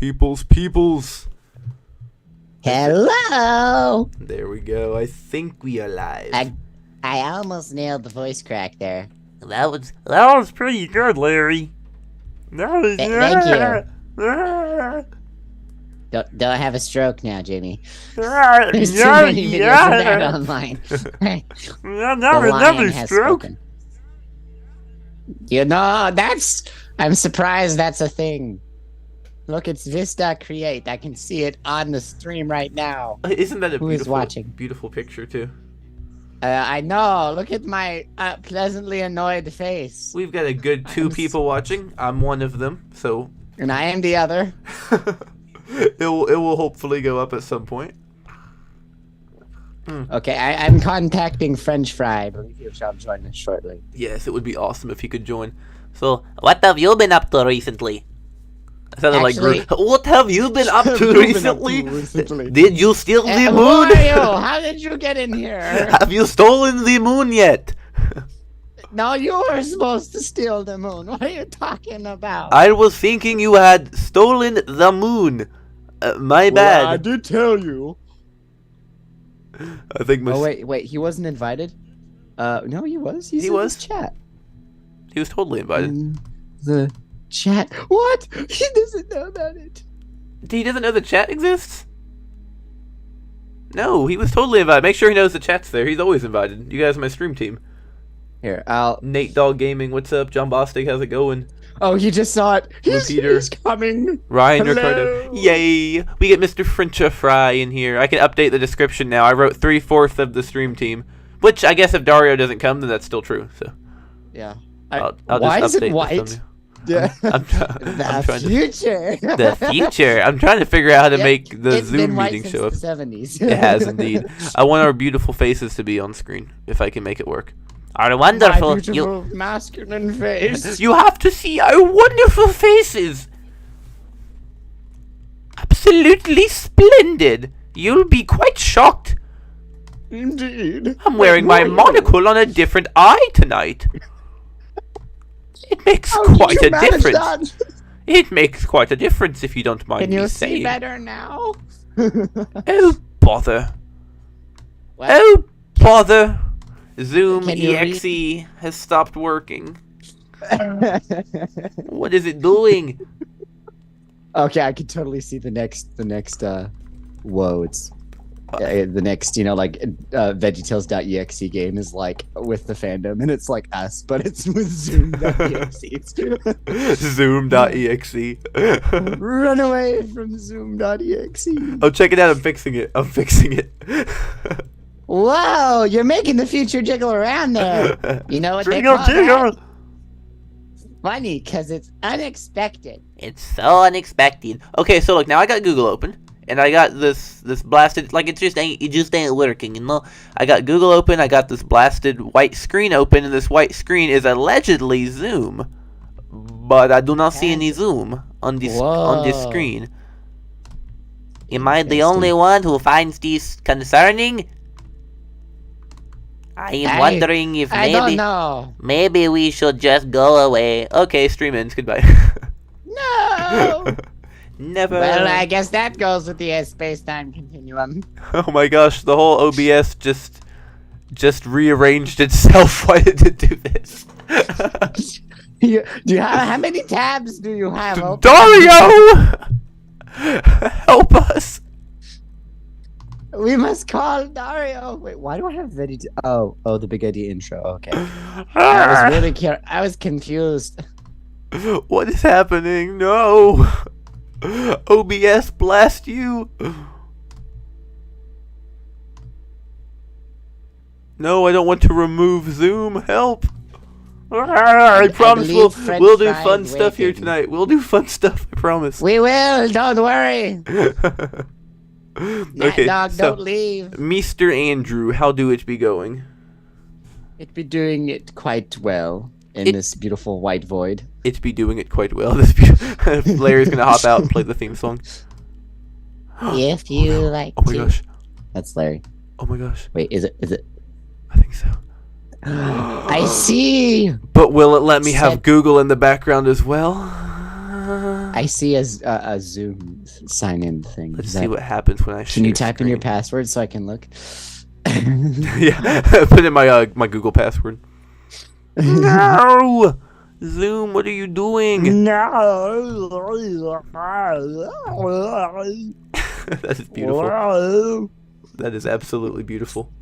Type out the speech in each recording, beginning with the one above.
Peoples. Hello. There we go. I think we are live. I almost nailed the voice crack there. That was pretty good, Larry. Thank you. Don't have a stroke now, Jamie. There's too many videos of that online. Another stroke. Spoken. You know, I'm surprised that's a thing. Look, it's Vista Create. I can see it on the stream right now. Isn't that a watching? Beautiful picture too? I know. Look at my pleasantly annoyed face. We've got a good two people watching. I'm one of them, so. And I am the other. It will hopefully go up at some point. Okay, I'm contacting French Fry. I believe he shall join us shortly. Yes, it would be awesome if he could join. So, what have you been up to recently? Actually, what have you been up to recently? Did you steal the who moon? are you? How did you get in here? Have you stolen the moon yet? No, you were supposed to steal the moon. What are you talking about? I was thinking you had stolen the moon. My bad. I did tell you. I think. Oh wait, he wasn't invited. No, he was. He was. Chat. He was totally invited. The chat. What? He doesn't know about it. He doesn't know the chat exists? No, he was totally invited. Make sure he knows the chat's there. He's always invited. You guys are my stream team. Here, Nate Dog Gaming, what's up? John Bostic, how's it going? Oh, he just saw it. He's coming. Ryan Hello. Ricardo. Yay! We get Mr. French Fry in here. I can update the description now. I wrote 3/4 of the stream team. Which, I guess if Dario doesn't come, then that's still true. So. Yeah. I'll why just is update it white? Yeah. I'm the future. The future. I'm trying to figure out how to make the it's Zoom been white meeting since show up. The 70s. It has indeed. I want our beautiful faces to be on screen, if I can make it work. Our wonderful, My beautiful masculine face. You have to see our wonderful faces. Absolutely splendid. You'll be quite shocked. Indeed. I'm wearing my monocle on a different eye tonight. It makes quite a difference. It makes quite a difference if you don't mind me saying. Can you see better now? Oh, bother. What? Oh, bother. Zoom Can you EXE has stopped working. What is it doing? Okay, I can totally see the next whoa, it's the next, VeggieTales.exe game is like with the fandom, and it's like us, but it's with Zoom.exe. Zoom.exe. Run away from Zoom.exe. Oh, check it out. I'm fixing it. Whoa, you're making the future jiggle around there. You know what they call Jiggle. that? Funny, because it's unexpected. It's so unexpected. Okay, so look, now I got Google open, and I got this blasted, like it just ain't working, you know? I got Google open, I got this blasted white screen open, and this white screen is allegedly Zoom, but I do not see any Zoom on this screen. Am I the only one who finds this concerning? I am wondering if I don't know. maybe we should just go away. Okay, stream ends. Goodbye. No. Never. Well, I guess that goes with the space-time continuum. Oh my gosh, the whole OBS just rearranged itself. Why did it do this? How many tabs do you have open? Dario! Help us! We must call Dario. Wait, why do I have Veggie? Oh, the Big Idea intro. Okay. I was confused. What is happening? No! OBS, blast you! No, I don't want to remove Zoom. Help! I promise we'll do fun stuff here tonight. We'll do fun stuff. I promise. We will. Don't worry. Okay, dog, so, don't leave. Mr. Andrew, how do it be going? It be doing it quite well in this beautiful white void. It be doing it quite well. Larry's gonna hop out and play the theme song. If you like Oh my gosh. That's Larry. Oh my gosh. Wait, is it? I think so. I see. But will it let me have Google in the background as well? I see a Zoom sign-in thing. Let's see what happens when I Can you share type in your screen. password so I can look? Yeah, put in my Google password. No! Zoom, what are you doing? No. That is beautiful. That is absolutely beautiful.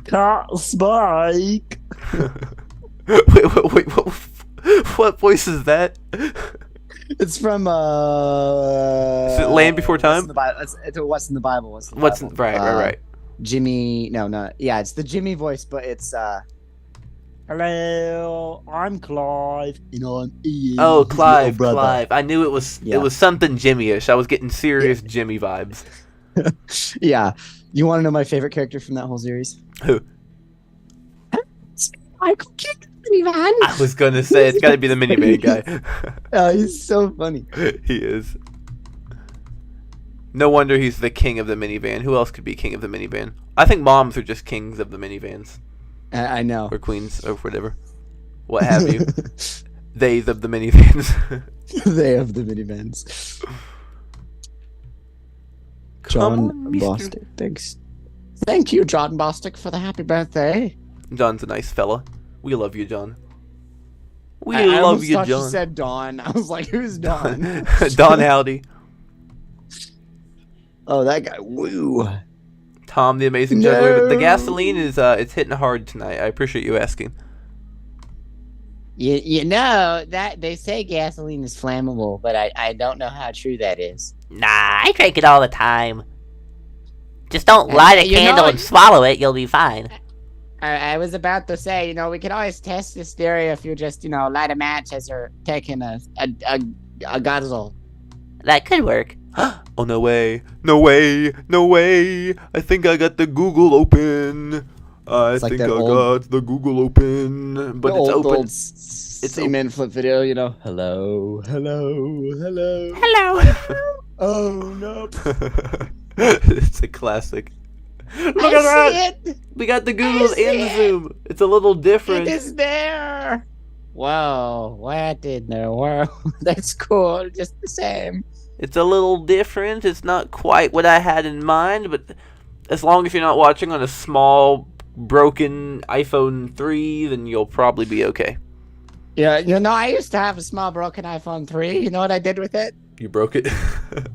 Can't spike. Wait, what voice is that? It's from Is it Land Before Time? What's in the Bible? Right. Jimmy, no, yeah, it's the Jimmy voice, but it's hello, I'm Clive, and I'm Ian. Oh, his little Clive, brother. Clive. I knew it was something Jimmy-ish. I was getting serious Jimmy vibes. Yeah, you want to know my favorite character from that whole series? Who? Michael Keaton, minivan. I was gonna say it's gotta be the minivan guy. Oh, he's so funny. He is. No wonder he's the king of the minivan. Who else could be king of the minivan? I think moms are just kings of the minivans. I know. Or queens, or whatever. What have you. Theys of the minivans. They have the minivans. John Bostic, thanks. Thank you, John Bostic, for the happy birthday. John's a nice fella. We love you, John. I love you, thought John. you said Don. I was like, who's Don? Don Howdy. Oh, that guy. Woo. Tom, the amazing juggler. The gasoline is it's hitting hard tonight. I appreciate you asking. You know that they say gasoline is flammable, but I don't know how true that is. Nah, I drink it all the time. Just don't light a candle and swallow it, you'll be fine. I was about to say, we could always test this theory if you just, light a match as you're taking a guzzle. That could work. Oh, no way. No way. No way. I think I got the Google open. I think I got the Google open. But it's open. It's Seaman flip video, Hello. Oh, no. It's a classic. Look at that! It. We got the Google and the Zoom. It's a little different. It is there. Whoa, what in the world? That's cool, just the same. It's a little different. It's not quite what I had in mind, but as long as you're not watching on a small, broken iPhone 3, then you'll probably be okay. Yeah, I used to have a small broken iPhone 3. You know what I did with it? You broke it?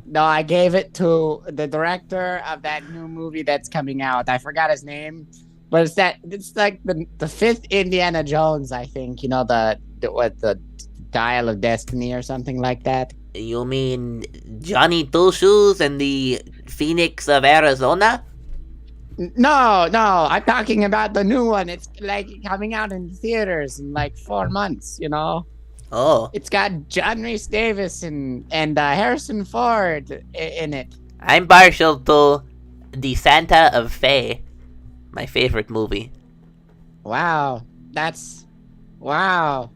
No, I gave it to the director of that new movie that's coming out. I forgot his name, but it's like the fifth Indiana Jones, I think. The Dial of Destiny or something like that. You mean Johnny Two Shoes and the Phoenix of Arizona? No, I'm talking about the new one. It's like coming out in theaters in like 4 months, Oh. It's got John Rhys Davis and Harrison Ford in it. I'm partial to The Santa of Faye, my favorite movie. Wow. Wow.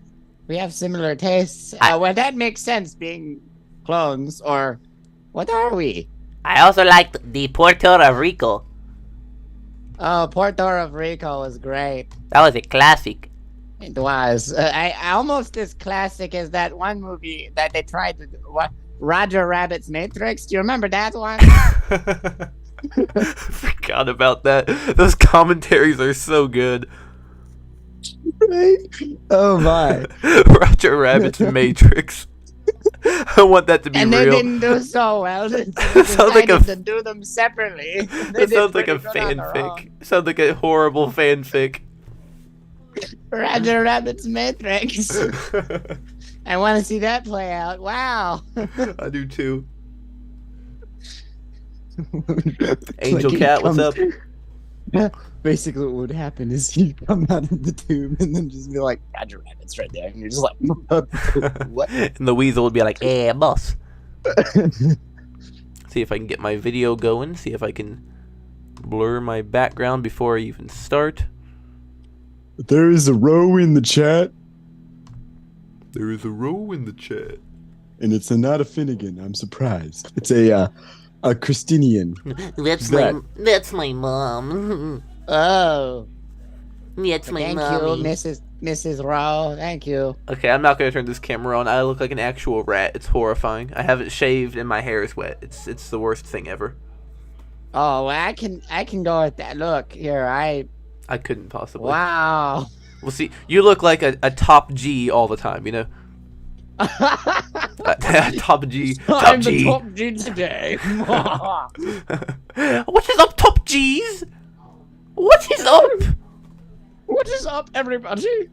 We have similar tastes. Well, that makes sense, being clones, or what are we? I also liked The Puerto Rico. Oh, Puerto Rico was great. That was a classic. It was. I almost as classic as that one movie that they tried to do. What? Roger Rabbit's Matrix. Do you remember that one? Forgot about that. Those commentaries are so good. Right? Oh my. Roger Rabbit's Matrix. I want that to be real. And they didn't do so well. They decided to do them separately. That sounds like a fanfic. Sounds like a horrible fanfic. Roger Rabbit's Matrix. I want to see that play out. Wow. I do too. Angel Cat, what's up? Basically, what would happen is he'd come out of the tomb and then just be like, Roger Rabbit's right there. And you're just like, what? And the weasel would be like, hey, boss. See if I can get my video going. See if I can blur my background before I even start. There is a row in the chat. There is a row in the chat. And it's not a Finnegan. I'm surprised. It's a Christinian. That's my mom. Oh. That's my Thank mommy. you, Mrs. Mrs. Rowe. Thank you. Okay, I'm not gonna turn this camera on. I look like an actual rat. It's horrifying. I haven't shaved and my hair is wet. It's the worst thing ever. Oh, well, I can go with that. Look here, I couldn't possibly. wow. Well, see, you look like a top G all the time, you know? Top G. Top I'm G. the top G today. What is up, top G's? What is up? What is up, everybody?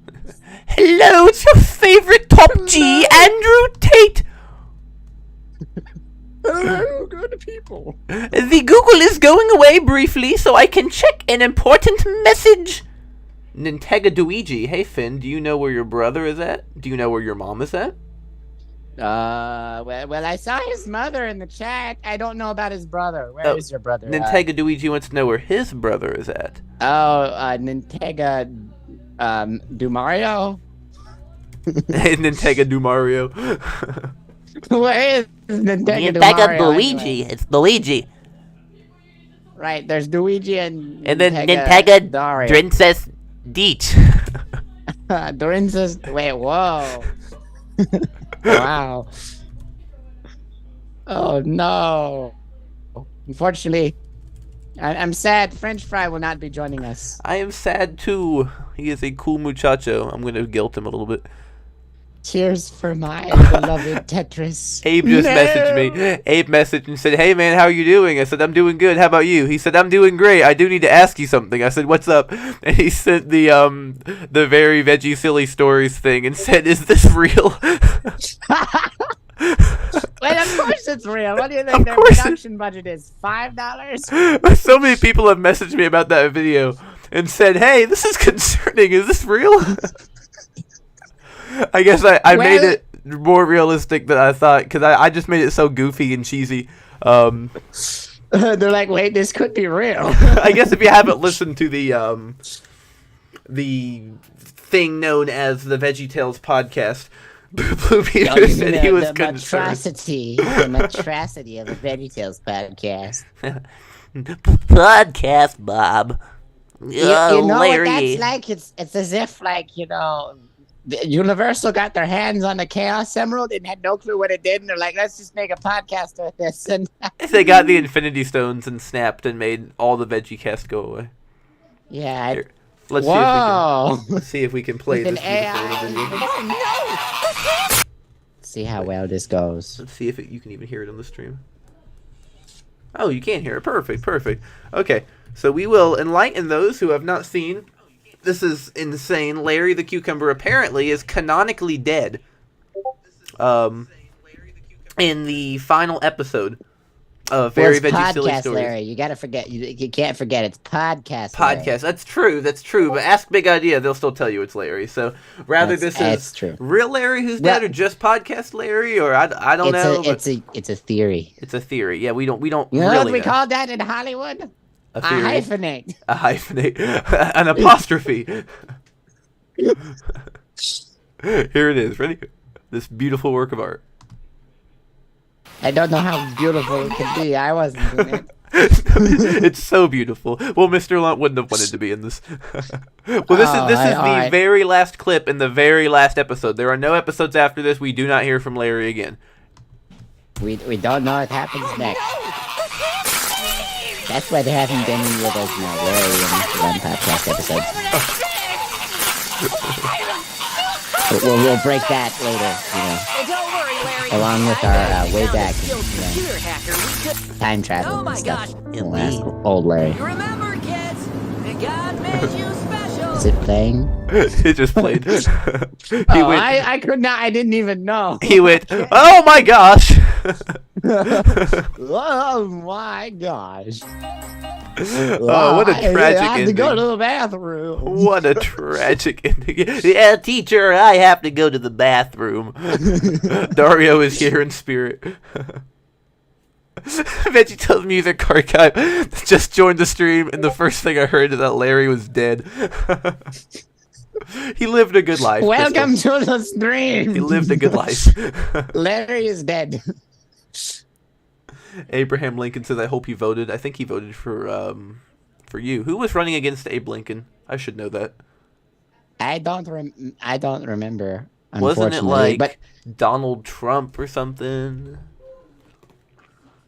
Hello, it's your favorite top G, Andrew Tate. Hello, good people. The Google is going away briefly so I can check an important message. Nintega Duigi. Hey, Finn, do you know where your brother is at? Do you know where your mom is at? Well, I saw his mother in the chat. I don't know about his brother. Where is your brother? Nintega Duigi wants to know where his brother is at. Nintega, do Mario? Nintega do Mario. Where is Nintega do Nintega Mario? Luigi. Anyway? It's Luigi. Right, there's Luigi and And then Nintega Dario. Princess Deech. Princess. Wait, whoa. Wow. Oh no. Unfortunately, I'm sad. French Fry will not be joining us. I am sad too. He is a cool muchacho. I'm going to guilt him a little bit. Cheers for my beloved Tetris. Abe just messaged me. Abe messaged and said, "Hey man, how are you doing?" I said, "I'm doing good. How about you?" He said, "I'm doing great. I do need to ask you something." I said, "What's up?" And he sent the very Veggie silly stories thing and said, "Is this real?" Wait, of course it's real. What do you think their production budget is? $5? So many people have messaged me about that video and said, "Hey, this is concerning. Is this real?" I guess I made it more realistic than I thought because I just made it so goofy and cheesy. They're like, wait, this could be real. I guess if you haven't listened to the thing known as the Veggie Tales podcast, Blue Peter said he was concerned. The monstrosity of the Veggie Tales podcast. Podcast, Bob. You know Larry. what that's like? It's as if, like, you know, Universal got their hands on the Chaos Emerald and had no clue what it did, and they're like, let's just make a podcast with this. And They got the Infinity Stones and snapped and made all the Veggie cast go away. yeah. Here, let's see if we can play With this an beautiful little video. AI. See how well this goes. Let's see if you can even hear it on the stream. Oh, you can hear it. Perfect, perfect. Okay, so we will enlighten those who have not seen. This is insane. Larry the Cucumber apparently is canonically dead. In the final episode of Very Veggie Silly podcast, Stories. Larry. You gotta forget. You can't forget. It's podcast. Podcast. Larry. That's true. That's true. But ask Big Idea, they'll still tell you it's Larry. So rather That's true. real Larry who's dead, or just podcast Larry, or I don't know. It's a theory. It's a theory. Yeah, we don't. You know really what we know. call that in Hollywood? A A theory. hyphenate. A hyphenate. An apostrophe. Here it is. Ready? This beautiful work of art. I don't know how beautiful it could be. I wasn't in it. It's so beautiful. Well, Mr. Lunt wouldn't have wanted to be in this. Well, this is the very last clip in the very last episode. There are no episodes after this. We do not hear from Larry again. We don't know what happens next. That's why there haven't been any of those, you know, Larry and Mr. Lund podcast episodes. We'll break that later, you know. Don't worry, Larry. Along with our Waybacking, Computer hacker. time travel Oh my and stuff. gosh. We'll ask old Larry. Remember, kids, God made you special. Is it playing? It just played. He went. I could not. I didn't even know. He went. Oh my gosh. Oh my gosh. Oh, what a tragic I have to ending. go to the bathroom. What a tragic ending. Yeah, teacher, I have to go to the bathroom. Dario is here in spirit. VeggieTales Music Archive just joined the stream, and the first thing I heard is that Larry was dead. He lived a good life. Welcome Crystal. to the stream. He lived a good life. Larry is dead. Abraham Lincoln says, "I hope you voted." I think he voted for you. Who was running against Abe Lincoln? I should know that. I don't remember. Wasn't it Unfortunately, like but Donald Trump or something?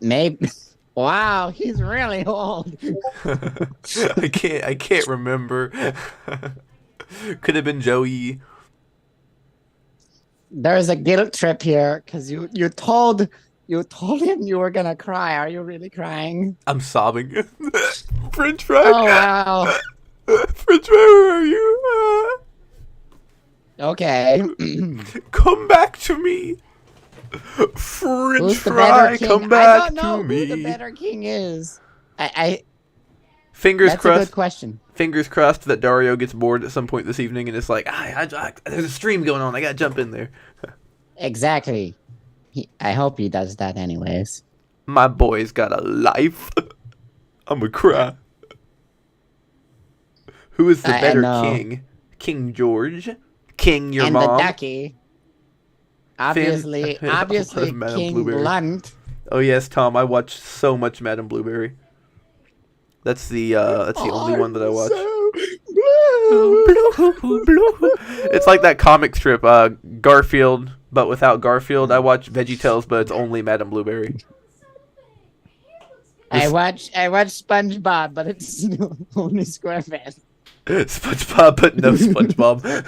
maybe. Wow, he's really old. I can't remember. Could have been Joey. There's a guilt trip here because you told him you were gonna cry. Are you really crying? I'm sobbing. French fry. Oh wow. French fry, where are you? Okay. Come back to me. French Who's the fry, better king? come I back don't know to who me. the better king is. I Fingers that's a good crossed. question. Fingers crossed that Dario gets bored at some point this evening and it's like, there's a stream going on. I gotta jump in there. Exactly. I hope he does that anyways. My boy's got a life. I'ma cry. Who is the I better know. king? King George? King your and mom? the ducky. Obviously, obviously Madame King Blueberry. Blunt. Oh yes, Tom. I watch so much Madame Blueberry. That's the only one that I watch. It's like that comic strip, Garfield, but without Garfield. I watch VeggieTales, but it's only Madame Blueberry. I watch SpongeBob, but it's only SquarePants. SpongeBob, but no SpongeBob.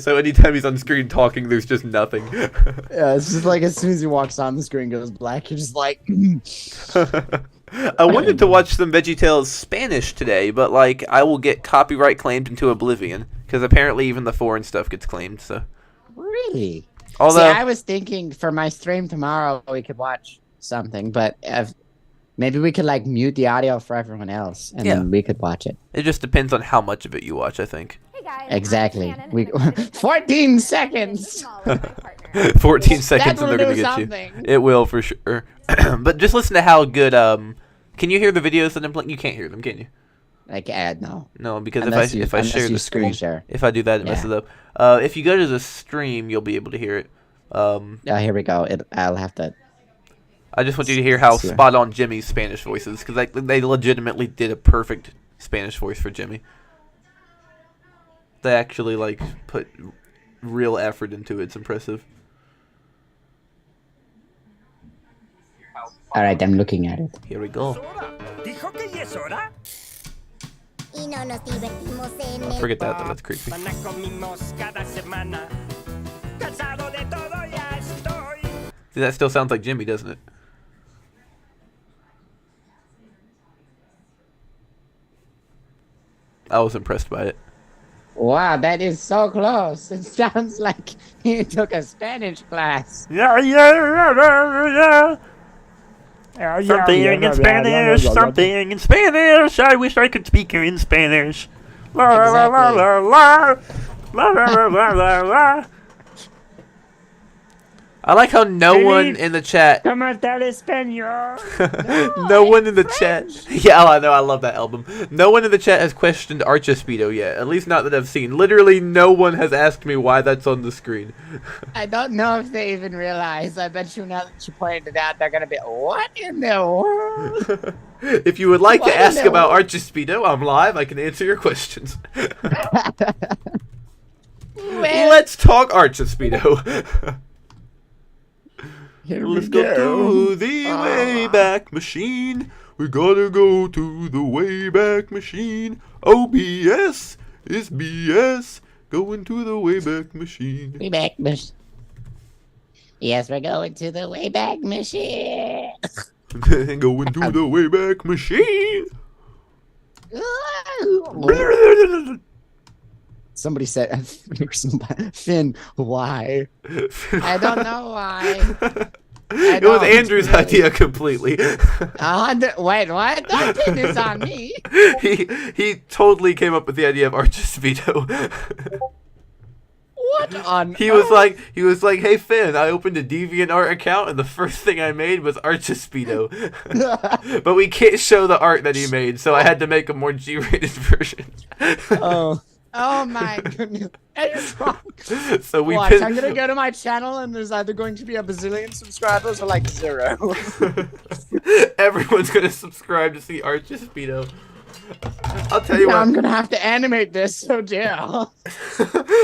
So anytime he's on screen talking, there's just nothing. Yeah, it's just like as soon as he walks on, the screen goes black. You're just like. I wanted to watch some VeggieTales Spanish today, but like I will get copyright claimed into oblivion because apparently even the foreign stuff gets claimed. So Really? although See, I was thinking for my stream tomorrow we could watch something, but maybe we could like mute the audio for everyone else, and then we could watch it. it just depends on how much of it you watch, I think. Hey guys, Exactly. I'm Shannon, We and I'm excited to 14 be seconds. small with my partner. 14 seconds That and will they're gonna do get something. you. It will for sure. But just listen to how good. Can you hear the videos that I'm playing? You can't hear them, can you? Like no. No, because Unless if I unless share you the screen, share. if I do that, it Yeah. messes up. If you go to the stream, you'll be able to hear it. Oh, here we go. I'll have to. I just want you to hear how Sure. spot on Jimmy's Spanish voice is, because they legitimately did a perfect Spanish voice for Jimmy. They actually like put real effort into it. It's impressive. All right, I'm looking at it. Here we go. ¿Dijo que ya es hora? Y no nos divertimos en I el forget that. That's creepy. Mana comimos cada semana. Cansado de todo ya estoy. See, that still sounds like Jimmy, doesn't it? I was impressed by it. Wow, that is so close. It sounds like he took a Spanish class. Something in Spanish, something in Spanish. I wish I could speak in Spanish. La la la la la la la la la la la. I like how no one in the chat. ¿Cómo está el español? No one in the chat. Yeah, I know. I love that album. No one in the chat has questioned Archespeedo yet. At least not that I've seen. Literally, no one has asked me why that's on the screen. I don't know if they even realize. I bet you now that you pointed it out, they're gonna be, what in the world? If you would like Why to ask no? about Archespeedo, I'm live. I can answer your questions. Let's talk Archespeedo. Here Let's we go to the Wayback Machine. We gotta go to the Wayback Machine. OBS is BS. Going to the Wayback Machine. Wayback Machine. Yes, we're going to the Wayback Machine. Going to the Wayback Machine. Somebody said, Finn, why? I don't know why. It was Andrew's idea completely. Wait, what? That Finn is on me. He totally came up with the idea of Archespeedo. What on He was like, hey Finn, I opened a DeviantArt account and the first thing I made was Archespeedo. But we can't show the art that he made, so I had to make a more G-rated version. Oh my goodness. That is wrong. So we Watch, pin- I'm gonna go to my channel and there's either going to be a bazillion subscribers or like 0. Everyone's gonna subscribe to see Archespeedo. I'll tell you Now what. I'm gonna have to animate this. Oh dear.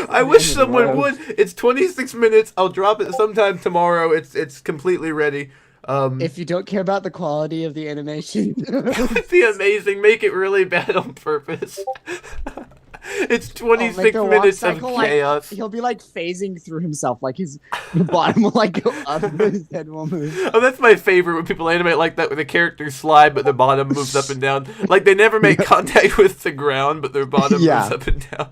I wish someone would. It's 26 minutes. I'll drop it sometime tomorrow. It's completely ready. If you don't care about the quality of the animation, It would be amazing. Make it really bad on purpose. It's 26 minutes of chaos. He'll be like phasing through himself, like the bottom will like go up and his head will move. Oh, that's my favorite when people animate like that, where the characters slide, but their bottom moves up and down. Like they never make contact with the ground, but their bottom moves up and down.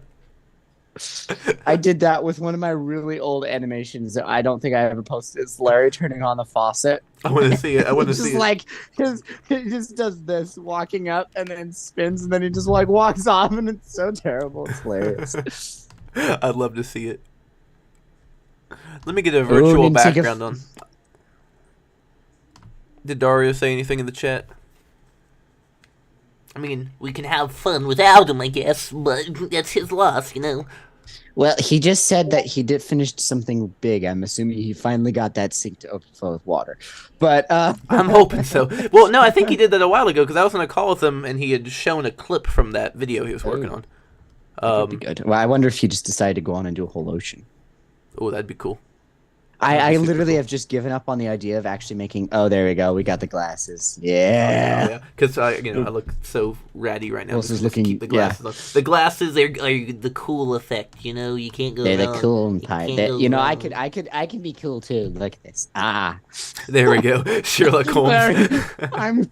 I did that with one of my really old animations that I don't think I ever posted. It's Larry turning on the faucet. I want to see it. I want to see it. Like he just does this, walking up and then spins, and then he just like walks off, and it's so terrible. It's hilarious. I'd love to see it. Let me get a virtual background on. Did Dario say anything in the chat? I mean, we can have fun without him, I guess, but that's his loss, you know. Well, he just said that he did finish something big. I'm assuming he finally got that sink to overflow with water. But I'm hoping so. Well, no, I think he did that a while ago because I was on a call with him and he had shown a clip from that video he was working on. That'd be good. Well, I wonder if he just decided to go on and do a whole ocean. Oh, that'd be cool. I literally have just given up on the idea of actually making. Oh, there we go. We got the glasses. Yeah. Because I look so ratty right now. This is looking. Keep the glasses on. The glasses are the cool effect. You know, you can't go. They're wrong. the cool type. You know, wrong. I can be cool too. Look at this. Ah. There we go. Sherlock Holmes. I'm.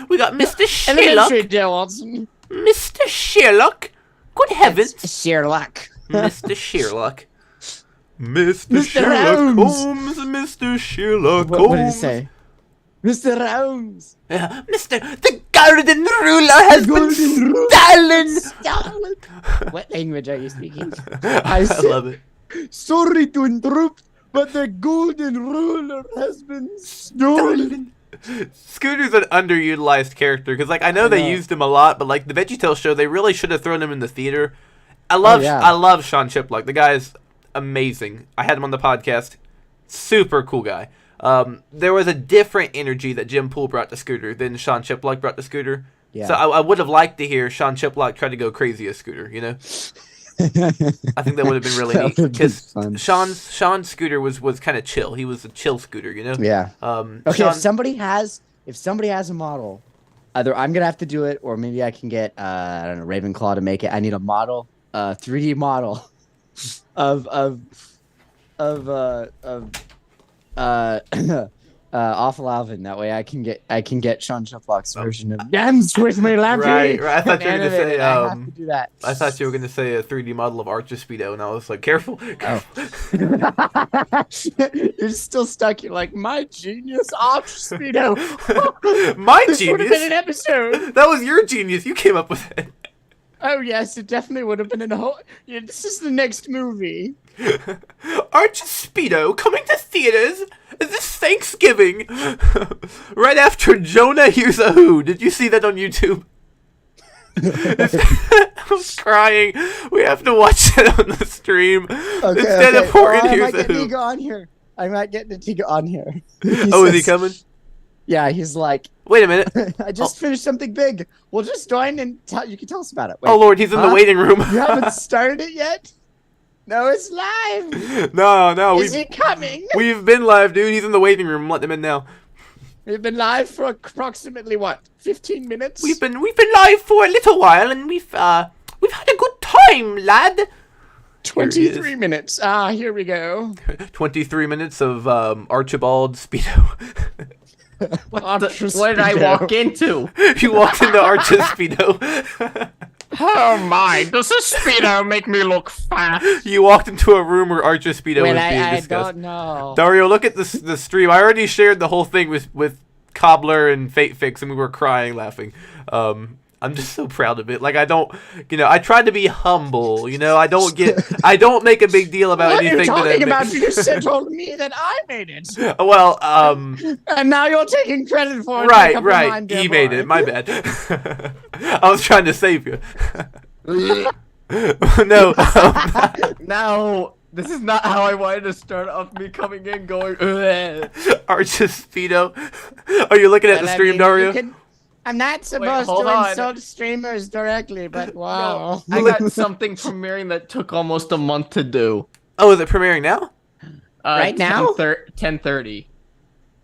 We got Mr. Elementary, Sherlock. Watson. Mr. Sherlock. Good heavens. Sherlock. Mr. Sherlock. Mr. Sherlock Holmes, Mr. Sherlock Holmes. What did he say? Mr. Holmes. Mr. The Golden Ruler has been stolen. What language are you speaking? I love it. Sorry to interrupt, but the Golden Ruler has been stolen. Scooter's an underutilized character because, like, I know they used him a lot, but like the VeggieTales show, they really should have thrown him in the theater. I love Sean Chiplock. The guy's amazing. I had him on the podcast. Super cool guy. There was a different energy that Jim Poole brought to Scooter than Sean Chiplock brought to Scooter. Yeah. So I would have liked to hear Sean Chiplock try to go crazy as Scooter, you know? I think that would have been really neat because Sean Scooter was kind of chill. He was a chill Scooter, you know? Yeah. Okay, Sean, if somebody has a model, either I'm gonna have to do it or maybe I can get I don't know, Ravenclaw to make it. I need a model, 3D model of Awful Alvin. That way I can get Sean Chiplock's version of Dance with Me, Lampy. Right. I thought you were gonna say I have to do that. I thought you were gonna say a 3D model of Archer Speedo, and I was like, careful. Oh. You're still stuck. You're like, my genius Archer Speedo. My this genius. Would have been an episode. That was your genius. You came up with it. Oh yes, it definitely would have been in a whole. Yeah, this is the next movie. Archer Speedo coming to theaters this Thanksgiving, right after Jonah Here's a Who. Did you see that on YouTube? I was crying. We have to watch it on the stream instead of pouring Here's a Who. I might get Natiga on here. Is he coming? Yeah, he's like, wait a minute. I just finished something big. Well, just join and you can tell us about it. Wait, oh, Lord, he's in the waiting room. You haven't started it yet? No, it's live. No. Is he coming? We've been live, dude. He's in the waiting room. Let him in now. We've been live for approximately, 15 minutes? We've been live for a little while, and we've had a good time, lad. 23 minutes. Here we go. 23 minutes of Archibald Speedo. What did I walk into? You walked into Archer Speedo. Oh my, does this Speedo make me look fat? You walked into a room where Archer Speedo was being discussed. I don't know. Dario, look at the stream. I already shared the whole thing with Cobbler and Fate Fix, and we were crying laughing. I'm just so proud of it. Like, I don't, I try to be humble, I don't make a big deal about anything. What are you talking about? You just told me that I made it. Well, and now you're taking credit for it. Right. He made it. My bad. I was trying to save you. No. No. This is not how I wanted to start off me coming in going, Archer Speedo. Are you looking at the stream, Dario? I'm not supposed hold to on. insult streamers directly, but wow. No, I got something premiering that took almost a month to do. Oh, is it premiering now? Right now? 10:30.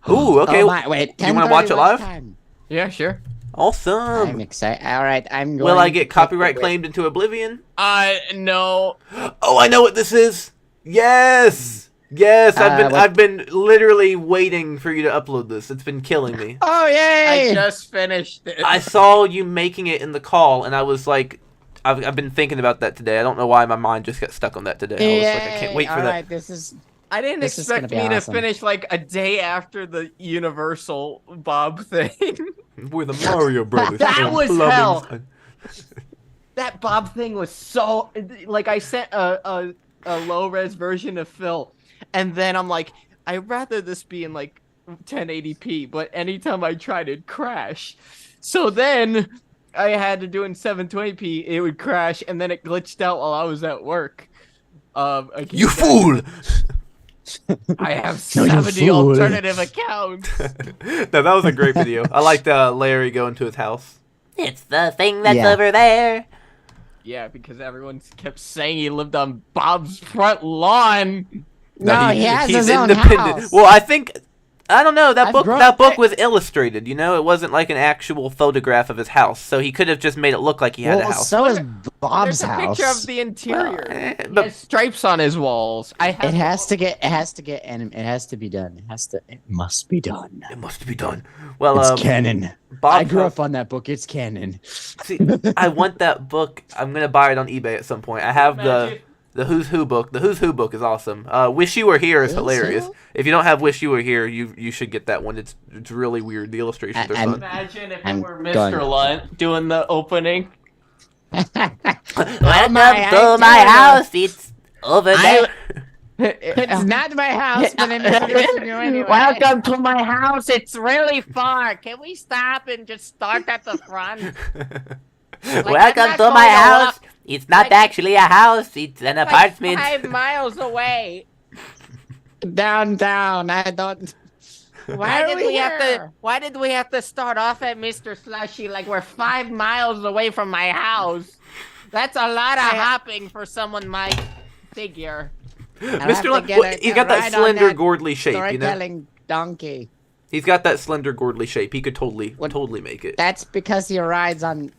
Ooh, okay. Oh my, wait, Do you want to watch it 10:30 live? time? Yeah, sure. Awesome. I'm excited. All right, I'm going. Will I get to copyright take the claimed into oblivion? No. Oh, I know what this is. Yes. Yes, I've been literally waiting for you to upload this. It's been killing me. Oh yay! I just finished it. I saw you making it in the call, and I was like, I've been thinking about that today. I don't know why my mind just got stuck on that today. I was like, I can't wait for All that. right, this is. I didn't This is expect gonna me be to awesome. finish like a day after the Universal Bob thing. We're the Mario Brothers. That and was plumbing hell. fun. That Bob thing was so like I sent a low res version of Phil, and then I'm like, I'd rather this be in like 1080p, but anytime I tried it'd crash. So then I had to do it in 720p, it would crash, and then it glitched out while I was at work. You fool! I have No, you 70 fool. alternative accounts. No, that was a great video. I liked Larry going to his house. It's the thing that's Yeah. over there. Yeah, because everyone kept saying he lived on Bob's front lawn. No, he has he's his own independent. house. Well, I don't know. That I've book grown- that book was illustrated. You know, it wasn't like an actual photograph of his house. So he could have just made it look like he had a Well, house. so is Bob's There's a house. picture of the interior. He but has stripes on his walls. It has to get. It has to get. And it has to be done. It must be done. it must be done. Well, It's canon. Bob's I grew house- up on that book. It's canon. See, I want that book. I'm gonna buy it on eBay at some point. I have the Who's Who book. The Who's Who book is awesome. Wish You Were Here is Who's hilarious. Who? If you don't have Wish You Were Here, you should get that one. It's really weird. The illustrations are I'm- fun. Imagine if I'm it were going. Mr. Lunt doing the opening. Welcome my to my idea. house. It's over there. It's not my house, but I'm introducing you anyway. Welcome to my house. It's really far. Can we stop and just start at the front? Welcome I'm not to my going to house. walk- It's not like- actually a house. It's an Like apartment. 5 miles away. Downtown. I don't. Why are we here? Why did we have to start off at Mr. Slushy like we're 5 miles away from my house? That's a lot of hopping for someone my figure. Mr. Lunt, he's got that slender, gordly shape, you know. Storytelling donkey. He's got that slender, gordly shape. He could totally make it. That's because he rides on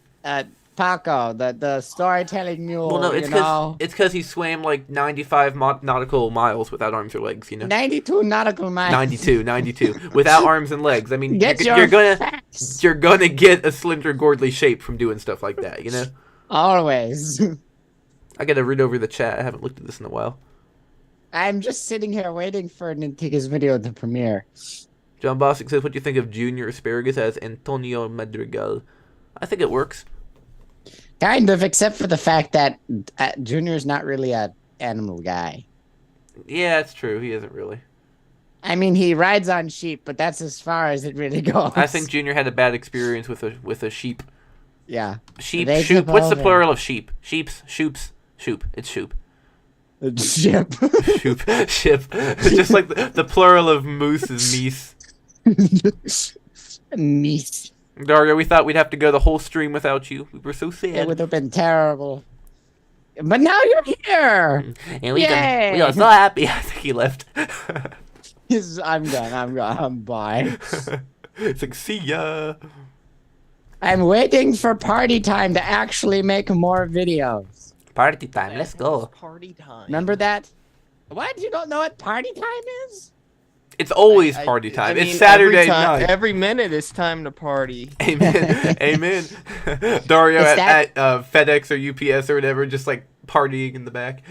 Paco, the storytelling mule. Well, no, it's you know? because he swam like 95 nautical miles without arms or legs, you know. 92 nautical miles. 92 without arms and legs. I mean, Get you're your gonna facts. you're gonna get a slender, gordly shape from doing stuff like that, you know. Always. I gotta read over the chat. I haven't looked at this in a while. I'm just sitting here waiting for Nintika's video to premiere. John Bostic says, "What do you think of Junior Asparagus as Antonio Madrigal?" I think it works. Kind of, except for the fact that Junior's not really a animal guy. Yeah, it's true. He isn't really. I mean, he rides on sheep, but that's as far as it really goes. I think Junior had a bad experience with a sheep. Yeah. Sheep, They shoop. tip What's the over. plural of sheep? Sheeps, shoops, shoop. It's shoop. Ship. Shoop, ship. Just like the plural of moose is meese. Meat. Dario, we thought we'd have to go the whole stream without you. We were so It sad. would have been terrible. But now you're here. And we Yay. are so happy. I think he left. I'm done. I'm bye. It's like, see ya. I'm waiting for party time to actually make more videos. Party time. Let's go. Party time. Remember that? What? You don't know what party time is? It's always party time. I It's mean, Saturday night. Every minute is time to party. Amen. Amen. Dario Is at that- FedEx or UPS or whatever, just like partying in the back.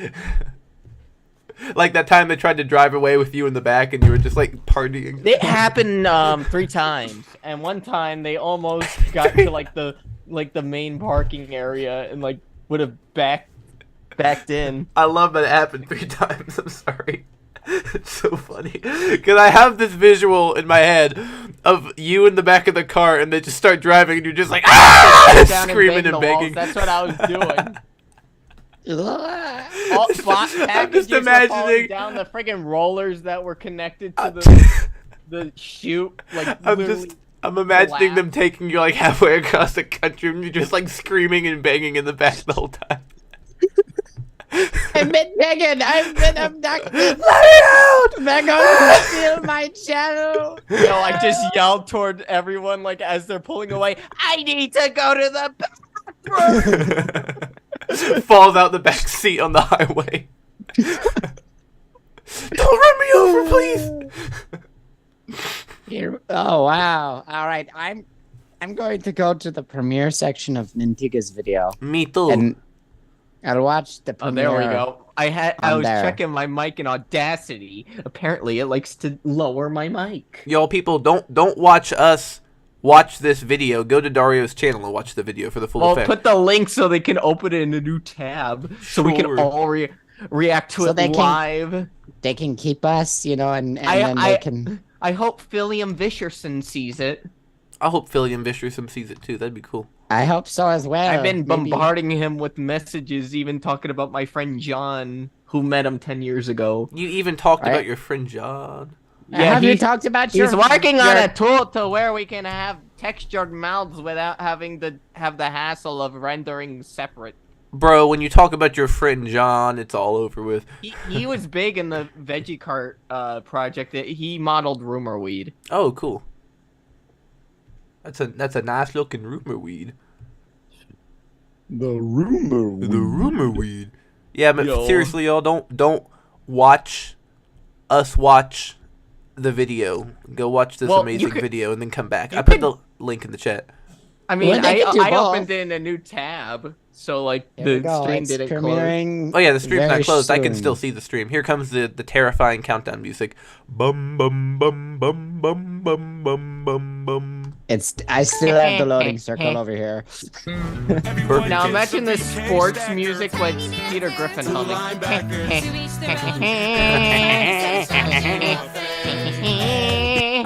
Like that time they tried to drive away with you in the back and you were just like partying. It happened 3 times, and one time they almost got to like the main parking area and like would have backed in. I love that it happened 3 times. I'm sorry. It's so funny. Because I have this visual in my head of you in the back of the car and they just start driving and you're just like, ah! Down Screaming bang and the begging. walls. That's what I was doing. All I'm packages just were falling imagining. down the friggin' rollers that were connected to the chute. Like I'm literally. just I'm imagining them taking you like halfway across the country and you're just like screaming and banging in the back the whole time. I've been taken. I've been abducted. Let me out! They're going to steal my channel. Yo, I just yelled toward everyone like as they're pulling away. I need to go to the bathroom. Falls out the back seat on the highway. Don't run me over, please. Oh wow! All right, I'm going to go to the premiere section of Nintiga's video. Me too. And I'll watch the Oh, premiere. there we go. I was there. checking my mic in Audacity. Apparently, it likes to lower my mic. Y'all people, don't watch us watch this video. Go to Dario's channel and watch the video for the full Well, effect. put the link so they can open it in a new tab, so we can Sure. all react to So it they can- live. They can keep us, you know, and then they can. I hope Philium Vischerson sees it. I hope Philium Vischerson sees it too. That'd be cool. I hope so as well. I've been Maybe- bombarding him with messages, even talking about my friend John, who met him 10 years ago. You even talked Right. about your friend John. Have you he's- talked about your? He's working on your- a tool to where we can have textured mouths without having to have the hassle of rendering separate. Bro, when you talk about your friend John, it's all over with. He was big in the Veggie Cart project. That he modeled rumor weed. Oh, cool. That's a nice looking rumor weed. The rumor. The rumor weed. Yeah, but Yo. seriously, y'all, don't watch us watch the video. Go watch this Well, amazing you could- video and then come back. you I put could- the link in the chat. I mean, Well, they could do I both. opened it in a new tab, so like Here we the go. stream It's didn't close. premiering Oh yeah, the stream's not very closed. I can soon. still see the stream. Here comes the terrifying countdown music. Bum bum bum bum bum bum bum bum bum. I still have the loading circle over here. Now imagine this sports music like Peter Griffin humming.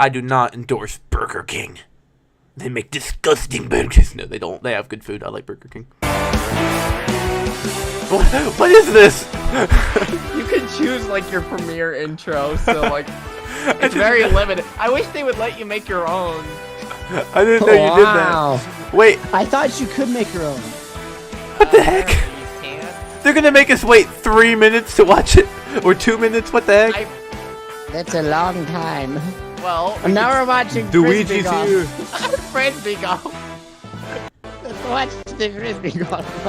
I do not endorse Burger King. They make disgusting burgers. No, they don't. They have good food. I like Burger King. What is this? You can choose like your premiere intro, so like it's very limited. I wish they would let you make your own. I didn't know you did that. Wow. Wait, I thought you could make your own. what the heck? You can't. They're gonna make us wait 3 minutes to watch it? Or 2 minutes? What the heck? That's a long time. Well, And now we're watching Luigi's Frisbee golf. here. Frisbee golf. Let's watch the Frisbee golf.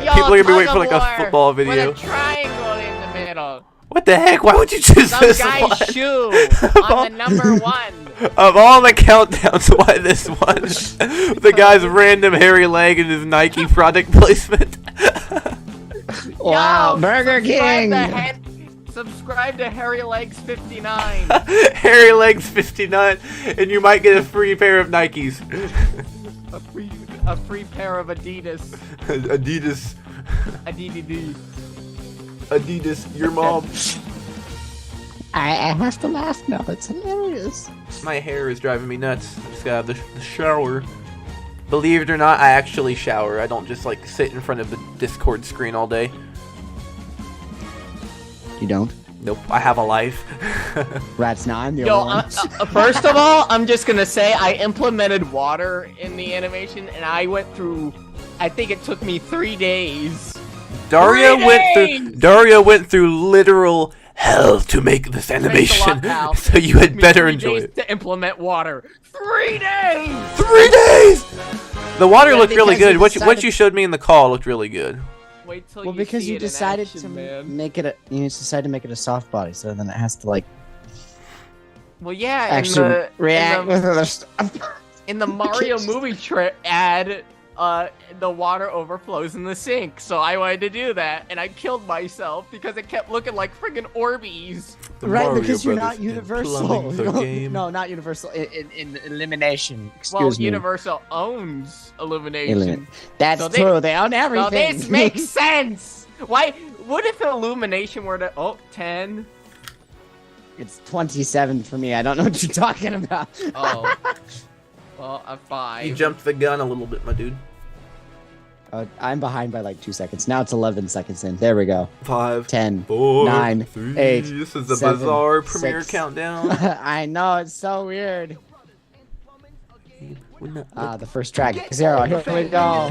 Yo, People are gonna be waiting tug for of like a war football video. With a triangle in the middle. What the heck? Why would you choose Some this guy's one? shoe on the number one. Of all the countdowns, why this one? The guy's random hairy leg and his Nike product placement. Wow, Yo, Burger King. Subscribe to Hairy Legs 59. Hairy legs 59, and you might get a free pair of Nikes. a free pair of Adidas. Adidas. Adidas, your mom. I have to laugh now. It's hilarious. My hair is driving me nuts. I just got out of the shower. Believe it or not, I actually shower. I don't just like sit in front of the Discord screen all day. You don't? Nope, I have a life. Rats 9, the Yo, only one. first of all, I'm just gonna say I implemented water in the animation, and I went through. I think it took me 3 days. Dario went through literal hell to make this Thanks a animation. lot, pal. So you had Took me better 3 enjoy days it. to implement water. 3 days. 3 days. The water Yeah, looked really because good. you What you decided- showed me in the call looked really good. Wait till Well, you because see you it in decided action, to man. make it you decided to make it a soft body, so then it has to like Well, yeah, actually react with other stuff. in the Mario movie ad, the water overflows in the sink. So I wanted to do that, and I killed myself because it kept looking like friggin' Orbeez. The Right, Mario because you're Brothers not in Universal. plumbing the You don't- game. No, not Universal. In Elimination. Well, Excuse me. Universal owns Illumination. Elimination. That's So they- true. They own So everything. this makes sense. Why? What if Illumination were to 10? It's 27 for me. I don't know what you're talking about. Oh, well, a You 5. jumped the gun a little bit, my dude. I'm behind by like 2 seconds. Now it's 11 seconds in. There we go. 5, 10. 4, 9, 3. 8, This is the 7, bizarre premiere 6. countdown. I know, it's so weird. The first track, 0. Here we go.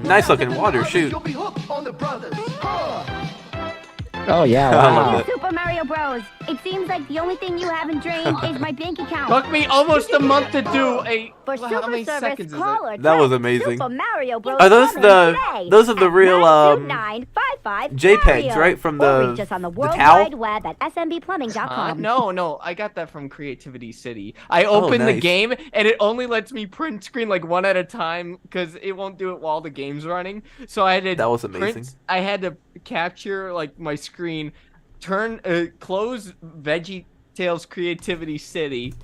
Nice looking water. Shoot. Oh yeah, I love wow. that. Super Mario Bros. It seems like the only thing you haven't drained is my bank account. Took me almost a month to do a. For How super many service, seconds is call it? or That was text amazing. Super Mario Bros. Are those Comment the today those are the at real 92955 JPEGs, Mario. right? From Or the reach us on the the World towel? Wide Web at smbplumbing.com. No, I got that from Creativity City. I opened the nice. game and it only lets me print screen like one at a time because it won't do it while the game's running. So I had to That was amazing. I had to capture like my screen, close Veggie Tales Creativity City,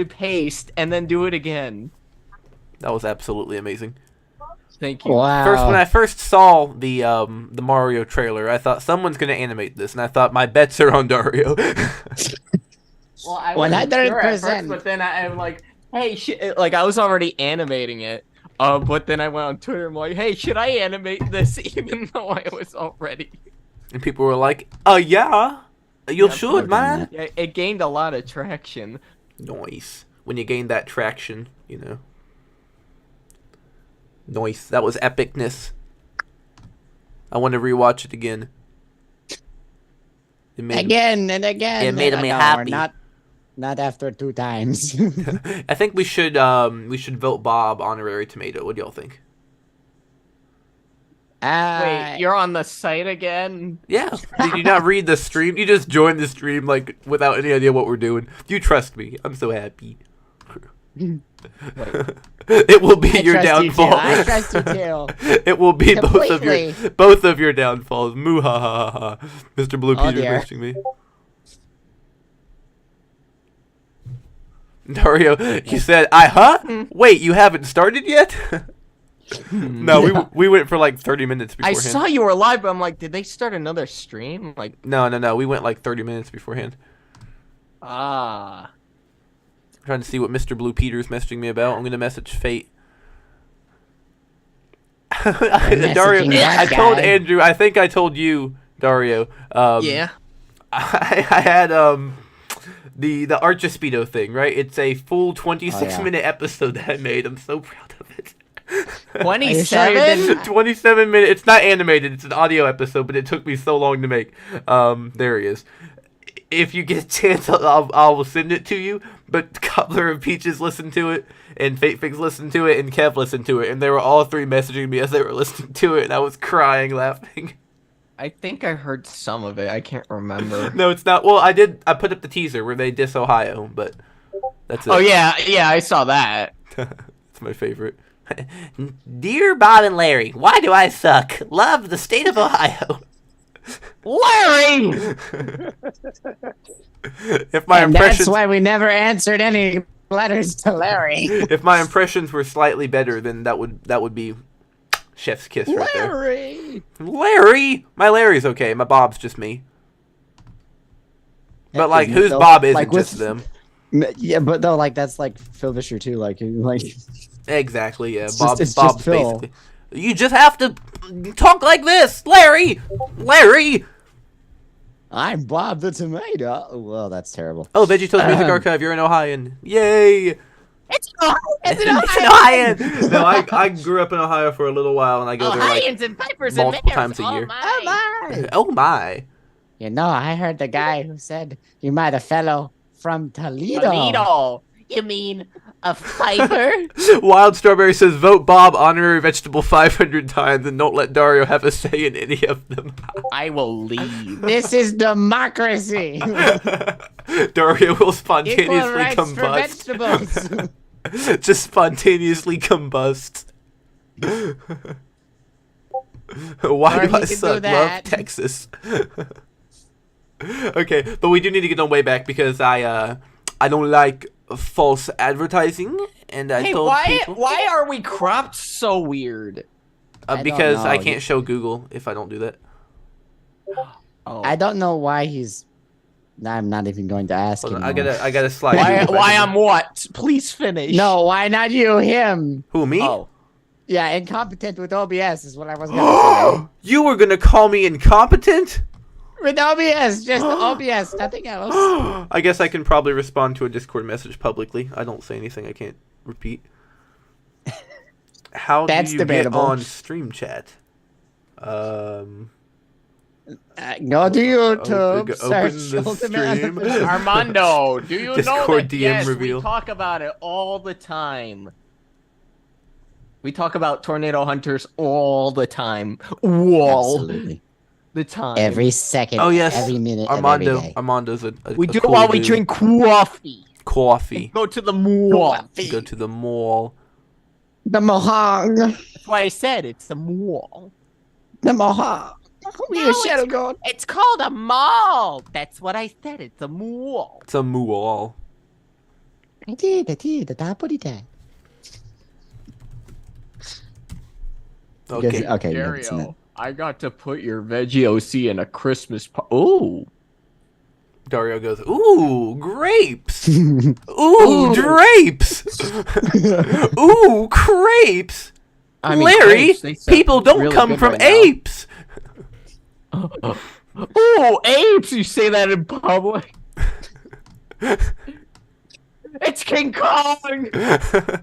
paste, and then do it again. That was absolutely amazing. Thank you. Wow. When I first saw the Mario trailer, I thought someone's gonna animate this, and I thought my bets are on Dario. Well, I wasn't 100%. sure at first, but then I'm like, hey, like I was already animating it. But then I went on Twitter and I'm like, hey, should I animate this even though I was already? And people were like, yeah, you should, man. Yeah, it gained a lot of traction. Nice. When you gain that traction, you know. Nice. That was epicness. I want to rewatch it again. It made Again and again. It made me No, happy. Not after 2 times. I think we should vote Bob honorary tomato. What do y'all think? Wait, you're on the site again? Yeah. Did you not read the stream? You just joined the stream like without any idea what we're doing. You trust me. I'm so happy. It will be your downfall. I trust you too. It will be Completely. both of your downfalls. Moo ha ha ha. Mr. Blue Oh, Peter dear. messaging me. Dario, you said, Wait, you haven't started yet? No, we went for like 30 minutes I beforehand. saw you were live, but I'm like, did they start another stream? Like, No. We went like 30 minutes beforehand. ah. I'm trying to see what Mr. Blue Peter's messaging me about. I'm going to message Fate. Dario, that I told guy. Andrew, I think I told you, Dario. Yeah. I had the Archespeedo thing, right? It's a full 26-minute episode that I made. I'm so proud of it. 27? 27 minutes. It's not animated. It's an audio episode, but it took me so long to make. There he is. If you get a chance, I will send it to you. But Cobbler and Peaches listened to it, and Fate Fix listened to it, and Kev listened to it, and they were all three messaging me as they were listening to it, and I was crying, laughing. I think I heard some of it. I can't remember. No, it's not. Well, I put up the teaser where they diss Ohio, but that's it. Oh, yeah, I saw that. It's my favorite. Dear Bob and Larry, why do I suck? Love the state of Ohio. Larry! If my And impressions, that's why we never answered any letters to Larry. if my impressions were slightly better, then that would be chef's kiss right there. Larry! Larry, my Larry's okay. My Bob's just me. But like, Isn't it, whose though? Bob isn't Like, with- just them? Yeah, but though, like that's like Phil Vischer too. Like Exactly. Yeah, It's Bob. just Bob's Phil. basically. You just have to talk like this, Larry. Larry. I'm Bob the Tomato. Oh, well, that's terrible. Oh, VeggieTales Music Archive. You're an Ohioan. Yay. It's Ohio. It's Ohio. No, I grew up in Ohio for a little while, and I go there like Ohioans and Pipers multiple and Mares. times a year. Oh my! Oh my. You know, I heard the guy who said you met a fellow from Toledo. Toledo. You mean a Piper? Wild Strawberry says, vote Bob honorary vegetable 500 times and don't let Dario have a say in any of them. I will leave. This is democracy. Dario will Equal spontaneously rights for combust. vegetables. Just spontaneously combust. Why Or do he I can do suck? Love that. Texas. Okay, but we do need to get on way back because I don't like false advertising, and I Hey, told people why are we cropped so weird? I don't because I know. can't show Google if I don't do that. Oh. I don't know why he's. I'm not even going to ask Hold him. on, I gotta slide. Why Google back in. I'm what? Please finish. No, why not you? Him. Who, me? Oh. Yeah, incompetent with OBS is what I was gonna say. You were gonna call me incompetent? With OBS, just OBS, nothing else. I guess I can probably respond to a Discord message publicly. I don't say anything I can't repeat. How That's do you debatable. get on stream chat? Go to YouTube, open search the Ultimate stream. Unofficial. Armando, do you know Discord that? DM Yes, reveal. we talk about it all the time. We talk about tornado hunters all the time. Absolutely. The time. Every second. Oh yes, Every minute. Armando. Of every day. Armando's a We do it cool while we dude. drink coffee. Coffee. Go to the mall. Go to the mall. The Mohawk. That's why I said it's a mall. The Mohawk. Shadow God. It's called a mall. That's what I said. It's a mall. It's a mall. I did. The top of the day. Okay. Okay. never seen it. Dario, I got to put your Veggie OC in a Christmas. Ooh. Dario goes, ooh, grapes. Ooh, drapes. Ooh, crepes. I mean, Larry, grapes, they sound people don't really come good from right now. apes. Oh, apes! You say that in public. It's King Kong!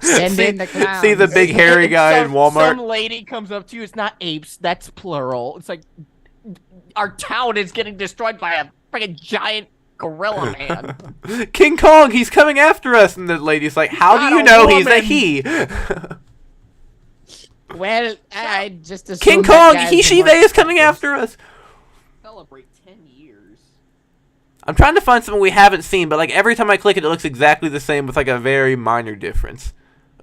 Send in the clowns. See the big hairy guy in Walmart? Some lady comes up to you. It's not apes. That's plural. It's like our town is getting destroyed by a freaking giant gorilla man. King Kong, he's coming after us. And the lady's like, how do Not you a know he's a woman. he? Well, I just assumed King that Kong, guys he, she, weren't they is coming fuckers. after us. Celebrate 10 years. I'm trying to find something we haven't seen, but like every time I click it, it looks exactly the same with like a very minor difference.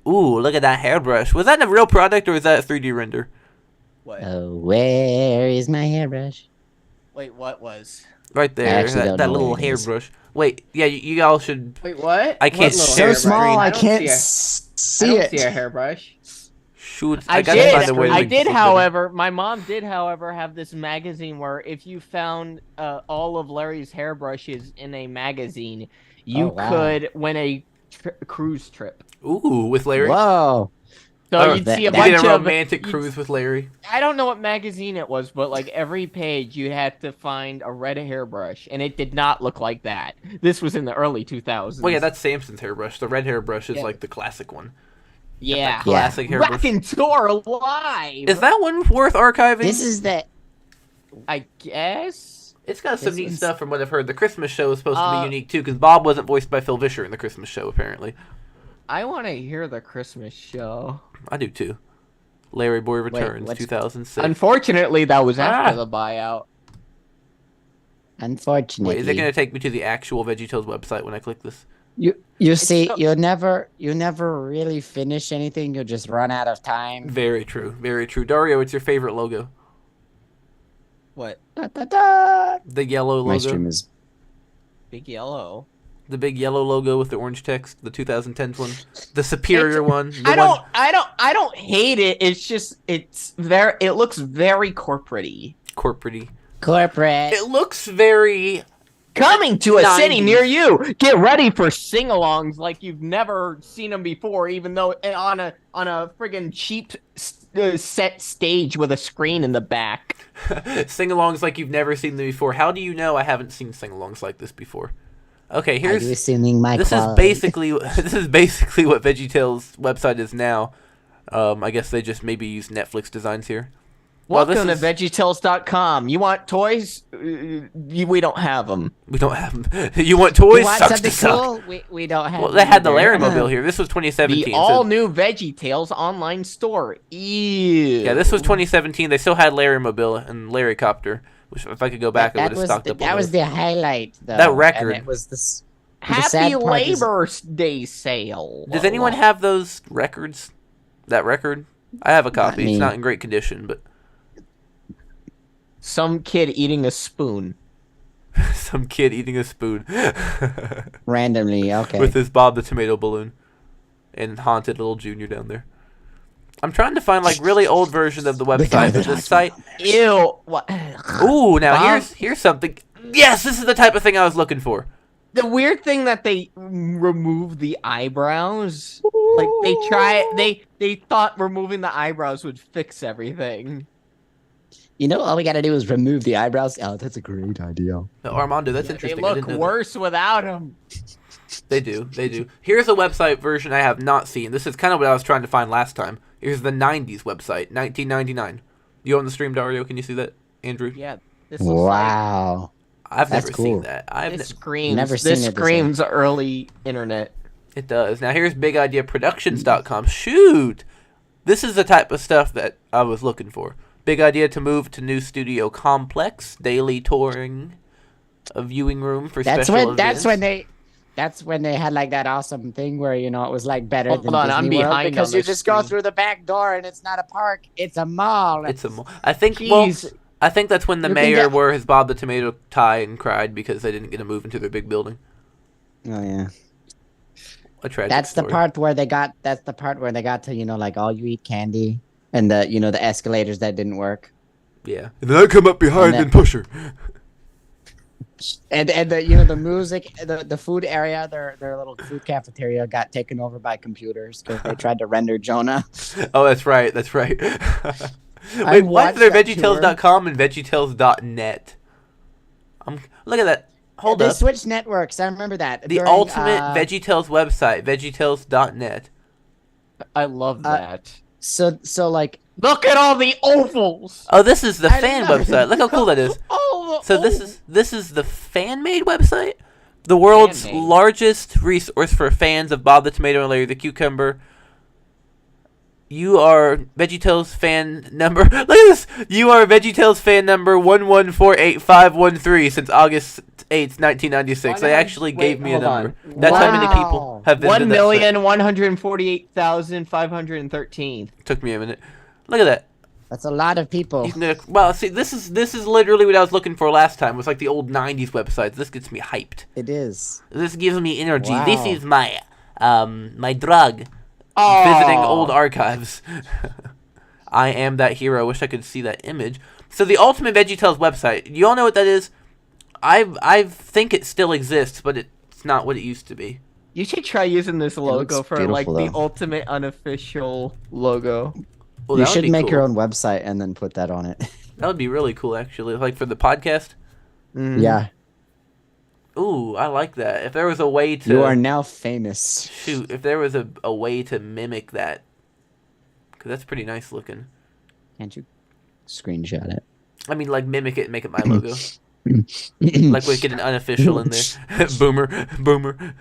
Ooh, look at that hairbrush. Was that a real product or was that a 3D render? What? Oh, where is my hairbrush? Wait, what was? Right I there, actually don't that know little what it is. hairbrush. Wait, yeah, you all should. Wait, what? I can't What little share So my hairbrush? small, I don't can't see see I don't it. see a hairbrush. shoot. I gotta find a way to I make did, this look better. however, my mom did, however, have this magazine where if you found all of Larry's hairbrushes in a magazine, you Oh, wow. could win a cruise trip. Ooh, with Larry. Whoa. So Oh, you'd see a that- You did bunch a of. romantic you'd- cruise with Larry. I don't know what magazine it was, but like every page you had to find a red hairbrush, and it did not look like that. This was in the early 2000s. Well, yeah, that's Samson's hairbrush. The red hairbrush is Yeah. like the classic one. yeah. Classic hairbrush. Raconteur alive. Is that one worth archiving? This is the. I guess. It's got some This neat is- stuff from what I've heard. The Christmas show is supposed to be unique too, because Bob wasn't voiced by Phil Vischer in the Christmas show, apparently. I want to hear the Christmas show. I do too. Larry Boy Returns, what's- 2006. Unfortunately, that was after the buyout. Unfortunately. Wait, is it going to take me to the actual VeggieTales website when I click this? You see, so- you never really finish anything. You just run out of time. Very true. Very true. Dario, what's your favorite logo? What? Da, da, da. The yellow logo? My stream is. Big Yellow. The big yellow logo with the orange text, the 2010s one, the superior one. The I don't hate it. It's just it looks very corporate-y. corporate-y. Corporate. It looks very. Coming to a city 90s. near you. Get ready for sing-alongs like you've never seen them before, even though on a friggin' cheap set stage with a screen in the back. Sing-alongs like you've never seen them before. How do you know I haven't seen sing-alongs like this before? Okay, Are here's. you assuming my This is quality? basically what VeggieTales website is now. I guess they just maybe use Netflix designs here. Well, Welcome this to VeggieTales.com. You want toys? We don't have them. We don't have them. You want toys? You want Sucks something to suck. cool? We don't have. Well, they had the either. Larrymobile here. This was 2017. The so- all-new VeggieTales online store. Ew. Yeah, this was 2017. They still had Larrymobile and Larrycopter, which if I could go back, I would have stocked up on That was those. the highlight, though. That record. And it was this. Happy sad part is- Labor Day sale. Does anyone have those records? That record? I have a copy. me. It's not in great condition, but Some kid eating a spoon. some kid eating a spoon Randomly, okay. with his Bob the Tomato Balloon and Haunted Little Junior down there. I'm trying to find like really old version of the guy website. that This site. Ew. What? Ooh, now Bob? here's something. Yes, this is the type of thing I was looking for. The weird thing that they removed the eyebrows. Like they thought removing the eyebrows would fix everything. You know, all we gotta do is remove the eyebrows. Oh, that's a great idea. No, Armando, that's They interesting. I look didn't know that. worse without him. They do. Here's a website version I have not seen. This is kind of what I was trying to find last time. Here's the 90s website, 1999. You on the stream, Dario? Can you see that, Andrew? Yeah. This looks Wow. I've That's never cool. seen that. This screams. Never seen This it the screams early internet. It does. Now here's BigIdeaProductions.com. Shoot! This is the type of stuff that I was looking for. Big idea to move to new studio complex, daily touring, a viewing room for special events. That's when they had like that awesome thing where it was like better Hold than on, Disney I'm World behind because on you this just go screen. through the back door and it's not a park, it's a mall. It's a mall. I think Jeez. I think that's when the You can mayor get- wore his Bob the Tomato tie and cried because they didn't get to move into their big building. Oh yeah. A tragic That's the story. part where they got to like all you eat candy and the escalators that didn't work. Yeah. And then I come up behind And and push her. And the music, the food area, their little food cafeteria got taken over by computers because they tried to render Jonah. Oh, that's right. That's right. I Wait, why is watched there that VeggieTales.com and VeggieTales.net? Look at that. Hold They up. switched networks. I remember that. The during, ultimate VeggieTales website, VeggieTales.net. I love that. So like Look at all the ovals. Oh, this is the I fan know. website. Look how cool that is. Oh, So this is the fan-made website, the world's Fan-made. largest resource for fans of Bob the Tomato and Larry the Cucumber. You are VeggieTales fan number. Look at this. You are VeggieTales fan number 1148513 since August 8th, 1996. They actually gave me a hold number. on. That's how many Wow. people have visited that site. 1,148,513. Took me a minute. Look at that. that's a lot of people. You can get well, see, this is literally what I was looking for last time. It was like the old '90s websites. This gets me hyped. It is. This gives me energy. Wow. This is my my drug. Oh. Visiting old archives. I am that hero. I wish I could see that image. So the Ultimate VeggieTales website. You all know what that is? I think it still exists, but it's not what it used to be. You should try using this logo looks for like beautiful, the though. ultimate unofficial logo. Well, You that would should be make cool. your own website and then put that on it. That would be really cool, actually. Like for the podcast. Mhm. Yeah. Ooh, I like that. If there was a way to You are now famous. shoot, if there was a way to mimic that, because that's pretty nice looking. Can't you screenshot it? I mean, like mimic it and make it my logo. Like we get an unofficial in there. Boomer.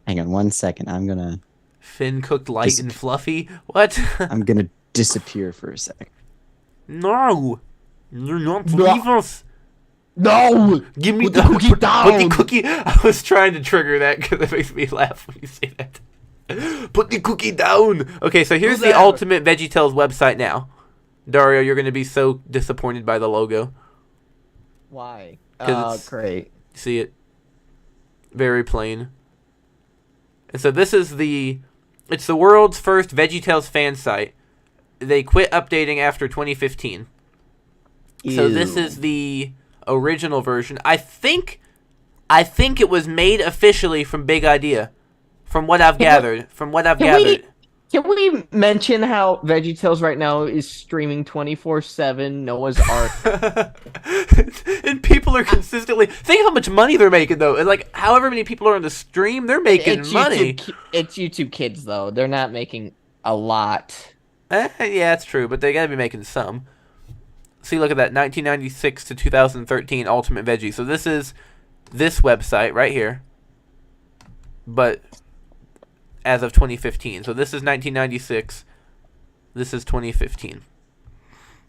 Hang on 1 second. I'm gonna Finn cooked light and fluffy. What? disappear for a sec. No, you're not No. leave us. No! Give me Put the cookie Put the down. cookie. I was trying to trigger that because it makes me laugh when you say that. Put the cookie down. Okay, so here's Who's the that? Ultimate VeggieTales website now. Dario, you're going to be so disappointed by the logo. Why? 'Cause Oh, it's- great. See it? Very plain. And so this is it's the world's first VeggieTales fan site. They quit updating after 2015. So this is the original version. I think it was made officially from Big Idea. From what I've gathered. Can we mention how VeggieTales right now is streaming 24/7 Noah's Ark? And people are consistently think how much money they're making though. And like however many people are on the stream, they're making money. It's YouTube Kids though. They're not making a lot. Yeah, that's true, but they gotta be making some. See, look at that, 1996 to 2013 Ultimate Veggie. So this is this website right here, but as of 2015. So this is 1996. This is 2015.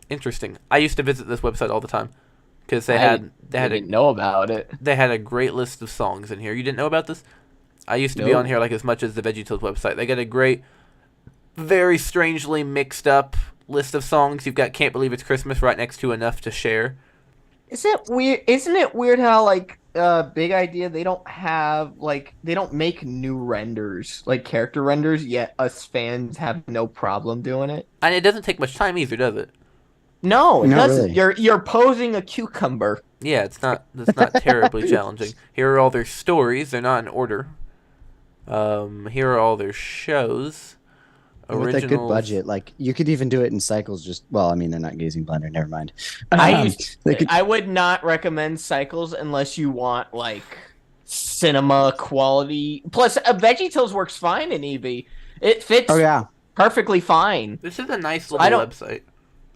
Interesting. I used to visit this website all the time because I didn't know about it. they had a great list of songs in here. You didn't know about this? I used to be Nope. on here like as much as the VeggieTales website. They got a great, very strangely mixed up list of songs. You've got "Can't Believe It's Christmas" right next to "Enough to Share." Isn't it weird how like Big Idea they don't make new renders, like character renders, yet us fans have no problem doing it? And it doesn't take much time either, does it? No, it Not doesn't. really. You're posing a cucumber. Yeah, it's not terribly challenging. Here are all their stories. They're not in order. Here are all their shows. With a good budget, like you could even do it in cycles. Well, I mean, they're not gazing blender. Never mind. I would not recommend cycles unless you want like cinema quality. Plus, VeggieTales works fine in EV. It fits. Oh yeah, perfectly fine. This is a nice little website.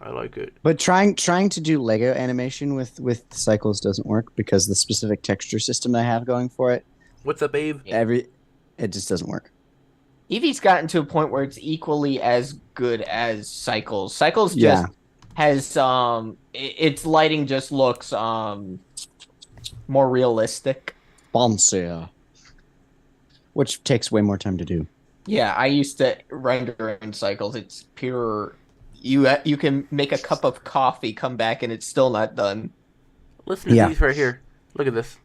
I like it. But trying to do Lego animation with cycles doesn't work because the specific texture system I have going for it. What's up, Abe? It just doesn't work. Eevee's gotten to a point where it's equally as good as Cycles. Cycles just has its lighting just looks more realistic. Fancier. Which takes way more time to do. Yeah, I used to render in Cycles. It's pure. You can make a cup of coffee, come back, and it's still not done. Listen to these right here. Look at this.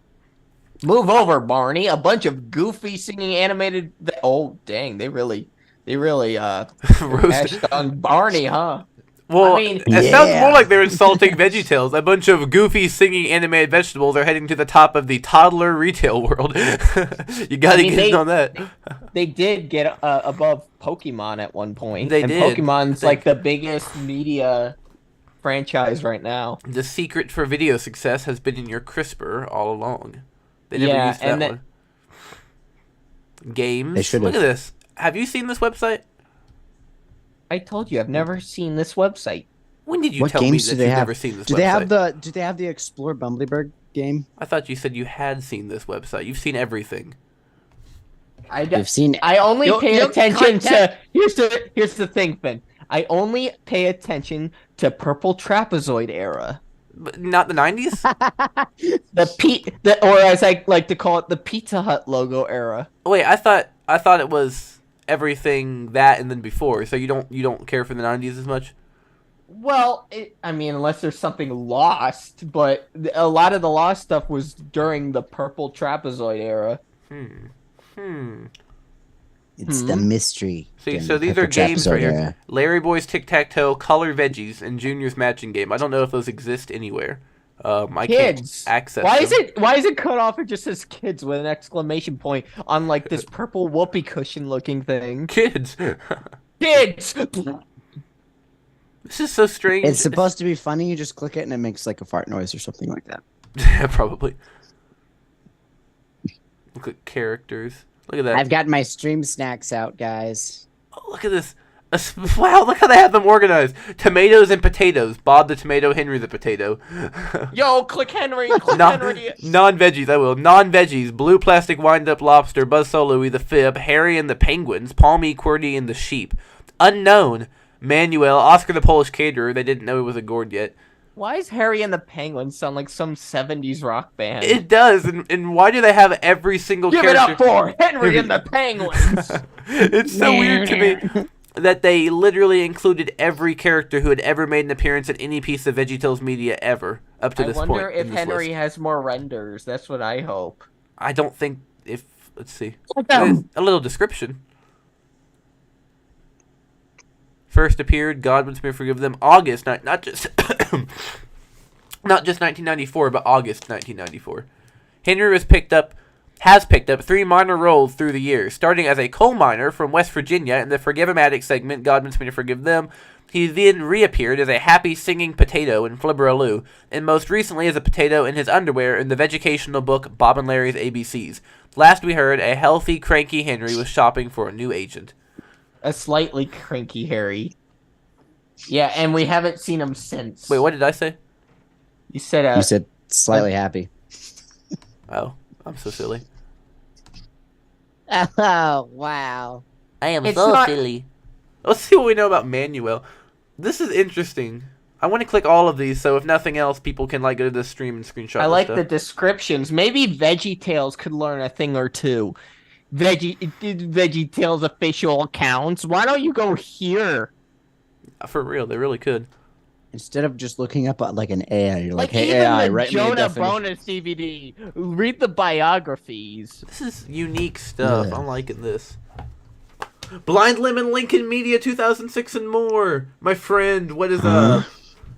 Move over, Barney. A bunch of goofy singing animated. Oh, dang! They really bashed on Barney, huh? Well, I mean, it sounds more like they're insulting VeggieTales. A bunch of goofy singing animated vegetables are heading to the top of the toddler retail world. You gotta get in on that. They did get above Pokemon at one point. They did. Pokemon's like the biggest media franchise right now. The secret for video success has been in your CRISPR all along. They never used that one. Games. They should have. Look at this. Have you seen this website? I told you I've never seen this website. When did you tell me that you've never seen this website? Do they have the Explore Bumbleberg game? I thought you said you had seen this website. You've seen everything. I've seen. I only pay attention to. Here's the thing, Finn. I only pay attention to Purple Trapezoid era. But not the 90s? Or as I like to call it, the Pizza Hut logo era. Wait, I thought it was everything that and then before. So you don't care for the 90s as much? Well, I mean, unless there's something lost, but a lot of the lost stuff was during the Purple Trapezoid era. It's the mystery. See, so these are games right here. Larry Boy's Tic-Tac-Toe, Color Veggies, and Junior's Matching Game. I don't know if those exist anywhere. I Kids. Can't access them. Why is it cut off? It just says kids with an exclamation point on like this purple whoopee cushion looking thing. Kids. Kids. This is so strange. It's supposed to be funny. You just click it and it makes like a fart noise or something like that. Yeah, probably. Look at characters. Look at that. I've got my stream snacks out, guys. Oh, look at this. Wow, look how they have them organized. Tomatoes and potatoes. Bob the tomato, Henry the potato. Yo, click Henry. Click Henry. Non-veggies, I will. Non-veggies. Blue plastic wind-up lobster. Buzz Louie the fib. Harry and the penguins. Palmy, QWERTY, and the sheep. Unknown. Manuel. Oscar the Polish caterer. They didn't know he was a gourd yet. Why is Harry and the Penguins sound like some 70s rock band? It does, and why do they have every single character? Give it up for Henry and the Penguins! It's so weird to me that they literally included every character who had ever made an appearance in any piece of VeggieTales media ever up to this point. I wonder if Henry has more renders. That's what I hope. I don't think let's see. A little description. First appeared, God Wants Me to Forgive Them, August, not just 1994, but August 1994. Henry has picked up 3 minor roles through the years, starting as a coal miner from West Virginia in the Forgive-O-Matic segment, God Wants Me to Forgive Them. He then reappeared as a happy singing potato in Flibberaloo, and most recently as a potato in his underwear in the Vegucational book Bob and Larry's ABCs. Last we heard, a healthy, cranky Henry was shopping for a new agent. A slightly cranky Harry. Yeah, and we haven't seen him since. Wait, what did I say? You said you said slightly happy. Oh, I'm so silly. Oh, wow. I am It's so not- silly. Let's see what we know about Manuel. This is interesting. I want to click all of these, so if nothing else, people can like go to the stream and screenshot. I like stuff. the descriptions. Maybe VeggieTales could learn a thing or two. VeggieTales official accounts. Why don't you go here? For real, they really could. Instead of just looking up like an AI, you're like, hey even AI, the write me a Jonah definition. bonus DVD. Read the biographies. This is unique stuff. I'm liking this. Blind Lemon Lincoln Media 2006 and more. My friend, what is up?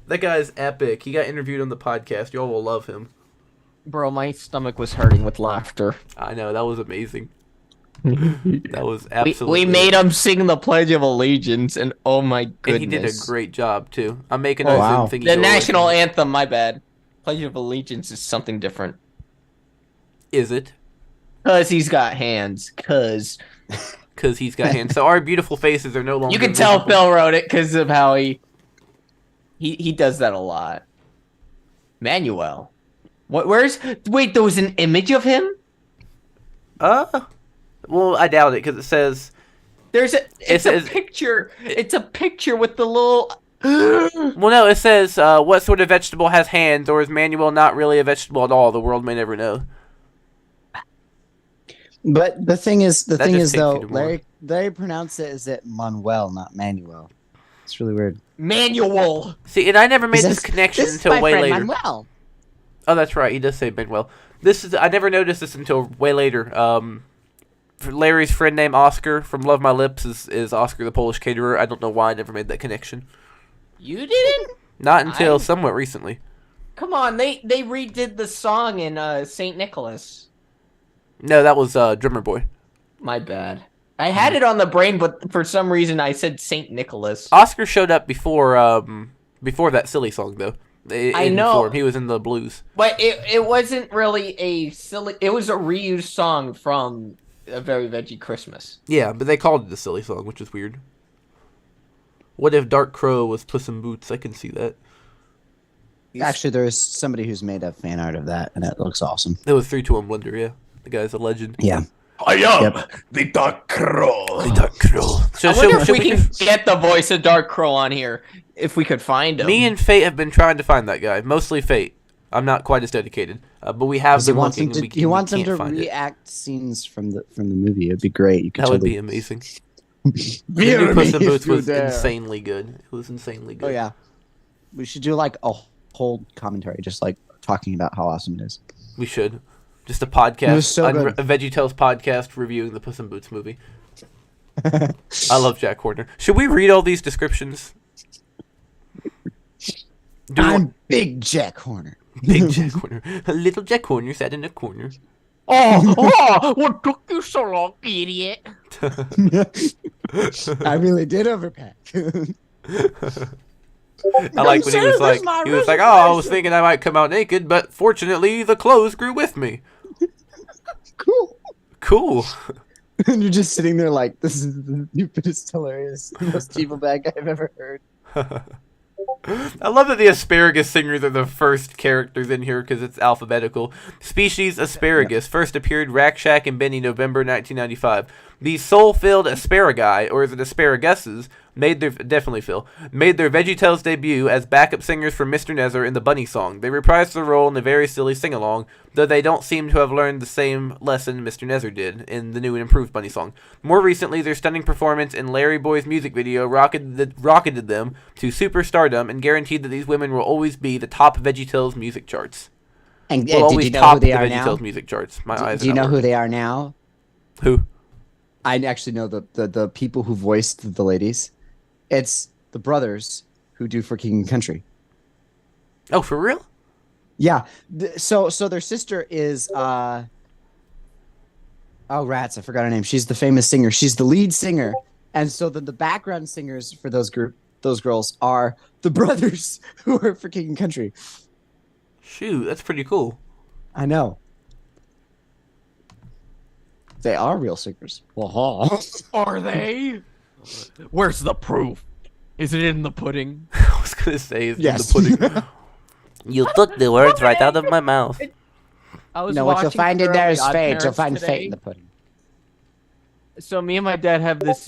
That guy's epic. He got interviewed on the podcast. Y'all will love him. Bro, my stomach was hurting with laughter. I know, that was amazing. That was absolutely. We made him sing the Pledge of Allegiance, and oh my goodness. And he did a great job, too. I'm making Oh, a wow. Zoom thingy. The go away national from it. anthem, my bad. Pledge of Allegiance is something different. Is it? Because he's got hands. Because He's got hands. So our beautiful faces are no longer. you can tell visible. Phil wrote it because of how he does that a lot. Manuel. Wait, there was an image of him? Well, I doubt it because it says. It's a picture. It's a picture with the little. Well, no, it says, what sort of vegetable has hands, or is Manuel not really a vegetable at all? The world may never know. But the thing is just though, takes you to more. Larry pronounced it as it Manuel, not Manuel. It's really weird. Manual. See, and I never made He this says, connection "This is until my way friend later. Manuel." Oh, that's right. He does say Manuel. I never noticed this until way later. Larry's friend named Oscar from Love My Lips is Oscar the Polish caterer. I don't know why I never made that connection. You didn't? Not until somewhat recently. Come on, they redid the song in St. Nicholas. No, that was Drummer Boy. My bad. I had it on the brain, but for some reason I said St. Nicholas. Oscar showed up before that silly song though. I know. Form. He was in the blues. But it wasn't really a silly. It was a reused song from A Very Veggie Christmas. Yeah, but they called it a silly song, which is weird. What if Dark Crow was Puss in Boots? I can see that. Actually, there's somebody who's made a fan art of that, and it looks awesome. It was 3-2-1 Blender, yeah. The guy's a legend. Yeah. I am the Dark Crow. The Dark Crow. So I wonder if should we can get the voice of Dark Crow on here. If we could find him. Me and Fate have been trying to find that guy. Mostly Fate. I'm not quite as dedicated, but we have He been wants looking. him And to, he wants him can't to find it. react scenes from the movie. It'd be great. You could That would totally... be amazing. The Hear new Puss me in Boots if you was dare. insanely good. It was insanely good. Oh yeah, we should do like a whole commentary, just like talking about how awesome it is. We should. Just a podcast, It was so good. a VeggieTales podcast reviewing the Puss in Boots movie. I love Jack Horner. Should we read all these descriptions? I'm Big Jack Horner. Big Jack Horner. A little Jack Horner sat in a corner. What took you so long, idiot? I really did overpack. I like when he was like, oh, I was thinking I might come out naked, but fortunately the clothes grew with me. Cool. And you're just sitting there like, this is the stupidest, hilarious, most evil bad guy I've ever heard. I love that the asparagus singers are the first characters in here because it's alphabetical. Species asparagus first appeared Rack and Benny November 1995. These soul-filled asparagi, or is it asparaguses, made their VeggieTales debut as backup singers for Mr. Nezzer in the Bunny Song. They reprised their role in a very silly sing-along, though they don't seem to have learned the same lesson Mr. Nezzer did in the new and improved Bunny Song. More recently, their stunning performance in Larry Boy's music video rocketed them to superstardom and guaranteed that these women will always be the top VeggieTales music charts. And Will did always you know top who they the are VeggieTales now? music charts. My eyes. Do you know who they are now? Who? I actually know the people who voiced the ladies. It's the brothers who do For King and Country. Oh, for real? Yeah. So their sister is oh rats, I forgot her name. She's the famous singer. She's the lead singer. And so the background singers for those girls are the brothers who are For King and Country. Shoot, that's pretty cool. I know. They are real singers. Are they? Where's the proof? Is it in the pudding? I was gonna say it's Yes. in the pudding. You took the words right out of my mouth. I was No, what you'll watching find in there is Fairly Odd fate. You'll Parents find today. fate in the pudding. So me and my dad have this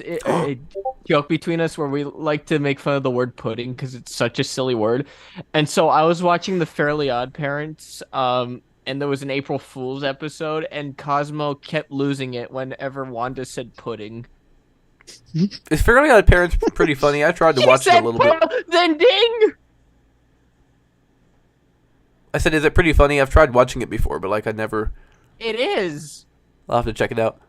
joke between us where we like to make fun of the word pudding because it's such a silly word. And so I was watching the Fairly Odd Parents, and there was an April Fool's episode, and Cosmo kept losing it whenever Wanda said pudding. Is Fairly Odd Parents pretty funny? I tried to watch it a little bit. Then ding! I said, is it pretty funny? I've tried watching it before, but like I never. It is. I'll have to check it out.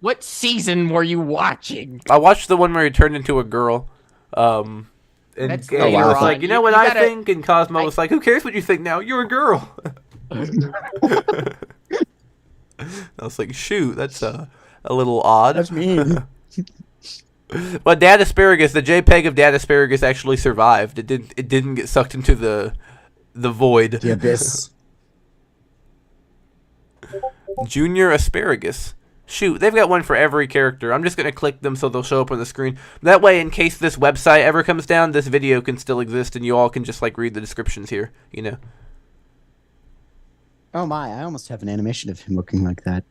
What season were you watching? I watched the one where he turned into a girl. And That's Gator later was on. like, you know what You I gotta- think? And Cosmo was like, who cares what you think now? You're a girl. I was like, shoot, that's a little odd. That's mean. But Dad Asparagus, the JPEG of Dad Asparagus actually survived. It didn't get sucked into the void. The abyss. Junior Asparagus. Shoot, they've got one for every character. I'm just going to click them so they'll show up on the screen. That way, in case this website ever comes down, this video can still exist and you all can just, like, read the descriptions here, you know. Oh my, I almost have an animation of him looking like that.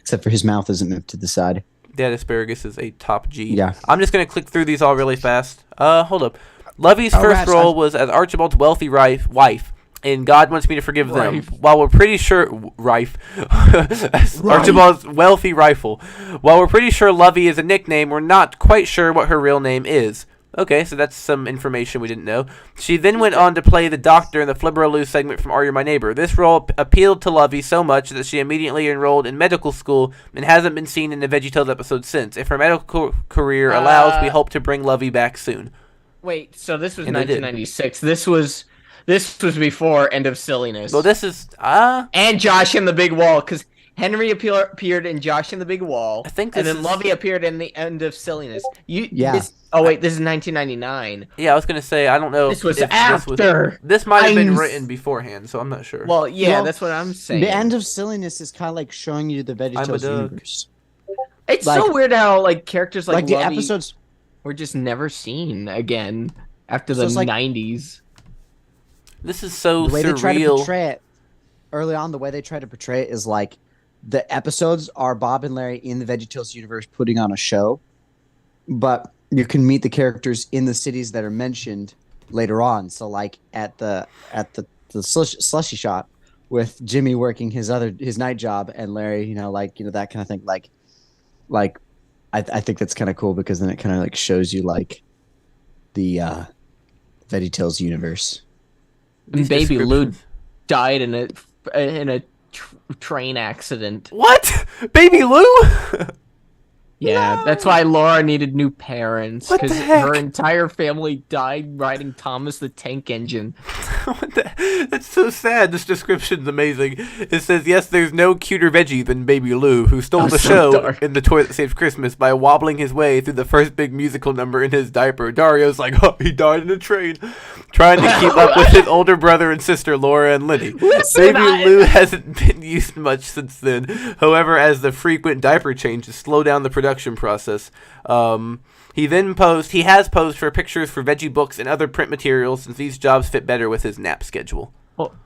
Except for his mouth isn't moved to the side. Dad Asparagus is a top G. Yeah. I'm just going to click through these all really fast. Hold up. Lovey's first role was as Archibald's wealthy wife. And God Wants Me to Forgive Them. While we're pretty sure... Archibald's wealthy rifle. While we're pretty sure Lovey is a nickname, we're not quite sure what her real name is. Okay, so that's some information we didn't know. She then went on to play the doctor in the Flibberaloo segment from Are You My Neighbor? This role appealed to Lovey so much that she immediately enrolled in medical school and hasn't been seen in the VeggieTales episode since. If her medical career allows, we hope to bring Lovey back soon. Wait, so this was 1996. This was before End of Silliness. Well, this is... And Josh and the Big Wall, because Henry appeared in Josh and the Big Wall. I think and then Lovey appeared in the End of Silliness. This is 1999. Yeah, I was going to say, I don't know. This was after. This might have been written beforehand, so I'm not sure. Well, yeah, that's what I'm saying. The End of Silliness is kind of like showing you the VeggieTales universe. It's like, so weird how, like, characters like the Lovey episodes were just never seen again after the 90s. This is so surreal. The way they try to portray it early on, the way they try to portray it is like the episodes are Bob and Larry in the VeggieTales universe putting on a show, but you can meet the characters in the cities that are mentioned later on. So, like at the slushy shop with Jimmy working his night job and Larry, that kind of thing. Like I think that's kind of cool because then it kind of like shows you like the VeggieTales universe. And Baby Lou died in a train accident. What? Baby Lou? Yeah, no. That's why Laura needed new parents, because her entire family died riding Thomas the Tank Engine. That's so sad. This description's amazing. It says, yes, there's no cuter veggie than Baby Lou, who stole the show in The Toy That Saved Christmas by wobbling his way through the first big musical number in his diaper. Dario's like, oh, he died in a train, trying to keep up with his older brother and sister, Laura and Liddy. Baby Lou hasn't been used much since then. However, as the frequent diaper changes slow down the production process, he has posed for pictures for Veggie books and other print materials since these jobs fit better with his nap schedule.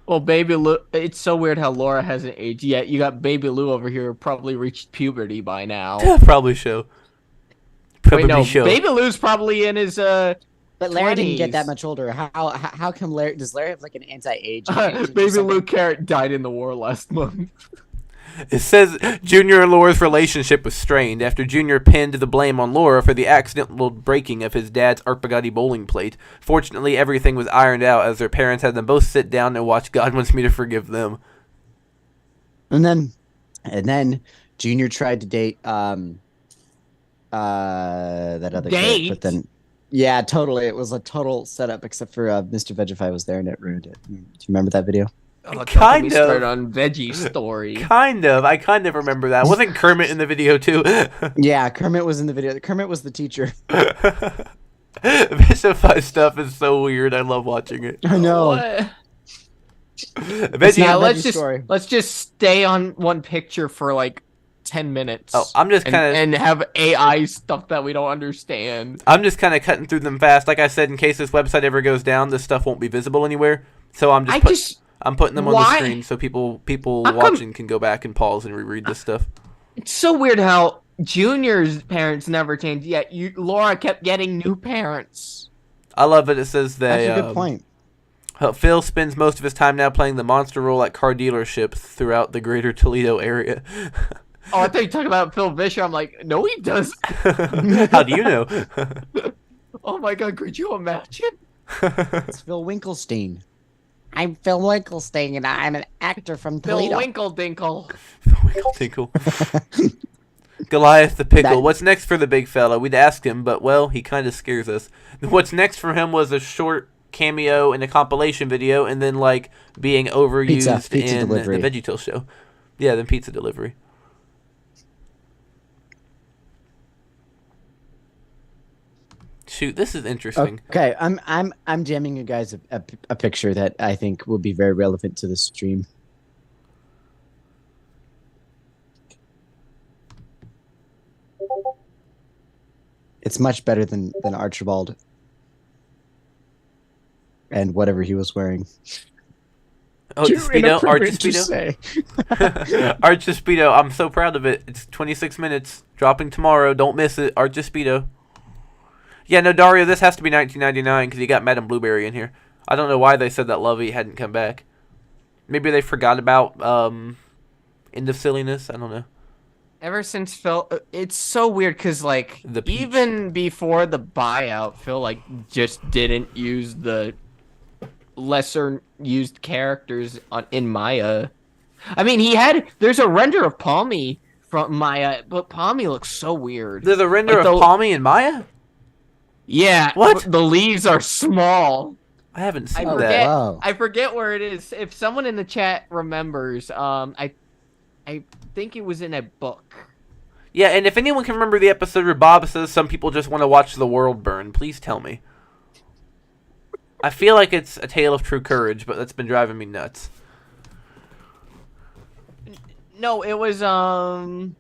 Well, Baby Lou, it's so weird how Laura hasn't aged yet. You got Baby Lou over here, probably reached puberty by now. Probably so. Baby Lou's probably in his But Larry 20s. didn't get that much older. How come Larry? Does Larry have like an anti-age? Baby Lou Carrot died in the war last month. It says Junior and Laura's relationship was strained after Junior pinned the blame on Laura for the accidental breaking of his dad's Arpagatti bowling plate. Fortunately, everything was ironed out as their parents had them both sit down and watch God Wants Me to Forgive Them. And then Junior tried to date that other kid, but then yeah, totally, it was a total setup except for Mr. Vegify was there and it ruined it. Do you remember that video? Kind of on Veggie Story. Kind of. I kind of remember that. Wasn't Kermit in the video too? Yeah, Kermit was in the video. Kermit was the teacher. Veggie stuff is so weird. I love watching it. I know. Let's just stay on one picture for like 10 minutes. Oh, I'm just kind of and have AI stuff that we don't understand. I'm just kind of cutting through them fast. Like I said, in case this website ever goes down, this stuff won't be visible anywhere. So I'm putting them on the screen so people watching can go back and pause and reread this stuff. It's so weird how Junior's parents never changed, yet Laura kept getting new parents. I love it. It says that... That's a good point. Phil spends most of his time now playing the monster role at car dealerships throughout the greater Toledo area. Oh, I thought you were talking about Phil Vischer. I'm like, no, he doesn't. How do you know? Oh my god, could you imagine? It's Phil Winkelstein. I'm Phil Winkelstein, and I'm an actor from Toledo. Phil Winkledinkle. Goliath the Pickle. What's next for the big fella? We'd ask him, but, well, he kind of scares us. What's next for him was a short cameo in a compilation video, and then, like, being overused pizza in delivery. the VeggieTales show. Yeah, then pizza delivery. shoot, this is interesting. Okay, I'm jamming you guys a picture that I think will be very relevant to the stream. It's much better than Archibald and whatever he was wearing. Oh, Speedo, Archespeedo. Archespeedo, I'm so proud of it. It's 26 minutes, dropping tomorrow. Don't miss it, Archespeedo. Yeah, no, Dario, this has to be 1999 because you got Madame Blueberry in here. I don't know why they said that Lovey hadn't come back. Maybe they forgot about End of Silliness. I don't know. Ever since Phil, it's so weird because like even before the buyout, Phil like just didn't use the lesser used characters in Maya. I mean, there's a render of Palmy from Maya, but Palmy looks so weird. There's a render of Palmy in Maya? Yeah. What? The leaves are small. I haven't seen that. Wow. I forget where it is. If someone in the chat remembers, I think it was in a book. Yeah, and if anyone can remember the episode where Bob says some people just want to watch the world burn, please tell me. I feel like it's a tale of true courage, but that's been driving me nuts. No, it was one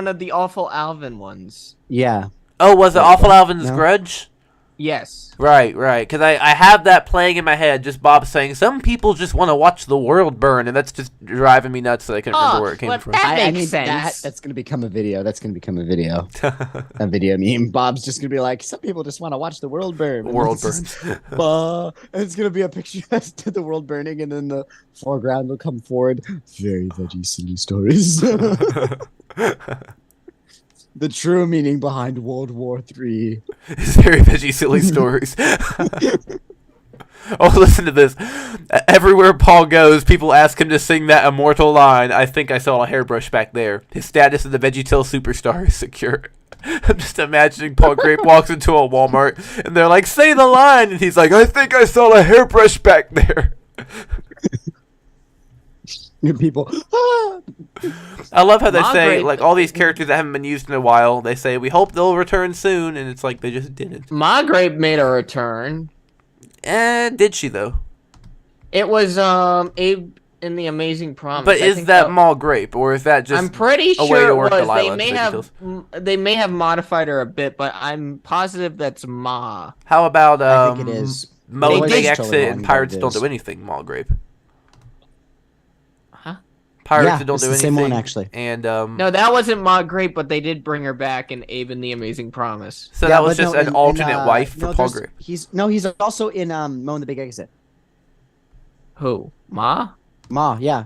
of the Awful Alvin ones. Yeah. Oh, was it Awful Alvin's Grudge? Yes. Right. Because I have that playing in my head, just Bob saying, some people just want to watch the world burn, and that's just driving me nuts that I can't remember where it came from. That makes sense. That's going to become a video. A video meme. Bob's just going to be like, some people just want to watch the world burn. World burns. And it's going to be a picture to the world burning, and then the foreground will come forward. Very veggie silly stories. The true meaning behind World War III. It's very veggie silly stories. Oh, listen to this. Everywhere Paul goes, people ask him to sing that immortal line, I think I saw a hairbrush back there. His status as the VeggieTale superstar is secure. I'm just imagining Paul Grape walks into a Walmart, and they're like, say the line! And he's like, I think I saw a hairbrush back there. People. I love how they say, like, all these characters that haven't been used in a while, they say, we hope they'll return soon, and it's like they just didn't. Margaret made a return. Did she, though? It was, Abe in The Amazing Promise. But is that Mall Grape, or is that just I'm pretty a way sure to it work was. Delilah? They may have modified her a bit, but I'm positive that's Ma. How about, I think it is. Mo and Big Totally Exit wrong, and Pirates but it Don't is. Do Anything, Mall Grape? Huh? Pirates That Don't it's Do the Anything. same one, actually. And, No, that wasn't Ma Grape, but they did bring her back in Abe and the Amazing Promise. so Yeah, that was but just no, an alternate wife for Paul Grape. He's also in Mo and the Big Exit. Who? Ma? Ma, yeah.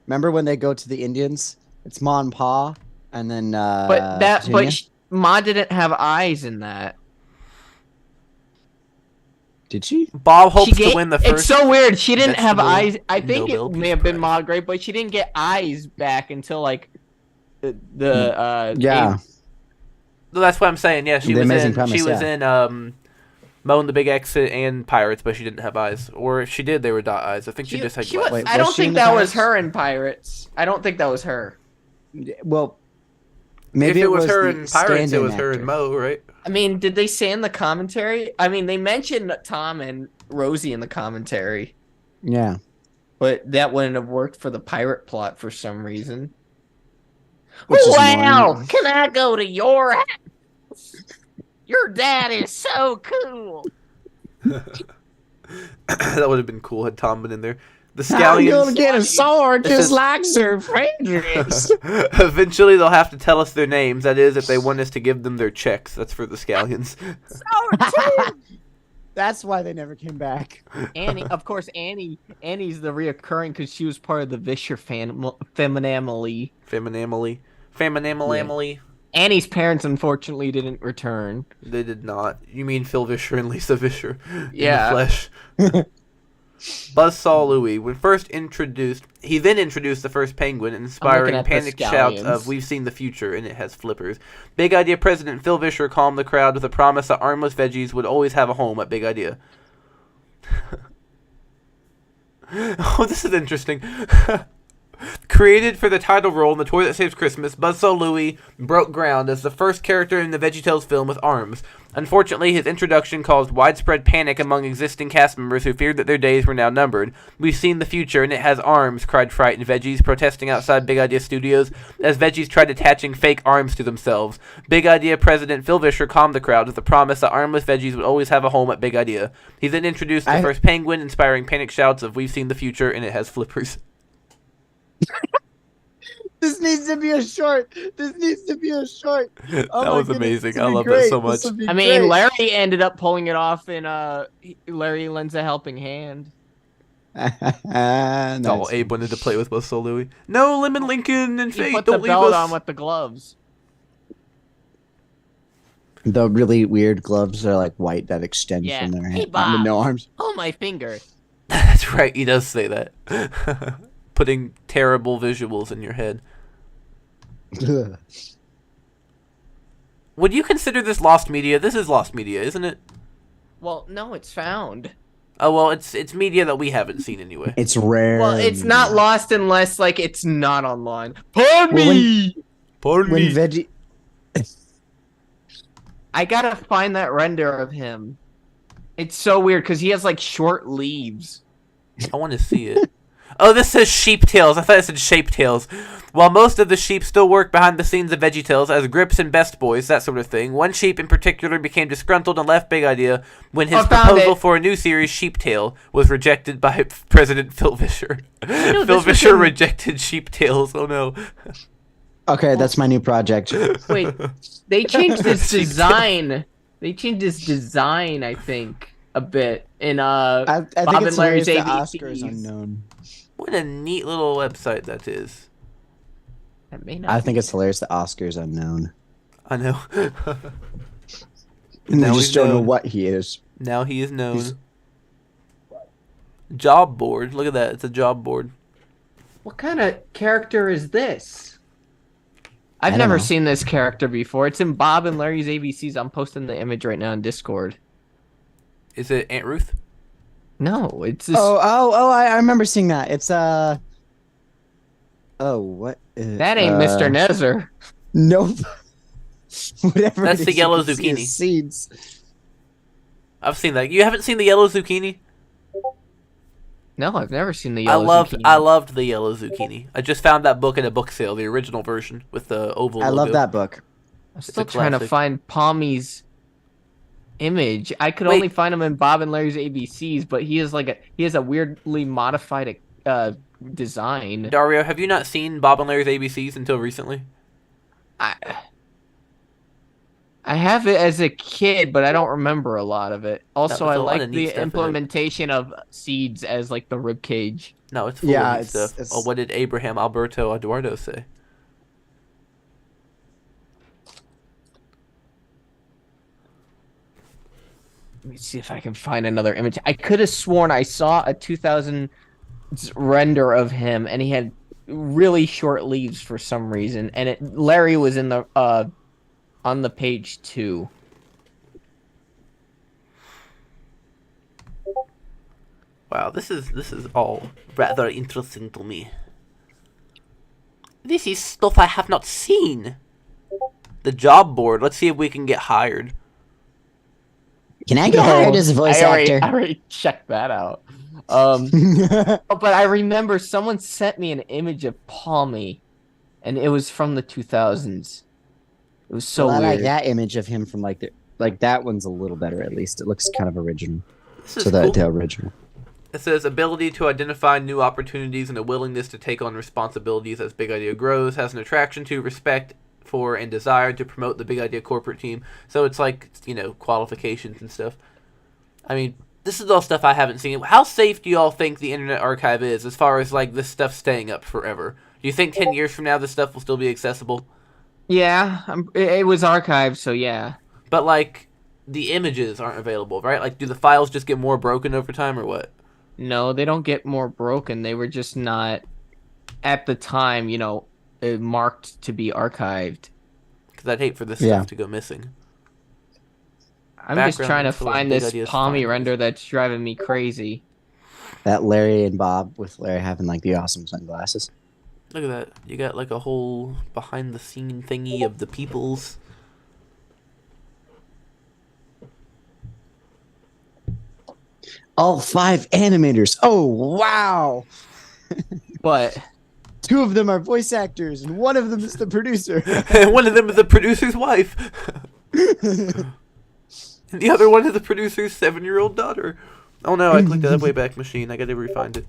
Remember when they go to the Indians? It's Ma and Pa, and then But Ma didn't have eyes in that. Did she? Bob hopes to win the first. It's so weird. She didn't have vegetable eyes. I think Nobel it Peace may have been Prize. Ma Grape, but she didn't get eyes back until like the Yeah. Abe. No, that's what I'm saying. Yeah, she The was Amazing in. Promise, She was yeah. in Mo and the Big Exit and Pirates, but she didn't have eyes. Or if she did, they were dot eyes. I think she just had She was, glasses. Wait, I was don't she in think the that was Pirates? her in Pirates. I don't think that was her. Well, maybe if it was her the in Pirates, it stand-in was her in actor. Mo, right? I mean, did they say in the commentary? I mean, they mentioned Tom and Rosie in the commentary, Yeah. but that wouldn't have worked for the pirate plot for some reason. Which is Wow! annoying. Can I go to your house? Your dad is so cool. That would have been cool had Tom been in there. The How you gonna Scallions. get a sword This just is- like Sir Frederick's? Eventually, they'll have to tell us their names. That is, if they want us to give them their checks. That's for the Scallions. That's why they never came back. Annie, of course, Annie's the reoccurring because she was part of the Vischer family. Feminamily. Annie's parents unfortunately didn't return. They did not. You mean Phil Vischer and Lisa Vischer Yeah. in the flesh. Buzzsaw Louie, when first introduced, he then introduced the first penguin, inspiring at the panicked shouts scallions. of "We've seen the future," and it has flippers. Big Idea President Phil Vischer calmed the crowd with a promise that armless veggies would always have a home at Big Idea. Oh, this is interesting. Created for the title role in The Toy That Saves Christmas, Buzzsaw Louie broke ground as the first character in the VeggieTales film with arms. Unfortunately, his introduction caused widespread panic among existing cast members who feared that their days were now numbered. We've seen the future, and it has arms, cried frightened Veggies, protesting outside Big Idea Studios as Veggies tried attaching fake arms to themselves. Big Idea president Phil Vischer calmed the crowd with the promise that armless Veggies would always have a home at Big Idea. He then introduced the first penguin, inspiring panic shouts of "We've seen the future, and it has flippers." This needs to be a short. That was amazing. I love that so much. I mean, Larry ended up pulling it off, and Larry lends a helping hand. Nice. Oh, Abe wanted to play with Buzzsaw Louie. No, Lemon Lincoln and Fate, put don't the leave belt us. on with the gloves. The really weird gloves are like white that extend Yeah. from their Hey, hand. Bob. No arms. Oh, my finger. That's right, he does say that. Putting terrible visuals in your head. Would you consider this lost media? This is lost media, isn't it? Well, no, it's found. Oh, well, it's media that we haven't seen anyway. It's rare. Well, it's not lost unless, like, it's not online. Pardon me! Pardon when me. Veggie. I gotta find that render of him. It's so weird, because he has, like, short leaves. I want to see it. Oh, this says Sheep Tales. I thought it said Shape Tales. While most of the sheep still work behind the scenes of VeggieTales as grips and best boys, that sort of thing, one sheep in particular became disgruntled and left Big Idea when his proposal for a new series, Sheep Tale, was rejected by President Phil Vischer. Phil Vischer rejected Sheep Tales. Oh no. Okay, that's my new project. Wait, they changed his design. They changed his design, I think, a bit in I Bob think and it's Larry's the ABCs. Oscars unknown. What a neat little website that is. That may not I be. think it's hilarious. The Oscars unknown. I know. And Now we he's just don't know known. what he is. Now he is known. Job board. Look at that. It's a job board. What kind of character is this? I I've don't never know. seen this character before. It's in Bob and Larry's ABCs. I'm posting the image right now in Discord. Is it Aunt Ruth? No, it's this. I remember seeing that. It's Oh, what? That ain't Mr. Nezer. Nope. Whatever. That's it the is, yellow you can see his zucchini. Seeds. I've seen that. You haven't seen the yellow zucchini? No, I've never seen the yellow zucchini. I loved the yellow zucchini. I just found that book in a book sale, the original version with the oval I love logo. that book. I'm still a trying to classic. find Palmy's image. I could Wait. only find him in Bob and Larry's ABCs, but he has a weirdly modified design. Dario, have you not seen Bob and Larry's ABCs until recently? I have it as a kid, but I don't remember a lot of it. Also, was I a lot like of neat the stuff in it. implementation of seeds as like the rib cage. No, it's full Yeah, of neat stuff. it's- Oh, what did Abraham Alberto Eduardo say? Let me see if I can find another image. I could have sworn I saw a 2000 render of him, and he had really short leaves for some reason. And Larry was in the on the page too. Wow, this is all rather interesting to me. This is stuff I have not seen. The job board. Let's see if we can get hired. Can I get hired as a voice I actor? already checked that out. But I remember someone sent me an image of Palmy, and it was from the 2000s. It was so I weird. like that image of him from like that one's a little better at least. It looks kind of original. This is So cool. the original. It says ability to identify new opportunities and a willingness to take on responsibilities as Big Idea grows, has an attraction to, respect for, and desire to promote the Big Idea corporate team. So it's like, qualifications and stuff. I mean, this is all stuff I haven't seen. How safe do you all think the Internet Archive is as far as like this stuff staying up forever? Do you think 10 years from now this stuff will still be accessible? Yeah, it was archived, so yeah. But like, the images aren't available, right? Like, do the files just get more broken over time or what? No, they don't get more broken. They were just not, at the time, marked to be archived. Because I'd hate for this Yeah. stuff to go missing. I'm just Background trying to info of find Big this Idea's Palmy findings. render that's driving me crazy. That Larry and Bob with Larry having like the awesome sunglasses. Look at that. You got like a whole behind the scene thingy of the peoples. All 5 animators. Oh, wow. But 2 of them are voice actors, and 1 of them is the producer. And one of them is the producer's wife. And the other one is the producer's 7-year-old daughter. Oh no, I clicked that Wayback Machine. I gotta refind it.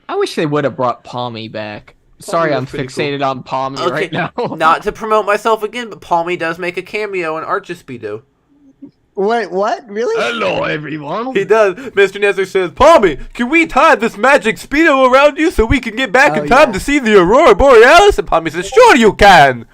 I wish they would have brought Palmy back. Sorry, I'm fixated on Palmy right now. Not to promote myself again, but Palmy does make a cameo in Archespeedo. Wait, what? Really? Hello, everyone. He does. Mr. Nether says, Palmy, can we tie this magic Speedo around you so we can get back in time to see the Aurora Borealis? And Palmy says, sure you can.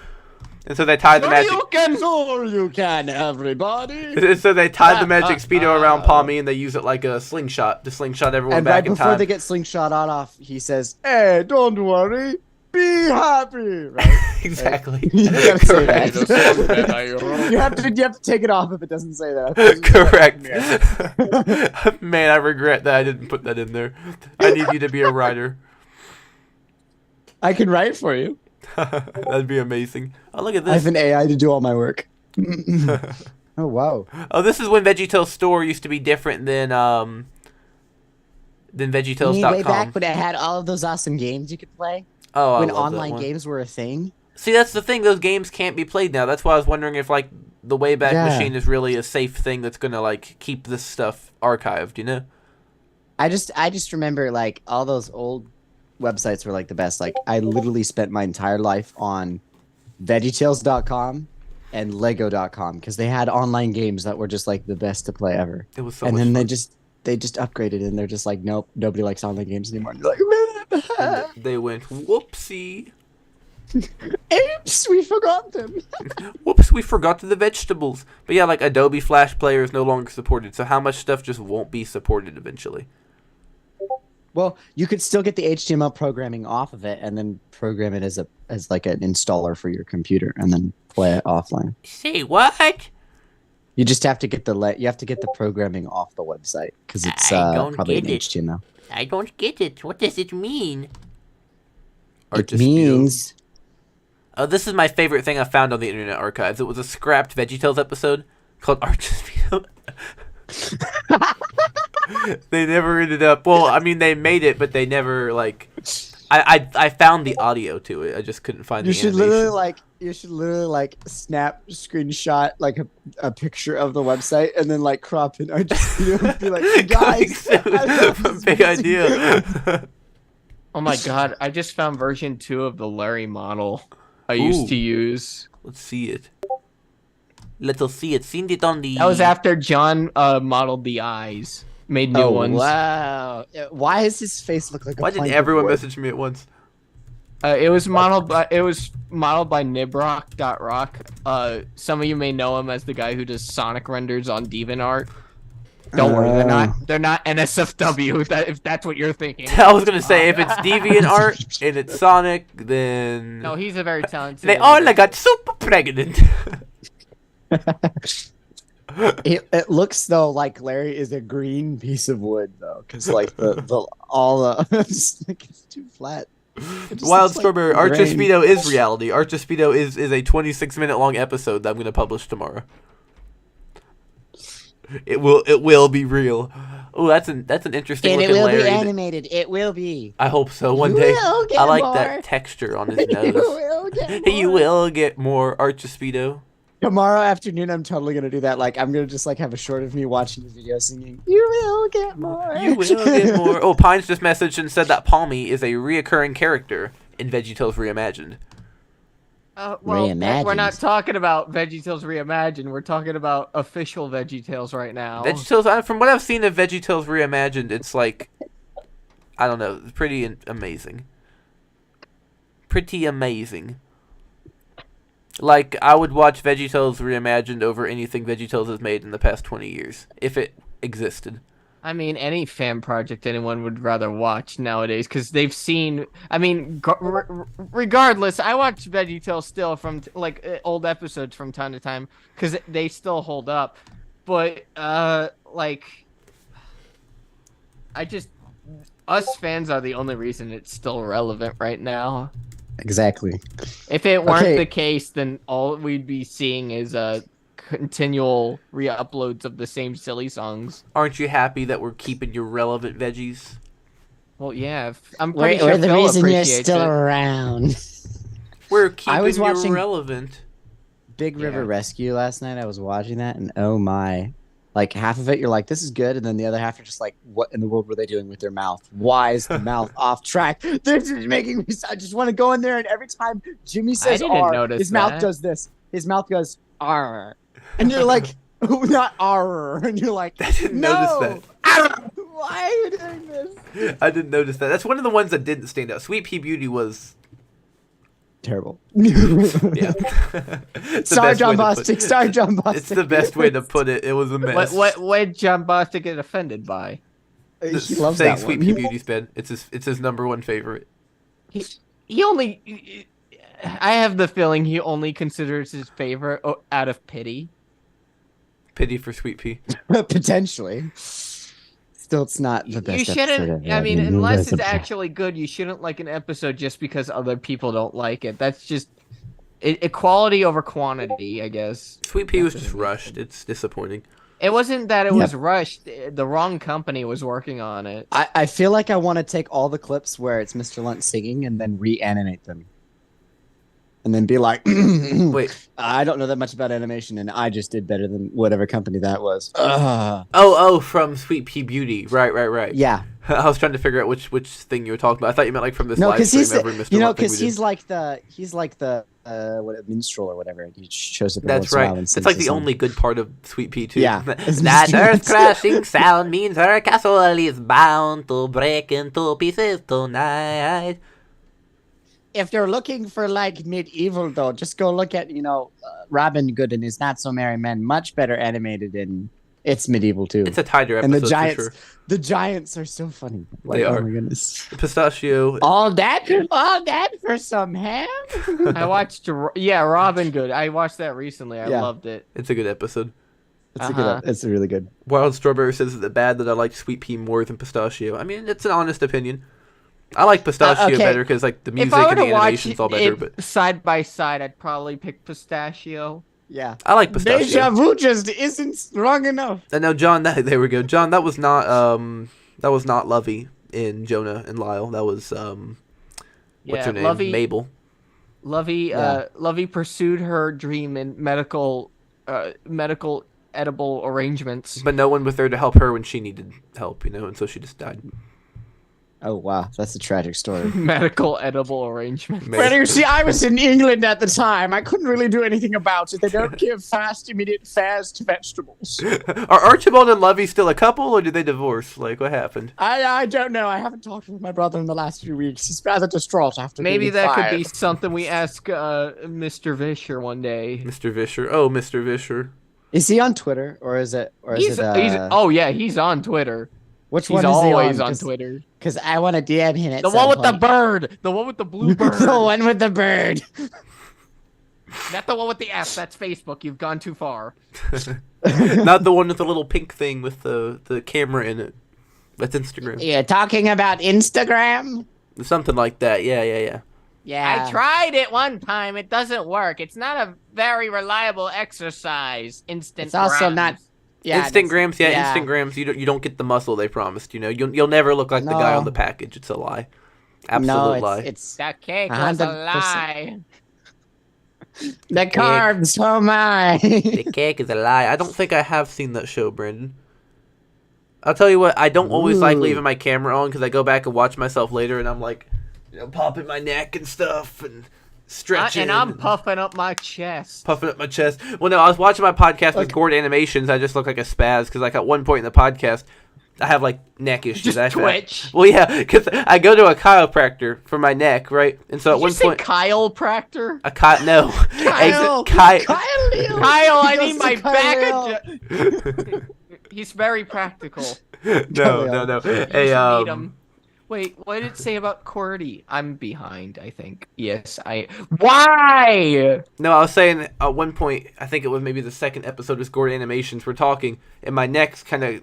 And so they tied the magic... Sure you can, everybody. So they tied the magic Speedo around Palmy and they use it like a slingshot to slingshot everyone And back right in before time. they get slingshot off, he says, hey, don't worry. Be happy. Right? Exactly. You gotta say Correct. that. you have to take it off if it doesn't say that. Correct. Man, I regret that I didn't put that in there. I need you to be a writer. I can write for you. That'd be amazing. Oh, look at I have this. an AI to do all my work. Oh, wow. Oh, this is when VeggieTales store used to be different than VeggieTales.com. Way back when it had all of those awesome games you could play. Oh, when I love that online one. games were a thing. See, that's the thing. Those games can't be played now. That's why I was wondering if, like, the Wayback Machine is really a safe thing that's gonna, like, keep this stuff archived, you know? I just remember, like, all those old websites were, like, the best. Like, I literally spent my entire life on VeggieTales.com and Lego.com because they had online games that were just, like, the best to play ever. It was so and much then fun. they just upgraded and they're just like, nope, nobody likes online games anymore. And you're like, They went, whoopsie. oops, we forgot them. Whoops, we forgot the vegetables. But yeah, like, Adobe Flash Player is no longer supported, so how much stuff just won't be supported eventually? Well, you could still get the HTML programming off of it and then program it as like an installer for your computer and then play it offline. Say what? You just have to get the programming off the website because it's I don't probably in get it. HTML. I don't get it. What does it mean? It means Oh, this is my favorite thing I found on the Internet Archives. It was a scrapped VeggieTales episode called Archespeedo. They never ended up. Well, I mean, they made it, but they never like. I found the audio to it. I just couldn't find the animation. You should literally like snap screenshot like a picture of the website and then like crop in Archespeedo and be like, guys, I love this Big music idea. Oh my god, I just found version 2 of the Larry model I used to use. Let's see it. Let's see it. Seen it on the. That was after John modeled the eyes. Made new ones. Wow. Why does his face look like a Why did plank of everyone wood? message me at once? It was modeled by Nibrock.rock. Some of you may know him as the guy who does Sonic renders on DeviantArt. Don't worry, they're not NSFW if that's what you're thinking. I was gonna say if it's DeviantArt and it's Sonic, then No, he's a very talented. they all got super pregnant. It looks though like Larry is a green piece of wood though, because like it's too flat. It just Wild looks Strawberry. like grain. Archespeedo is reality. Archespeedo is a 26-minute long episode that I'm gonna publish tomorrow. It will be real. Oh, that's an interesting And it looking will Larry. be animated. It will be. I hope so one You day. will get I like more. that texture on his You nose. will get You more. will get more Archespeedo. Tomorrow afternoon, I'm totally gonna do that. Like, I'm gonna just like have a short of me watching a video singing. You will get more. You will get more. Oh, Pines just messaged and said that Palmy is a reoccurring character in VeggieTales Reimagined. Well, Reimagined. we're not talking about VeggieTales Reimagined. We're talking about official VeggieTales right now. VeggieTales, from what I've seen of VeggieTales Reimagined, it's like, I don't know, pretty amazing. Pretty amazing. Like, I would watch VeggieTales Reimagined over anything VeggieTales has made in the past 20 years, if it existed. I mean, any fan project anyone would rather watch nowadays because they've seen. I mean, regardless, I watch VeggieTales still from old episodes from time to time because they still hold up. But like, us fans are the only reason it's still relevant right now. Exactly. If it weren't Okay. the case, then all we'd be seeing is continual re-uploads of the same silly songs. Aren't you happy that we're keeping your relevant veggies? Well, yeah, I'm pretty We're sure the Phil reason you're appreciates still it. around. We're keeping was you watching- relevant. Big River Yeah. Rescue last night. I was watching that, and oh my. Like, half of it, you're like, this is good. And then the other half, you're just like, what in the world were they doing with their mouth? Why is the mouth off track? This is making me... I just want to go in there, and every time Jimmy says didn't R, notice his mouth that. does this. His mouth goes, R. And you're like, not R. And you're like, I didn't no! notice Why are you doing this? that. I didn't notice that. That's one of the ones that didn't stand out. Sweet Pea Beauty was... Terrible. Yeah. It's the Sorry, best John way to put- Bostic. Sorry, John Bostic. It's the best way to put it. It was a mess. What did John Bostic get offended by? He loves Saying that Sweet one. Pea Beauty's bed. It's his number one favorite. He only... I have the feeling he only considers his favorite out of pity. Pity for Sweet Pea. Potentially. Still, it's not the best. You shouldn't. episode I ever. mean, You unless guys it's are- actually good, you shouldn't like an episode just because other people don't like it. That's just equality over quantity, I guess. Sweet Pea was just rushed. It's disappointing. It wasn't that it Yep. was rushed. The wrong company was working on it. I feel like I want to take all the clips where it's Mr. Lunt singing and then reanimate them. And then be like, Wait. I don't know that much about animation, and I just did better than whatever company that was. Oh, from Sweet Pea Beauty. Right. Yeah. I was trying to figure out which thing you were talking about. I thought you meant like from this No, live because stream he's the, every Mr. you know, Lunt thing because we did. he's like the what minstrel or whatever. He shows up. every That's once in a while right. and That's sings like a the song. only good part of Sweet Pea too. Yeah. That earth-crashing sound means her castle is bound to break into pieces tonight. If you're looking for like medieval though, just go look at Robin Hood and his Not So Merry Men. Much better animated, and it's medieval too. It's a tighter and episode the giants, for sure. the giants are so funny. Like, They oh are. my goodness. Pistachio. All that for some ham. I watched, Robin Good. I watched that recently. I Yeah. loved it. It's a good episode. It's really good. Wild Strawberry says it's bad that I like Sweet Pea more than Pistachio. I mean, it's an honest opinion. I like Pistachio okay. better because like the music If I were and to the watch animation's all better. it But side by side, I'd probably pick Pistachio. Yeah. I like Pistachio. Deja vu just isn't strong enough. And now, John, there we go. John, that was not Lovey in Jonah and Lyle. That was what's her name? Lovey, Mabel. Lovey pursued her dream in medical edible arrangements. But no one was there to help her when she needed help, and so she just died. Oh wow, that's a tragic story. Medical edible arrangements. Maybe. Well, you see, I was in England at the time. I couldn't really do anything about it. They don't give fast vegetables. Are Archibald and Lovey still a couple, or did they divorce? Like, what happened? I don't know. I haven't talked with my brother in the last few weeks. He's rather distraught after Maybe being that fired. could be something we ask Mr. Vischer one day. Mr. Vischer. Oh, Mr. Vischer. Is he on Twitter or is it? He's on Twitter. Which He's one is he always on? on Twitter. Because I want to DM him. At The some one with the point. bird. The one with the blue bird. The one with the bird. Not the one with the F. That's Facebook. You've gone too far. Not the one with the little pink thing with the camera in it. That's Instagram. You're talking about Instagram? Something like that. Yeah. Yeah. I tried it one time. It doesn't work. It's not a very reliable exercise. Instant. It's also not. Yeah, Instagrams, yeah. Instagrams. You don't get the muscle they promised. You'll never look like the guy No. on the package. It's a lie. Absolute lie. It's That cake was a 100%. lie. the carbs. Oh my. The cake is a lie. I don't think I have seen that show, Brandon. I'll tell you what. I don't always like Ooh. leaving my camera on because I go back and watch myself later, and I'm like, popping my neck and stuff and stretching. And I'm puffing up my chest. Puffing up my chest. Well, no, I was watching my podcast with Gord Animations. I just look like a spaz because, like, at one point in the podcast, I have like neck issues. Just twitch. Well, yeah, because I go to a chiropractor for my neck, right? And so at Did one you say point, Kyle Proctor? no, Kyle. Kyle. Kyle, I He need goes my to back. Kyle. He's very practical. No. You Hey, should meet him. Wait, what did it say about QWERTY? I'm behind, I think. Yes, Why? No, I was saying at one point, I think it was maybe the second episode of Gord Animations, we're talking, and my neck's kind of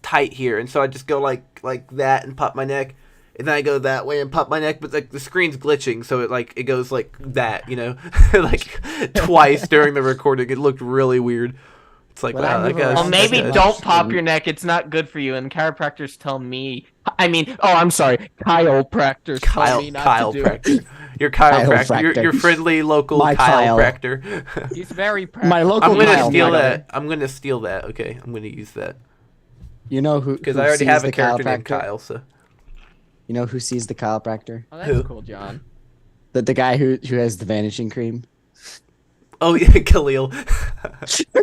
tight here, and so I just go like that and pop my neck, and then I go that way and pop my neck, but like the screen's glitching, so it goes like that, like twice during the recording. It looked really weird. It's like, wow, that guy's... Well, maybe don't pop your neck. It's not good for you. And chiropractors tell me... I'm sorry. Chiropractors tell me not to do it. Your chiropractor. Your friendly local chiropractor. He's very practical. My local I'm going to steal that. I'm going to steal that, okay? I'm going to use that. You know who... Because I already have a character named Kyle, so... You know who sees the chiropractor? Oh, that's cool, John. The guy who has the vanishing cream. Oh, yeah, Khalil.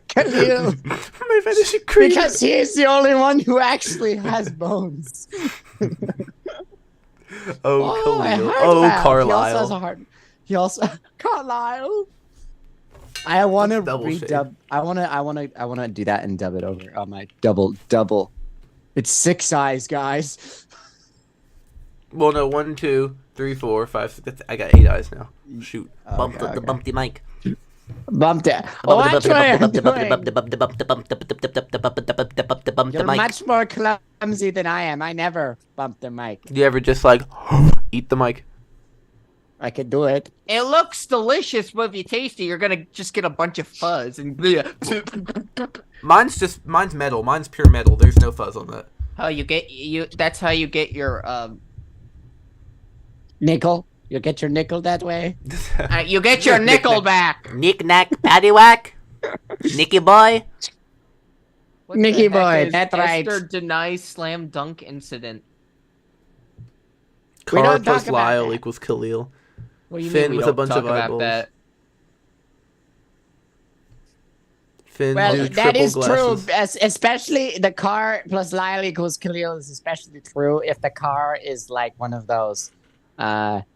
Khalil. My vanishing cream. Because he is the only one who actually has bones. Khalil. Oh, Carlisle. He also has a heart. Carlisle. I want to redub. I want to do that and dub it over on my double. It's 6 eyes, guys. Well, no, 1, 2, 3, 4, 5, 6. I got 8 eyes now. Shoot. Bump the mic. Bumped it. You're much more clumsy than I am. I never bump the mic. Do you ever just like eat the mic? I could do it. It looks delicious, but if you taste it, you're gonna just get a bunch of fuzz and. Mine's metal. Mine's pure metal. There's no fuzz on that. That's how you get your nickel. You get your nickel that way. You get your nickel back. Knick-knack, paddywhack. Nicky boy. What Nicky the heck boy, is that's right. Esther denies slam dunk incident. We Car don't plus talk about Lyle that. equals Khalil. What do you Finn mean we with a don't bunch talk of about eyeballs. that? Finn Well, do that is triple true. glasses. Especially the car plus Lyle equals Khalil is especially true if the car is like one of those, the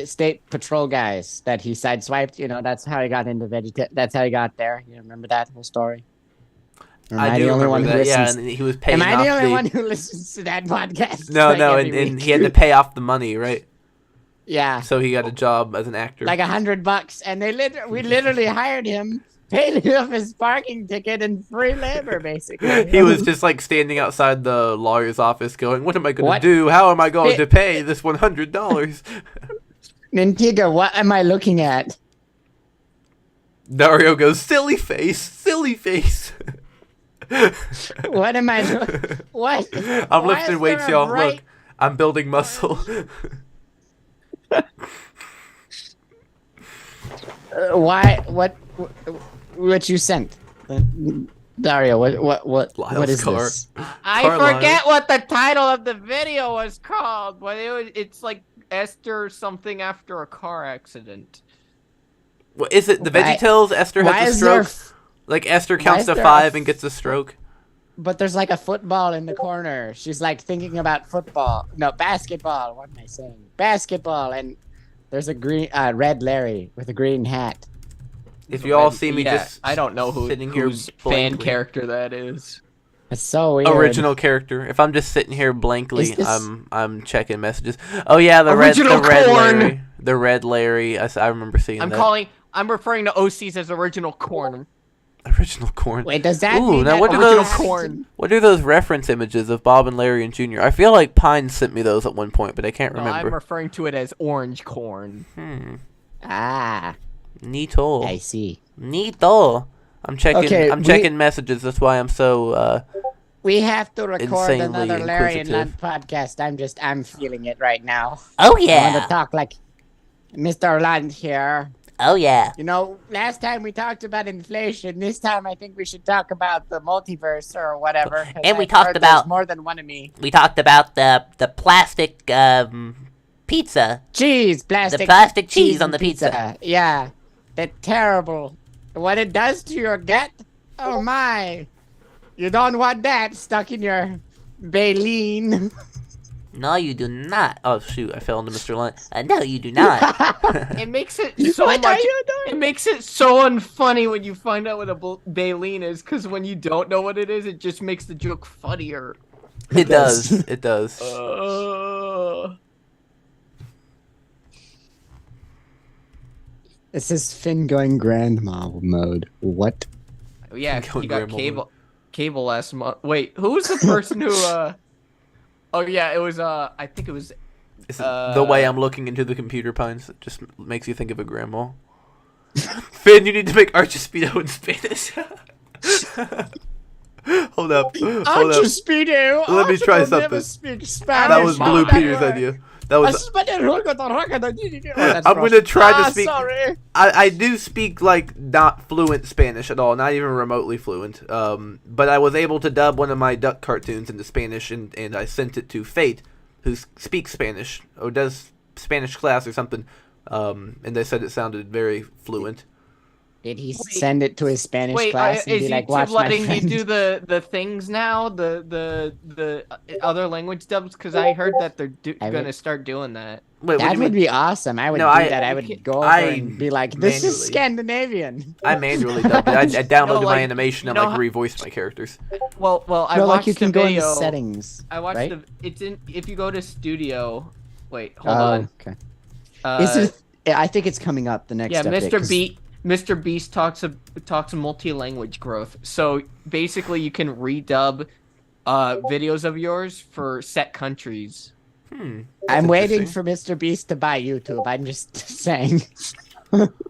state patrol guys that he sideswiped. You know, that's how he got into Veggie. That's how he got there. You remember that whole story? I do remember that. Yeah, and he was paying. Am I off the only one who listens to that podcast? No, like, no, every and week? he had to pay off the money, right? Yeah. So he got a job as an actor. Like $100, and we literally hired him, paid him off his parking ticket, and free labor, basically. He was just like standing outside the lawyer's office, going, "What am I going What? to do? How am I going to pay this $100?" Nintiga, what am I looking at? Dario goes, "Silly face, silly face." What am I? What? I'm Why lifting is weights, there a y'all. bright- Look, I'm building muscle. Why? What you sent? Dario, what Lyle's is car. this? I Carlisle. forget what the title of the video was called, but it's like Esther something after a car accident. What is it? The Why- VeggieTales? Esther why has a is there stroke. Like Esther counts is to there 5 a and gets a stroke. But there's like a football in the corner. She's like thinking about football. No, basketball. What am I saying? Basketball. And there's a red Larry with a green hat. If you all see me just I don't know sitting here whose fan blankly. character that is. It's so weird. Original character. If I'm just sitting here blankly, Is this- I'm checking messages. Oh yeah, the Original red corn! Larry. The red Larry. I remember seeing that. I'm referring to OCs as original corn. Original corn. Wait, does that Ooh, mean now that what are original those corn? What are those reference images of Bob and Larry and Jr.? I feel like Pine sent me those at one point, but I can't No, remember. I'm referring to it as orange corn. Ah, Neato. I see. Neato. I'm checking. Okay, I'm checking messages. That's why I'm so. We have to record Insanely another Larry and inquisitive. Lunt podcast. I'm feeling it right now. Oh I want to yeah. talk like Mr. Lunt here. Oh yeah. You know, last time we talked about inflation. This time I think we should talk about the multiverse or whatever. 'cause And we I've talked heard about- there's more than one of me. We talked about the plastic pizza. Cheese, plastic. The plastic cheese on and the pizza. Yeah, that terrible. What it does to your gut? Oh my! You don't want that stuck in your baleen. No, you do not. Oh shoot! I fell into Mr. Lunt. No, you do not. It makes it so What much. are you doing? It makes it so unfunny when you find out what a baleen is, because when you don't know what it is, it just makes the joke funnier. It does. It does. It says Finn going grandma mode. What? Yeah, Going he got grandma mode. cable last month. Wait, who was the person who Oh yeah, it was. I think it was. The way I'm looking into the computer pines just makes you think of a grandma. Finn, you need to make Archespeedo in Spanish. Hold up. Archespeedo. Let me try something. Never speak Spanish. That was Blue Peter's idea. That was. I'm gonna try to speak. Sorry. I do speak like not fluent Spanish at all, not even remotely fluent. But I was able to dub one of my duck cartoons into Spanish, and I sent it to Fate, who speaks Spanish or does Spanish class or something. And they said it sounded very fluent. Did he send it to his Spanish class and is be like, YouTube "Watch my letting friend"? you do the things now, the other language dubs? Because I heard that they're gonna start doing that. Wait, That would be awesome. I would do that. I would go over and be like, "This is Scandinavian." I manually dubbed it. I downloaded my like, animation and revoiced my characters. Well, I No, watched like you can the go video. into settings. I watched right? it's in. If you go to Studio, wait, hold on. Okay. I think it's coming up the next. Yeah, update, Mr. Beast talks multi-language growth. So basically, you can redub videos of yours for set countries. I'm waiting for Mr. Beast to buy YouTube. I'm just saying.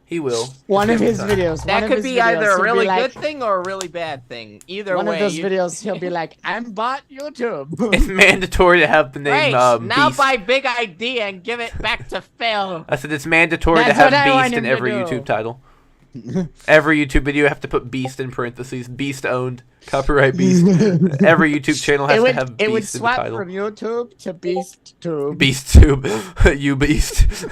He will. One of his videos. That could be either a really good thing or a really bad thing. Either way. One of those videos, he'll be like, "I'm bought YouTube." It's mandatory to have the name now Beast. buy Big Idea and give it back to Phil. I said it's mandatory That's to what I have want Beast in him to every do. YouTube title. Every YouTube video, you have to put Beast in parentheses. Beast owned. Copyright Beast. Every YouTube channel has to have Beast It would in the swap title. from YouTube to BeastTube. BeastTube. You Beast.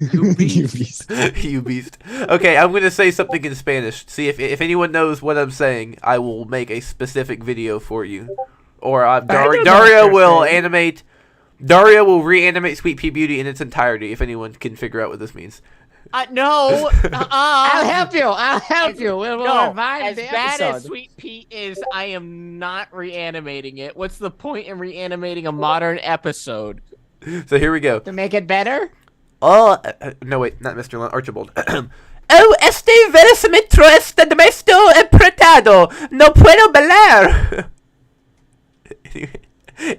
You Beast. You Beast. Okay, I'm going to say something in Spanish. See, if anyone knows what I'm saying, I will make a specific video for you. Or Dario will animate... Dario will reanimate Sweet Pea Beauty in its entirety, if anyone can figure out what this means. No. I'll help you. I'll help you. We'll revive as the bad episode. as Sweet Pea is, I am not reanimating it. What's the point in reanimating a modern episode? So here we go. To make it better? Oh, no wait, not Mr. Archibald. Oh, este versímetro está demasiado apretado. No puedo bailar.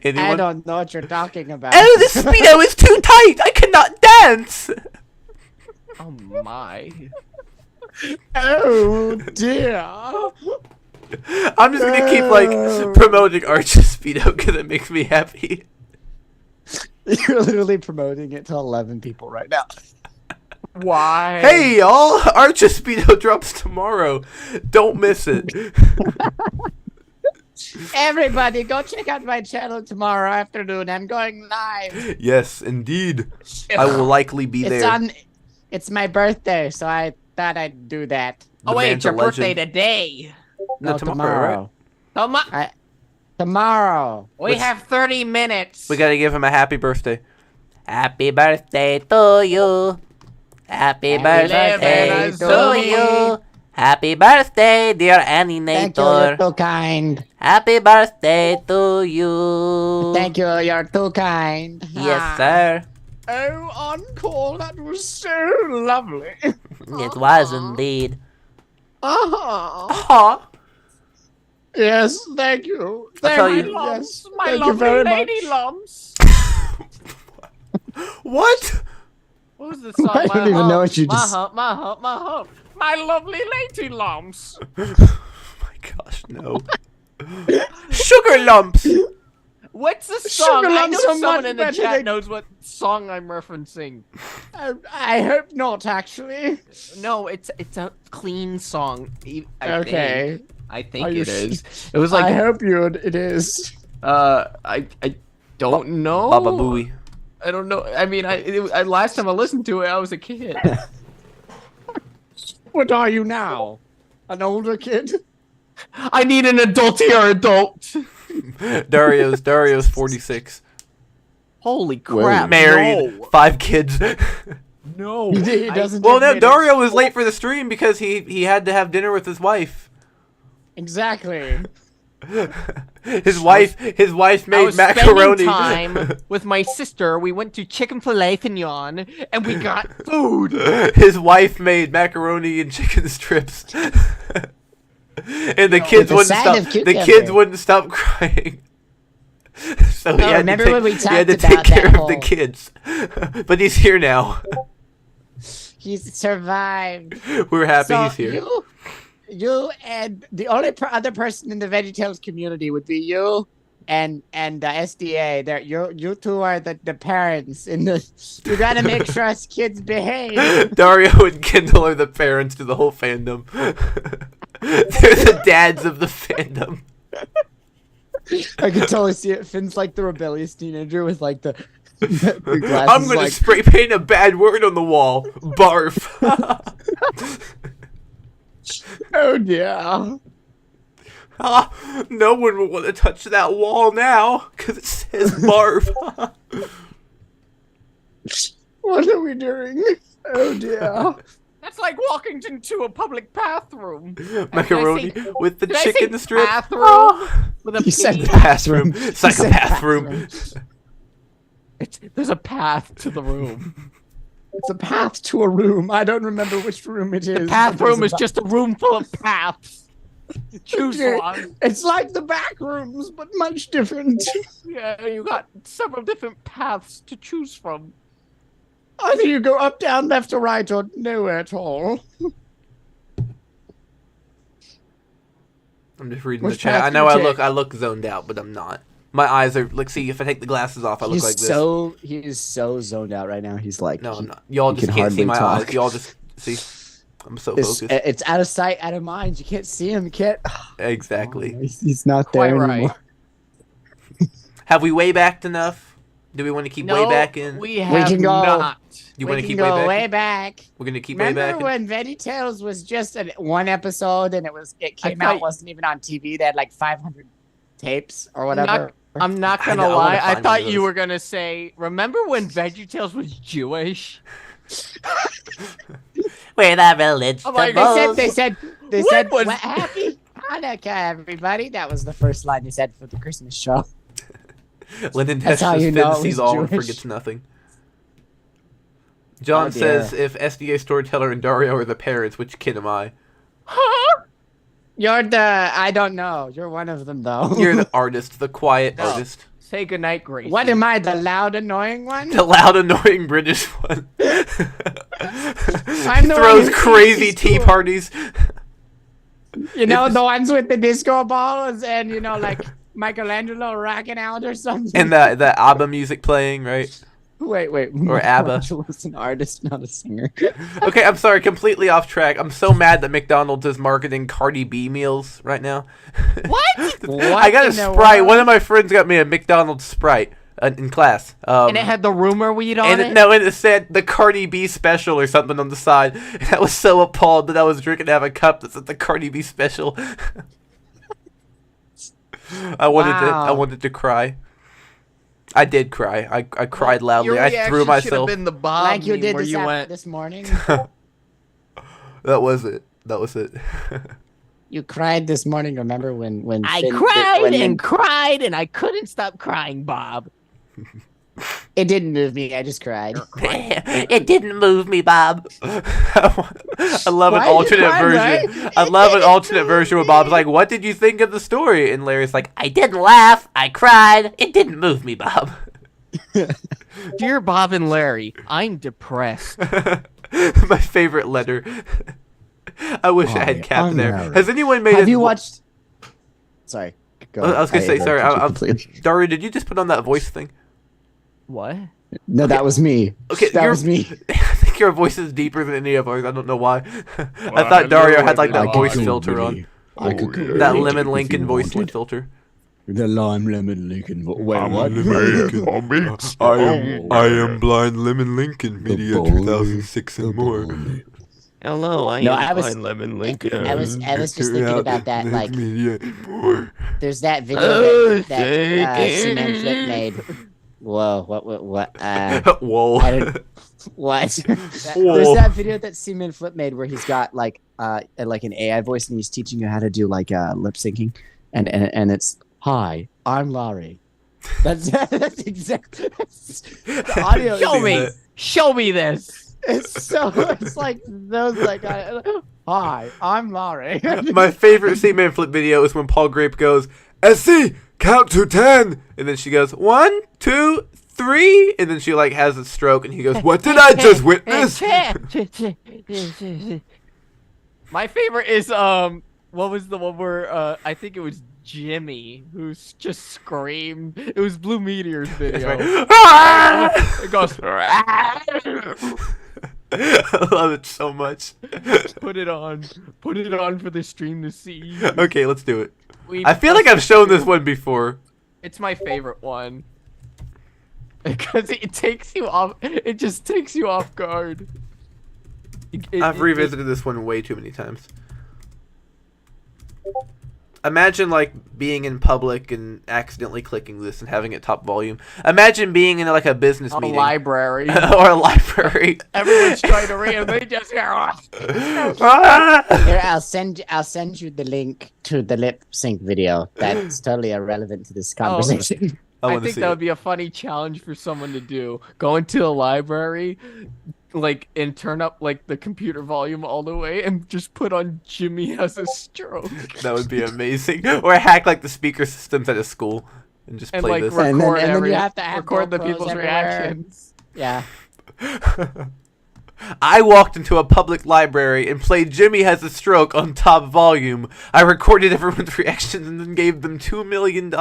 Anyone? I don't know what you're talking about. Oh, the Speedo is too tight. I cannot dance. Oh my. Oh dear. I'm just gonna keep promoting Archespeedo because it makes me happy. You're literally promoting it to 11 people right now. Why? Hey y'all, Archespeedo drops tomorrow. Don't miss it. Everybody, go check out my channel tomorrow afternoon. I'm going live. Yes, indeed. I will likely be there. It's my birthday, so I thought I'd do that. Oh wait, it's your Legend. birthday today. No, tomorrow. Right? Tomorrow. We have 30 minutes. We gotta give him a happy birthday. Happy birthday to you. Happy birthday to you. Happy birthday, dear Thank you, Animator. you're too kind. Happy birthday to you. Thank you, you're too kind. Yes, sir. Oh, Encore, that was so lovely. It was indeed. Uh-huh. Yes, thank you. tell Thank you- you. Yes, My thank you lovely very lady much. lumps. What? What was the song? I don't even know what you my just- hump, my hump, my hump. My lovely lady lumps. Oh my gosh, no. Sugar lumps. What's the song? Sugar I lumps know are someone much in the better chat than- knows what song I'm referencing. I hope not, actually. No, it's a clean song. Okay. I think Are you it is. It was like I hope it is. I don't know. Baba Booey. I don't know. I mean, I last time I listened to it, I was a kid. What are you now? An older kid? I need an adultier adult. Dario's 46. Holy crap! Married, 5 kids. No. He doesn't. Well, no, admit it. Dario was late for the stream because he had to have dinner with his wife. Exactly. His wife I made was macaroni. spending time with my sister. We went to Chicken Filet Fignon, and we got food. His wife made macaroni and chicken strips. And the kids With a wouldn't side stop. of The cucumber. kids wouldn't stop crying. So he had remember to take, when we he had talked to take about care that of the whole- kids. But he's here now. He's survived. We're happy So he's here. you and the only other person in the VeggieTales community would be you and SDA. There, you two are the parents in the. You gotta make sure us kids behave. Dario and Kendall are the parents to the whole fandom. They're the dads of the fandom. I can totally see it. Finn's like the rebellious teenager with like the glasses. I'm gonna like, spray paint a bad word on the wall. Barf. oh yeah. No one will want to touch that wall now because it says barf. What are we doing? Oh dear. That's like walking into a public bathroom. Macaroni with the Did I say chicken strip. bathroom? With a You said P? Bathroom. You It's like a said bathroom. There's a path to the room. It's a path to a room. I don't remember which room it is. Bathroom is just a room full of paths. Choose Okay. one. It's like the back rooms, but much different. Yeah, you got several different paths to choose from. Either you go up, down, left, or right, or nowhere at all. I'm just reading Which the chat. path I do know you I look zoned out, but I'm not. My eyes are like. See, if I take the glasses off, I look like this. He is so zoned out right now. He's like, No, I'm not. Y'all he just can can't see my hardly eyes. talk. Y'all just see. I'm so It's, focused. it's out of sight, out of mind. You can't see him. You can't. Exactly. He's not Quite there right. anymore. Have we way backed enough? Do we want to keep way back in? we have can go- not. You We want to can keep way go back? way back. We're gonna keep way Remember back. when VeggieTales was just one episode and it came thought- out, wasn't even on TV? They had like 500 tapes or whatever. I'm not I gonna know, I wanna lie. I find one thought of you those. were gonna say, remember when VeggieTales was Jewish? We're the village I'm like, They said When was- "Well, happy Hanukkah, everybody." That was the first line they said for the Christmas show. Lyndon That's how Tesh you know it sees was all and Jewish. forgets nothing. John Oh, dear. says, if SDA Storyteller and Dario are the parents, which kid am I? You're the I don't know. You're one of them though. You're the artist, the quiet No. artist. Say goodnight, Gracie. What am I? The loud, annoying one? The loud, annoying British one. I'm He the one throws who crazy thinks tea he's cool. parties. You know, the ones with the disco balls and, you know, like Michelangelo rocking out or something. And the ABBA music playing, right? Wait. Or ABBA. Michelangelo's an artist, not a singer. Okay, I'm sorry, completely off track. I'm so mad that McDonald's is marketing Cardi B meals right now. What? I got a in the Sprite. world? One of my friends got me a McDonald's Sprite in class. And it had the rumor weed on and it? no, and it said the Cardi B special or something on the side. And I was so appalled that I was drinking out of a cup that said the Cardi B special. I wanted to cry. I did cry. I cried loudly. Your I reaction threw should have myself. been the Bob Like you meme did where you went. this morning. That was it. You cried this morning. Remember when I Finn- cried when and cried and I couldn't stop crying, Bob. it didn't move me. I just cried. It didn't move me, Bob. I love an Why you alternate cry, version. right? I love an alternate version where Bob's like, "What did you think of the story?" And Larry's like, I didn't laugh. I cried. It didn't move me, Bob. Dear Bob and Larry, I'm depressed. "My favorite letter." I wish I had Cap I'm there. Larry. Has anyone made? Have you watched? Sorry. Go I was gonna say sorry. interrupted you completely. Dario, did you just put on that voice thing? What? No, that was me. Okay, that was me. I think your voice is deeper than any of ours. I don't know why. I thought Dario had like that voice filter on. I could go That into lemon it if Lincoln you voice wanted. filter. The lime lemon Lincoln. Wait, what? I am Blind Lemon Lincoln, Media 2006 and more. Hello, I No, am I was- Blind Lemon Lincoln. I was just thinking about that. Like, Media more. there's that video Oh, that Cement Flip made. Whoa! What? Whoa. I don't, what? There's Whoa. that video that Cement Flip made where he's got like an AI voice and he's teaching you how to do like lip syncing, and it's hi, I'm Larry. That's exactly the audio. Show is- me. Show me this. It's like those like hi, I'm Larry. My favorite C-Man Flip video is when Paul Grape goes, Essie, count to 10. And then she goes, 1, 2, 3. And then she like has a stroke, and he goes, what did I just witness? My favorite is what was the one where I think it was Jimmy who's just screamed. It was Blue Meteor's video. It goes. I love it so much. Put it on for the stream to see. Okay, let's do it. I feel like I've shown this one before. It's my favorite one because it takes you off. It just takes you off guard. I've revisited this one way too many times. Imagine like being in public and accidentally clicking this and having it top volume. Imagine being in like a business meeting. A library. Or a library. Everyone's trying to read and they just hear. Here, I'll send you the link to the lip sync video. That's totally irrelevant to this conversation. I think that would be a funny challenge for someone to do. Go into a library, like, and turn up like the computer volume all the way, and just put on "Jimmy Has a Stroke." That would be amazing. Or hack like the speaker systems at a school and just play like, this. And then you have to record the people's reactions. Yeah. I walked into a public library and played Jimmy Has a Stroke on top volume. I recorded everyone's reactions and then gave them $2 million.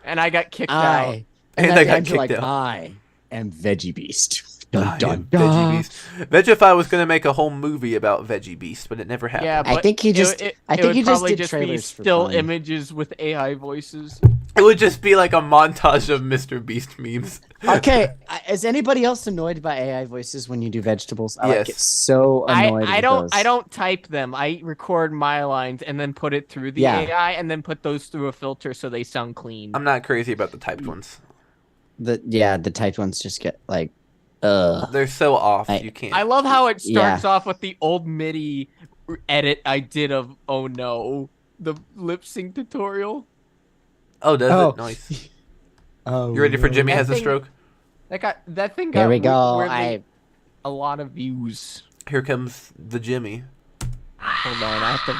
And I got kicked out. And I got kicked out. I am Veggie Beast. Dun, dun, dun. Veggie Beast. Vegify was going to make a whole movie about Veggie Beast, but it never happened. Yeah, but I think he just. I think he just did be trailers for still fun. images with AI voices. It would just be like a montage of Mr. Beast memes. Okay, is anybody else annoyed by AI voices when you do vegetables? I Yes. like it so annoyed. I with don't. those. I don't type them. I record my lines and then put it through the Yeah. AI and then put those through a filter so they sound clean. I'm not crazy about the typed ones. The typed ones just get like, They're so off. You can't. I love how it starts off with the old MIDI edit I did of "Oh No," the lip sync tutorial. Oh, does it? Nice. Oh, You ready for Jimmy That Has a thing- Stroke? That thing got There we go. weirdly a lot of views. Here comes the Jimmy. Hold on, I have to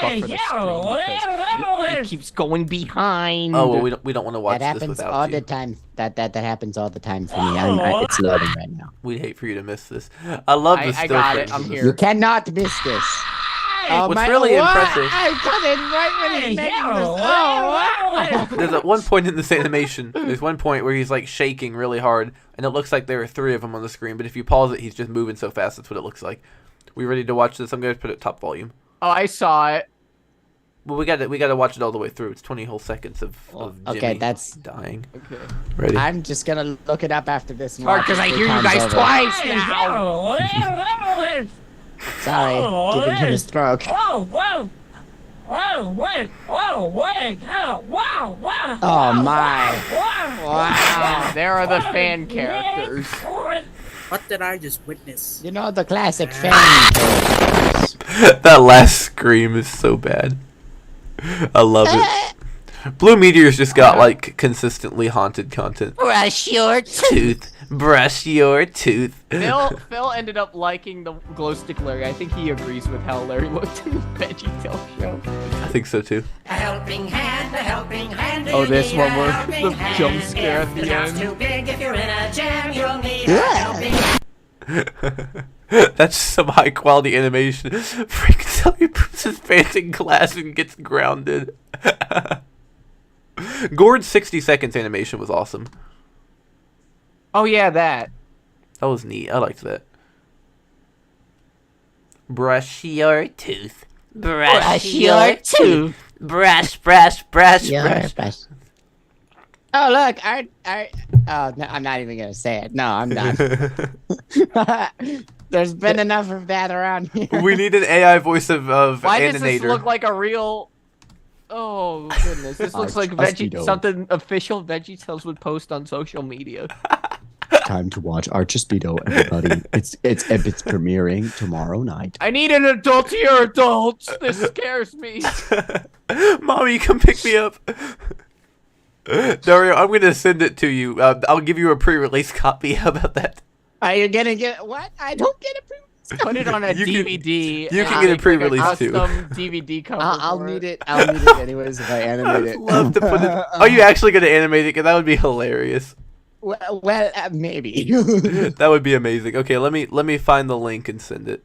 buffer the stream because it keeps going behind. Oh, well, we don't want to watch That this happens without all you. the time. That happens all the time for me. It's loading right now. We'd hate for you to miss this. I love the I still got it. frames I'm of this. here. You cannot miss this. Oh, What's really impressive- I cut it right when he's making this. Oh, There's at one point in this animation, there's one point where he's like shaking really hard, and it looks like there are 3 of them on the screen. But if you pause it, he's just moving so fast. That's what it looks like. We ready to watch this? I'm gonna put it top volume. Oh, I saw it. Well, we got to watch it all the way through. It's 20 whole seconds of Jimmy okay, that's. dying. Okay. Ready? I'm just gonna look it up after this. Because I hear you guys twice now. Sorry, giving him a stroke. Whoa, whoa. Whoa, wait, whoa, wait, oh, wow, wow. Oh my! Wow, there are the fan characters. What did I just witness? You know the classic fan characters. That last scream is so bad. I love it. Blue Meteor's just got like consistently haunted content. Brush your Tooth. Brush your tooth. Phil ended up liking the glow stick Larry. I think he agrees with how Larry looked in the Veggie Tale show. I think so too. A helping hand, a helping hand. Oh, this one where the jump scare at the It's too end. big if you're in a jam, you'll need a helping That's some high quality animation. Frank Telly puts his pants in glass and gets grounded. Gord's 60 seconds animation was awesome. Oh yeah, that. That was neat. I liked that. Brush your tooth. Brush your tooth. Brush, brush, brush, brush. Oh look, oh no, I'm not even gonna say it. No, I'm not. There's been enough of that around here. We need an AI voice of Why Animator. does this look like a real? Oh goodness, this looks like Archie something official VeggieTales would post on social media. Time to watch Archespeedo, everybody. It's premiering tomorrow night. I need an adult here, adults. This scares me. Mommy, come pick me up. Dario, I'm gonna send it to you. I'll give you a pre-release copy. How about that? Are you gonna get what? I don't get a Put it on a DVD. You can get a pre-release too. Custom DVD cover. I'll need it. I'll need it anyways if I animate it. Love to put it. Are you actually going to animate it? Because that would be hilarious. Well, maybe. That would be amazing. Okay, let me find the link and send it.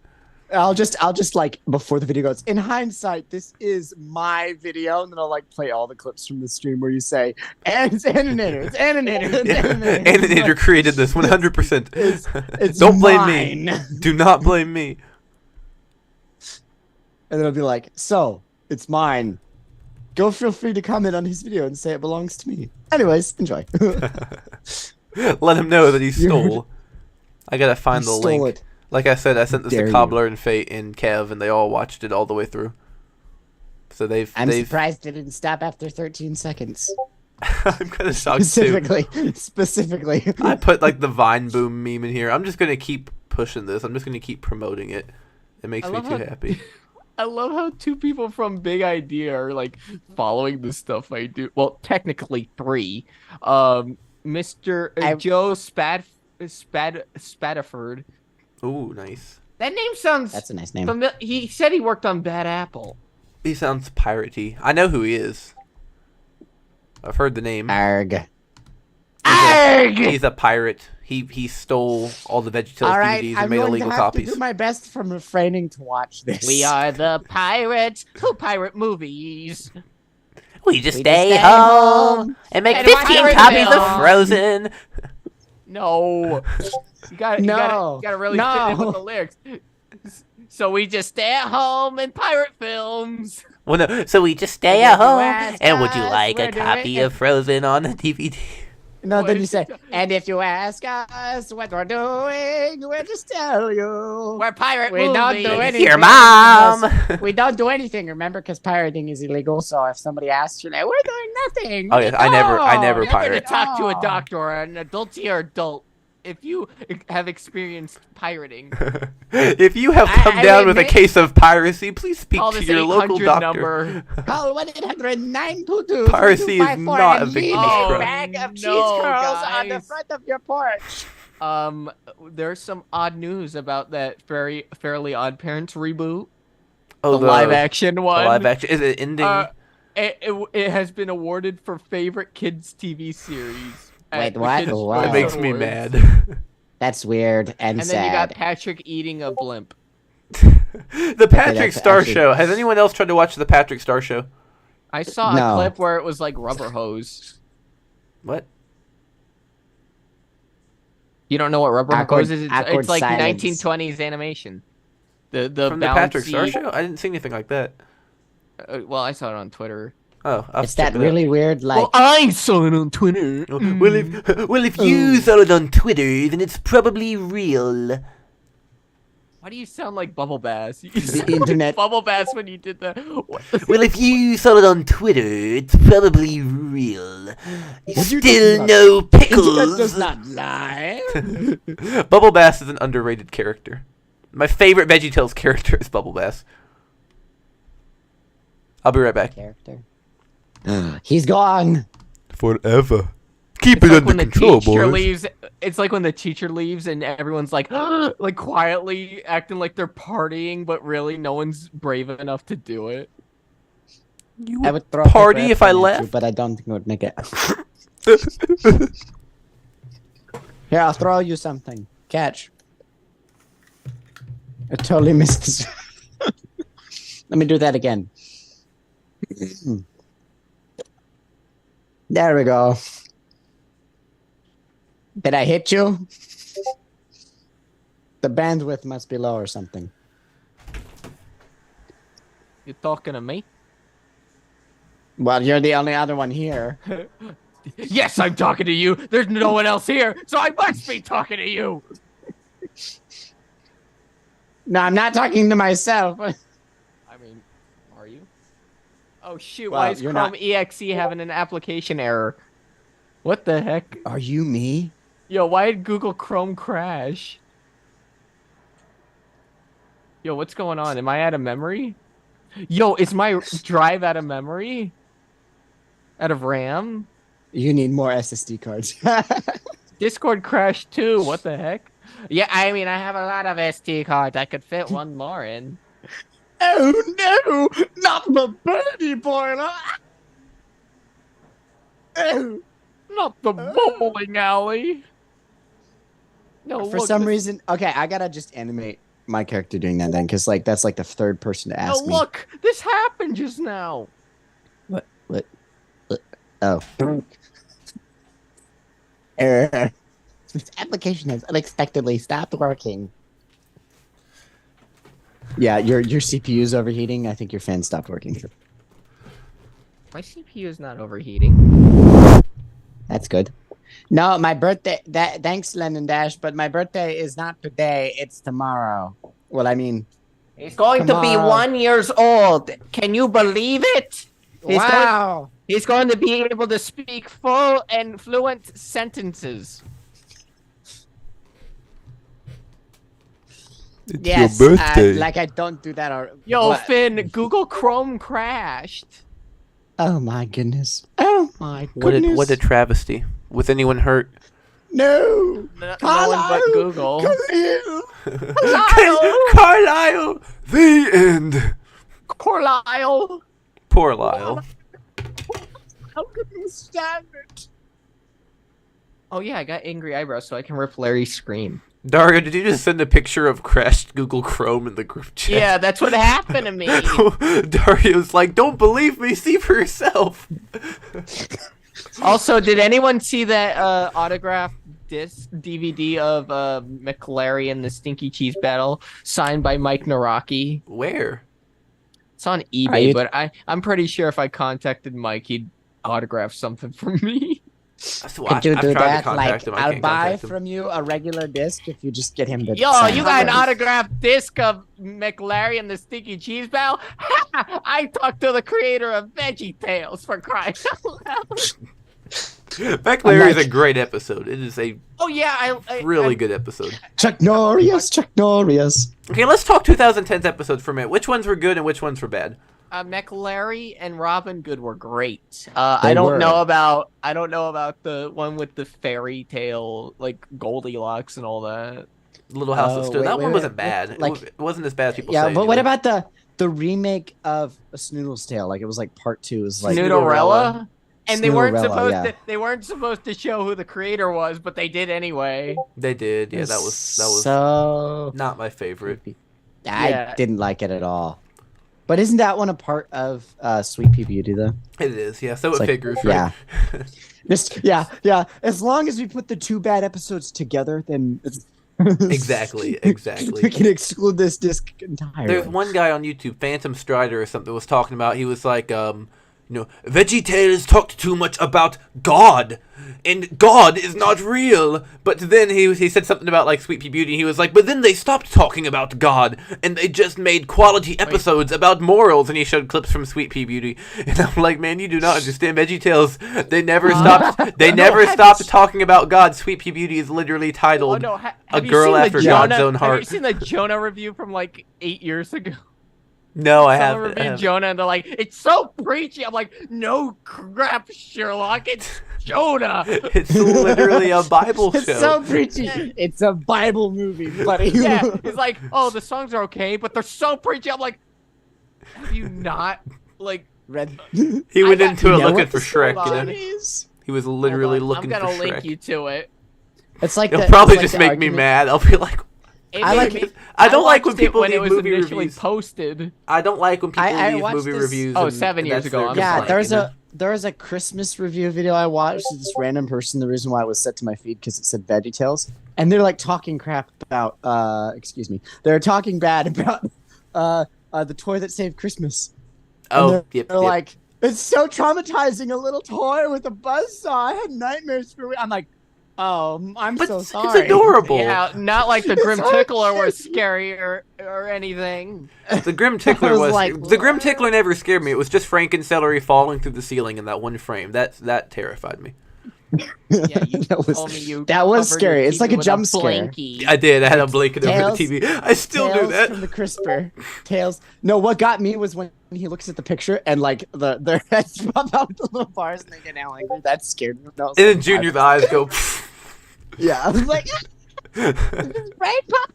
I'll just like before the video goes. In hindsight, this is my video, and then I'll like play all the clips from the stream where you say, "And it's Animator, it's Animator, it's Animator." Animator created this 100%. It's Don't blame mine. me. Do not blame me. And then it'll be like, "So it's mine. Go feel free to comment on his video and say it belongs to me." Anyways, enjoy. Let him know that he stole. I gotta find the link. It. Like I said, I sent this Dare to Cobbler and Fate and Kev, and they all watched it all the way through. So I'm surprised it didn't stop after 13 seconds. I'm kind of shocked Specifically. I put like the Vine Boom meme in here. I'm just gonna keep pushing this. I'm just gonna keep promoting it. It makes me too happy. I love how 2 people from Big Idea are like following the stuff I do. Well, technically 3. Mr. Joe Spadaford. Ooh, nice. That name sounds. That's a nice name. He said he worked on Bad Apple. He sounds piratey. I know who he is. I've heard the name. Arg. He's a pirate. He stole all the VeggieTales DVDs and made illegal copies. I'm going to do my best from refraining to watch this. We are the pirates who pirate movies. We just stay home and make 15 copies of Frozen. No. You gotta really fit in with the lyrics. So we just stay at home and pirate films. Well, no. So we just stay at home, and would you like a copy of Frozen on a DVD? No, then you say, and if you ask us what we're doing, we'll just tell you. We're pirate We don't do movies. anything. Your mom. We don't do anything, remember, because pirating is illegal. So if somebody asks you, like, we're doing nothing. Oh yeah, I never You're pirate. gonna talk to a doctor or an adulty or adult if you have experienced pirating. If you have come down with a case of piracy, please speak Call to this your local 800 doctor. number. Call 1-800-922-2254 Piracy is not a and big leave crime. a bag of cheese No, curls on the guys. front of your porch. There's some odd news about that Fairly Odd Parents reboot. Oh, the live action one. The live action is it ending? It has been awarded for favorite kids TV series. Wait, what? Wow. It makes me mad. That's weird and sad. then you got Patrick eating a blimp. The Patrick that's Star actually- Show. Has anyone else tried to watch the Patrick Star Show? I saw a clip where it was like rubber hose. What? You don't know what rubber hose is? Awkward It's like silence. 1920s animation. The From the Patrick Star Show? I didn't see anything like that. Well, I saw it on Twitter. Oh, I'll It's check that it out. really weird, like. Well, I saw it on Twitter. Well, if you saw it on Twitter, then it's probably real. Why do you sound like Bubble Bass? You The internet. Bubble Bass when you did that. Well, if you saw it on Twitter, it's probably real. What you Still talking no Internet pickles. does not lie. Bubble Bass is an underrated character. My favorite VeggieTales character is Bubble Bass. I'll be right back. Character. He's gone. Forever. Keep It's it like under when the control, teacher boys. leaves. It's like when the teacher leaves and everyone's like, like quietly acting like they're partying, but really no one's brave enough to do it. You I would throw party a if I pepper at you, left? but I don't think it would make it. Here, I'll throw you something. Catch. I totally missed this. Let me do that again. There we go. Did I hit you? The bandwidth must be low or something. You talking to me? Well, you're the only other one here. Yes, I'm talking to you. There's no one else here, so I must be talking to you. No, I'm not talking to myself. I mean, are you? Oh shoot! Well, why is you're Chrome not- EXE having an application error? What the heck? Are you me? Yo, why did Google Chrome crash? Yo, what's going on? Am I out of memory? Yo, is my drive out of memory? Out of RAM? You need more SSD cards. Discord crashed too. What the heck? Yeah, I mean, I have a lot of SD cards. I could fit one more in. Oh no, not the birdie boiler. Oh, Not the bowling alley. No, for look, some this- reason, okay, I gotta just animate my character doing that then, because like that's like the third person to No, ask me. look, this happened just now. What? Oh. Error. This application has unexpectedly stopped working. Yeah, your CPU is overheating. I think your fan stopped working. My CPU is not overheating. That's good. No, my birthday. Thanks, Lennon Dash. But my birthday is not today. It's tomorrow. Well, I mean, He's going to be Tomorrow. 1 year old. Can you believe it? wow. He's going to be able to speak full and fluent sentences. It's Yes, your birthday. like I don't do that. Yo, What? Finn, Google Chrome crashed. Oh my goodness. Oh my What goodness. a travesty. Was anyone hurt? No. No one but Google. Carlisle! The end! Carlisle. Poor Lyle. How could you stand it? Oh yeah, I got angry eyebrows so I can rip Larry's screen. Dario, did you just send a picture of crashed Google Chrome in the group chat? Yeah, that's what happened to me. Dario's like, don't believe me, see for yourself. Also, did anyone see that autograph disc DVD of McLary and the Stinky Cheese Battle signed by Mike Naraki? Where? It's on Are eBay, you- but I'm pretty sure if I contacted Mike, he'd autograph something for me. So Could you I've do tried to that? contact Like, him. I I'll can't buy contact him. from you a regular disc if you just get him to. Yo, sign you got an it. autographed disc of McLary and the Stinky Cheese Battle? I talked to the creator of Veggie Tales, for crying out loud. Back Larry is like- a great episode. It is a Oh yeah, I really good episode. Chuck Norris. Chuck Norris. Okay, let's talk 2010's episodes for a minute. Which ones were good and which ones were bad? McLary and Robin Good were great. They I don't were. know about the one with the fairy tale, like Goldilocks and all that. Little House of Oh, Stone. wait, That wait, one wait. wasn't bad. Like- It wasn't as bad as people Yeah, say. but what anyway. about the remake of A Snoodle's Tale? Like it was like part 2. It was like Snoodlerella? And they weren't Snoodlerella, supposed yeah. they weren't supposed to show who the creator was, but they did anyway. They did. Yeah, that was so. not my favorite. I Yeah. didn't like it at all. But isn't that one a part of Sweet Pea Beauty though? It is. Yeah, so It's it like- figures, right? yeah. Just yeah. As long as we put the 2 bad episodes together, then it's Exactly. we can exclude this disc entirely. There's one guy on YouTube, Phantom Strider or something, was talking about. He was like, Veggie Tales talked too much about God, and God is not real. But then he said something about like Sweet Pea Beauty. And he was like, but then they stopped talking about God, and they just made quality episodes about morals. And he showed clips from Sweet Pea Beauty, and I'm like, man, you do not understand Veggie Tales. They never stopped. They never stopped talking about God. Sweet Pea Beauty is literally titled ha- "A have you Girl seen the After Jonah- God's Own Have you Heart." seen the Jonah review from like 8 years ago? No, I Someone haven't. reviewed Jonah and they're like, it's so preachy. I'm like, no crap, Sherlock. It's Jonah. It's literally a Bible It's show. so preachy. It's a Bible movie, buddy. Yeah, he's like, oh, the songs are okay, but they're so preachy. I'm like, have you not like Red. He went I got- into You it know looking what for the Shrek, you storyline know? is? He was literally Hold on, looking I'm for gonna link Shrek. you to it. It's like It'll the- probably it's like just the make me argument- mad. I'll be like, I like it. I don't like when watched it people when leave it was movie initially reviews. posted. I don't like when people I leave watched movie this- reviews. Oh, and 7 years that's ago, their I'm Yeah, complaint, there was a Christmas review video I watched with this random person. The reason why it was set to my feed because it said Veggie Tales, and they're like talking crap about. Excuse me, they're talking bad about the toy that saved Christmas. Oh, And yep, they're yep. like, it's so traumatizing. A little toy with a buzzsaw. I had nightmares for. I'm like, oh, I'm But so it's sorry. adorable. Yeah, not like the It's Grim so Tickler was cute. scary or anything. The Grim Tickler was was like, the Grim what? Tickler never scared me. It was just Frankencelery falling through the ceiling in that one frame. That terrified me. Yeah, you That was- told me you that was covered your scary. It's TV like a with jump scare. blankie. I did. I had a blanket over Tails- the TV. I still do Tails that. from the crisper. Tails. No, what got me was when he looks at the picture and like their heads pop out with the little bars and they get out angry. That scared me. That was And then like, Junior's eyes go. yeah, I was like, Brain pop.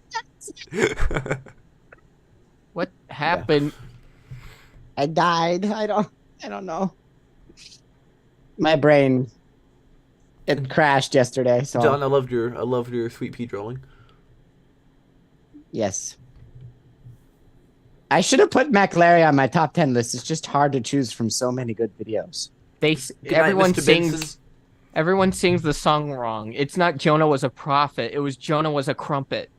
What happened? I died. I don't know. My brain. It crashed yesterday. So John, I loved your sweet pea drawing. yes. I should have put McLary on my top 10 list. It's just hard to choose from so many good videos. Everyone Mr. sings. Benson. Everyone sings the song wrong. It's not Jonah was a prophet. It was Jonah was a crumpet.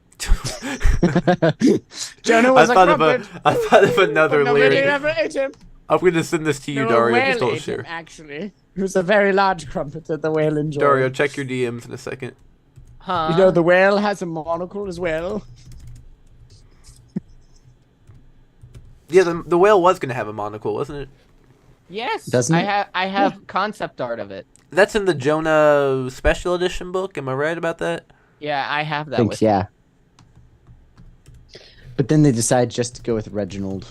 Jonah was a crumpet. I thought of another Nobody lyric. ever ate him. I'm gonna send this to you, No, a Dario. whale Just don't ate share. him, actually. It was a very large crumpet that the whale enjoyed. Dario, check your DMs in a second. Huh? You know, the whale has a monocle as well. Yeah, the whale was gonna have a monocle, wasn't it? Yes. Doesn't it? I have concept art of it. That's in the Jonah Special Edition book. Am I right about that? Yeah, I have that. Thanks, yeah. But then they decide just to go with Reginald.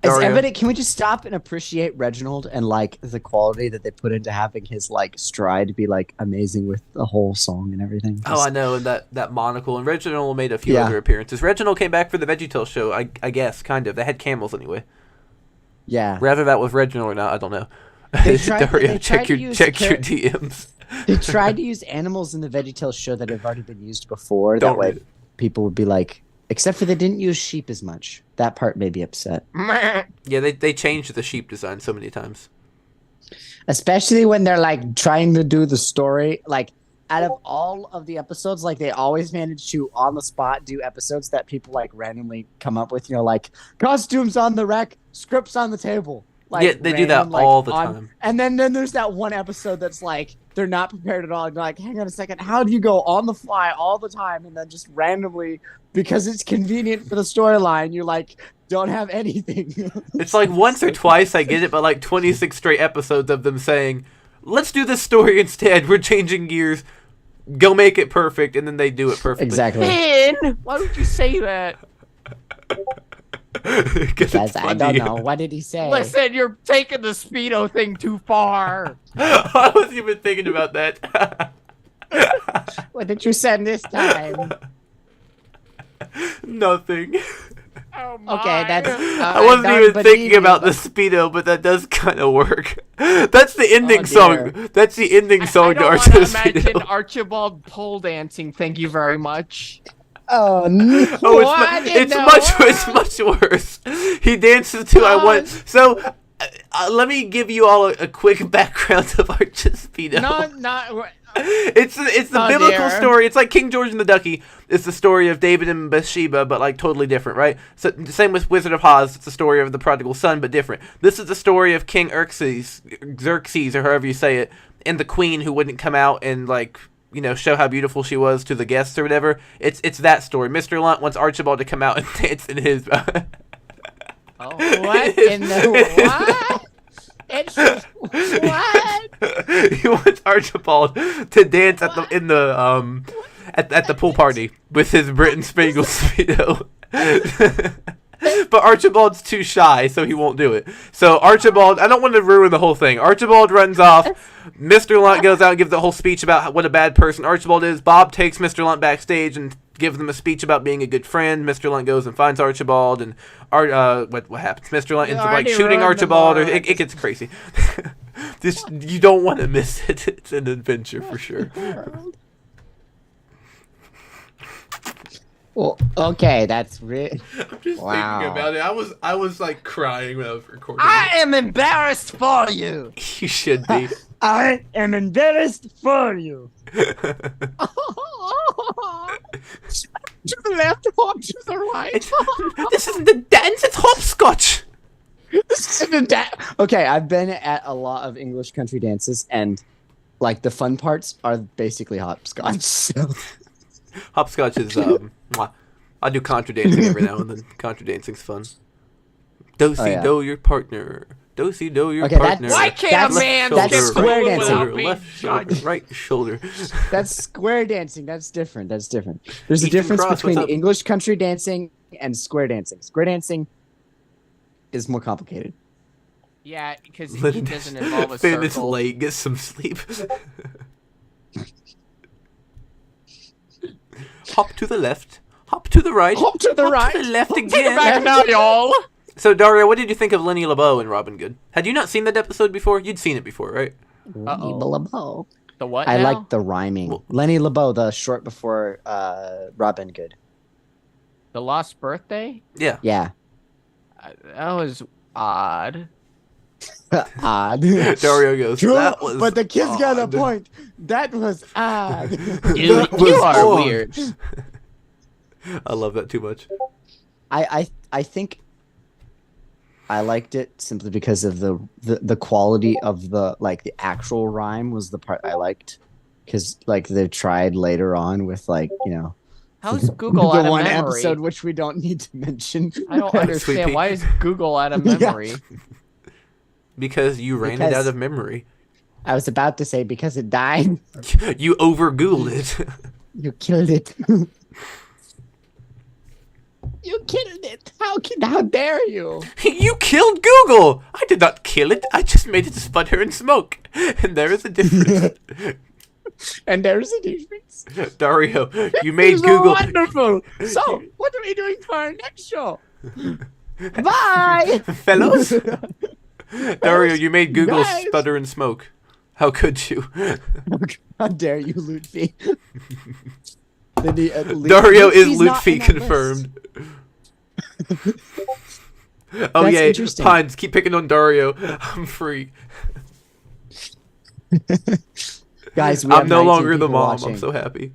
It's Dario. evident. Can we just stop and appreciate Reginald and like the quality that they put into having his like stride be like amazing with the whole song and everything? Oh, I know, and that monocle. And Reginald made a few Yeah. other appearances. Reginald came back for the VeggieTales show, I guess, kind of. They had camels anyway. Yeah. Whether that was Reginald or not, I don't know. They tried- Dario, they check tried to your use DMs. They tried to use animals in the VeggieTales show that have already been used before. Don't That way read it. people would be like, except for they didn't use sheep as much. That part made me upset. Yeah, they changed the sheep design so many times. Especially when they're like trying to do the story. Like out of all of the episodes, like they always manage to on the spot do episodes that people like randomly come up with, you know, like costumes on the rack, scripts on the table. Like, Yeah, they do that like, all the time. And then there's that one episode that's like they're not prepared at all. And you're like, hang on a second, how do you go on the fly all the time and then just randomly because it's convenient for the storyline, you like don't have anything. It's like once or twice I get it, but like 26 straight episodes of them saying, let's do this story instead. We're changing gears. Go make it perfect. And then they do it perfectly. Exactly. Man, why would you say that? 'Cause it's I don't funny. know. What did he say? Listen, you're taking the Speedo thing too far. I wasn't even thinking about that. What did you send this time? Nothing. Oh my. Okay, that's. I wasn't even thinking about the Speedo, but that does kind of work. That's the ending Oh, song. dear. That's the ending I song to don't Arch want to the imagine Speedo. Archibald pole dancing. Thank you very much. Oh no! Oh, it's much worse. He dances to "I Want." So, let me give you all a quick background of Arch the Speedo. Not. It's the Oh, biblical dear. story. It's like King George and the Ducky. It's the story of David and Bathsheba, but like totally different, right? So same with Wizard of Oz. It's the story of the prodigal son, but different. This is the story of King Xerxes, or however you say it, and the queen who wouldn't come out and like, you know, show how beautiful she was to the guests or whatever. It's that story. Mr. Lunt wants Archibald to come out and dance in his. Oh, What in the what? It's what? He wants Archibald to dance at the pool party with his Brit and Spangle Speedo. But Archibald's too shy, so he won't do it. So Archibald, I don't want to ruin the whole thing. Archibald runs off. Mr. Lunt goes out and gives the whole speech about what a bad person Archibald is. Bob takes Mr. Lunt backstage and gives them a speech about being a good friend. Mr. Lunt goes and finds Archibald, and what happens? Mr. Lunt ends up like already shooting ruined the Archibald, or mark. it gets crazy. You don't want to miss it. It's an adventure for sure. Well, okay, that's really. I'm just Wow. thinking about it. I was like crying when I was recording. I am embarrassed for you. You should be. I am embarrassed for you. To the left, hop to the right. This isn't the dance. It's hopscotch. Okay, I've been at a lot of English country dances, and like the fun parts are basically hopscotch. So. Hopscotch is mwah. I do contra dancing every now and then. Contra dancing's fun. Do your partner. Do your Okay, partner. Why can't a That's- man that's skip square school dancing. without being Left shoulder, judged? right shoulder. That's square dancing. That's different. That's different. There's a Ethan difference Cross, between what's up? English country dancing and square dancing. Square dancing is more complicated. Yeah, because it doesn't involve a Finn is circle. late. Get some sleep. Hop to the left. Hop to the right. Hop to the right. To the left Take it again. back now, y'all. So, Dario, what did you think of Lenny LeBeau in Robin Good? Had you not seen that episode before? You'd seen it before, right? LeBeau. The what? I now? like the rhyming. Lenny LeBeau, the short before Robin Good. The Lost Birthday. Yeah. Yeah. That was odd. Odd. Dario goes, True, that was but the kids got a odd." point. That was odd. Dude, That you was are odd. weird. I love that too much. I think I liked it simply because of the quality of the actual rhyme was the part I liked, because they tried later on with How's Google the out of one memory? episode which we don't need to mention. I don't understand. Sweetie. Why is Google out of Yeah. memory? Because you ran it out of memory. I was about to say because it died. You over Googled it. You killed it. You killed it. How dare you? You killed Google! I did not kill it. I just made it sputter and smoke. And there is a difference. And there's a difference. Dario, you made It's Google. wonderful. So, what are we doing for our next show? Bye. Fellows? Dario, you made Google Guys. sputter and smoke. How could you? How dare you, loot fee? Dario is loot fee confirmed. Oh That's yeah, interesting. Pines, keep picking on Dario. I'm free. Guys, we I'm have no 19 longer the people mom. watching. I'm so happy.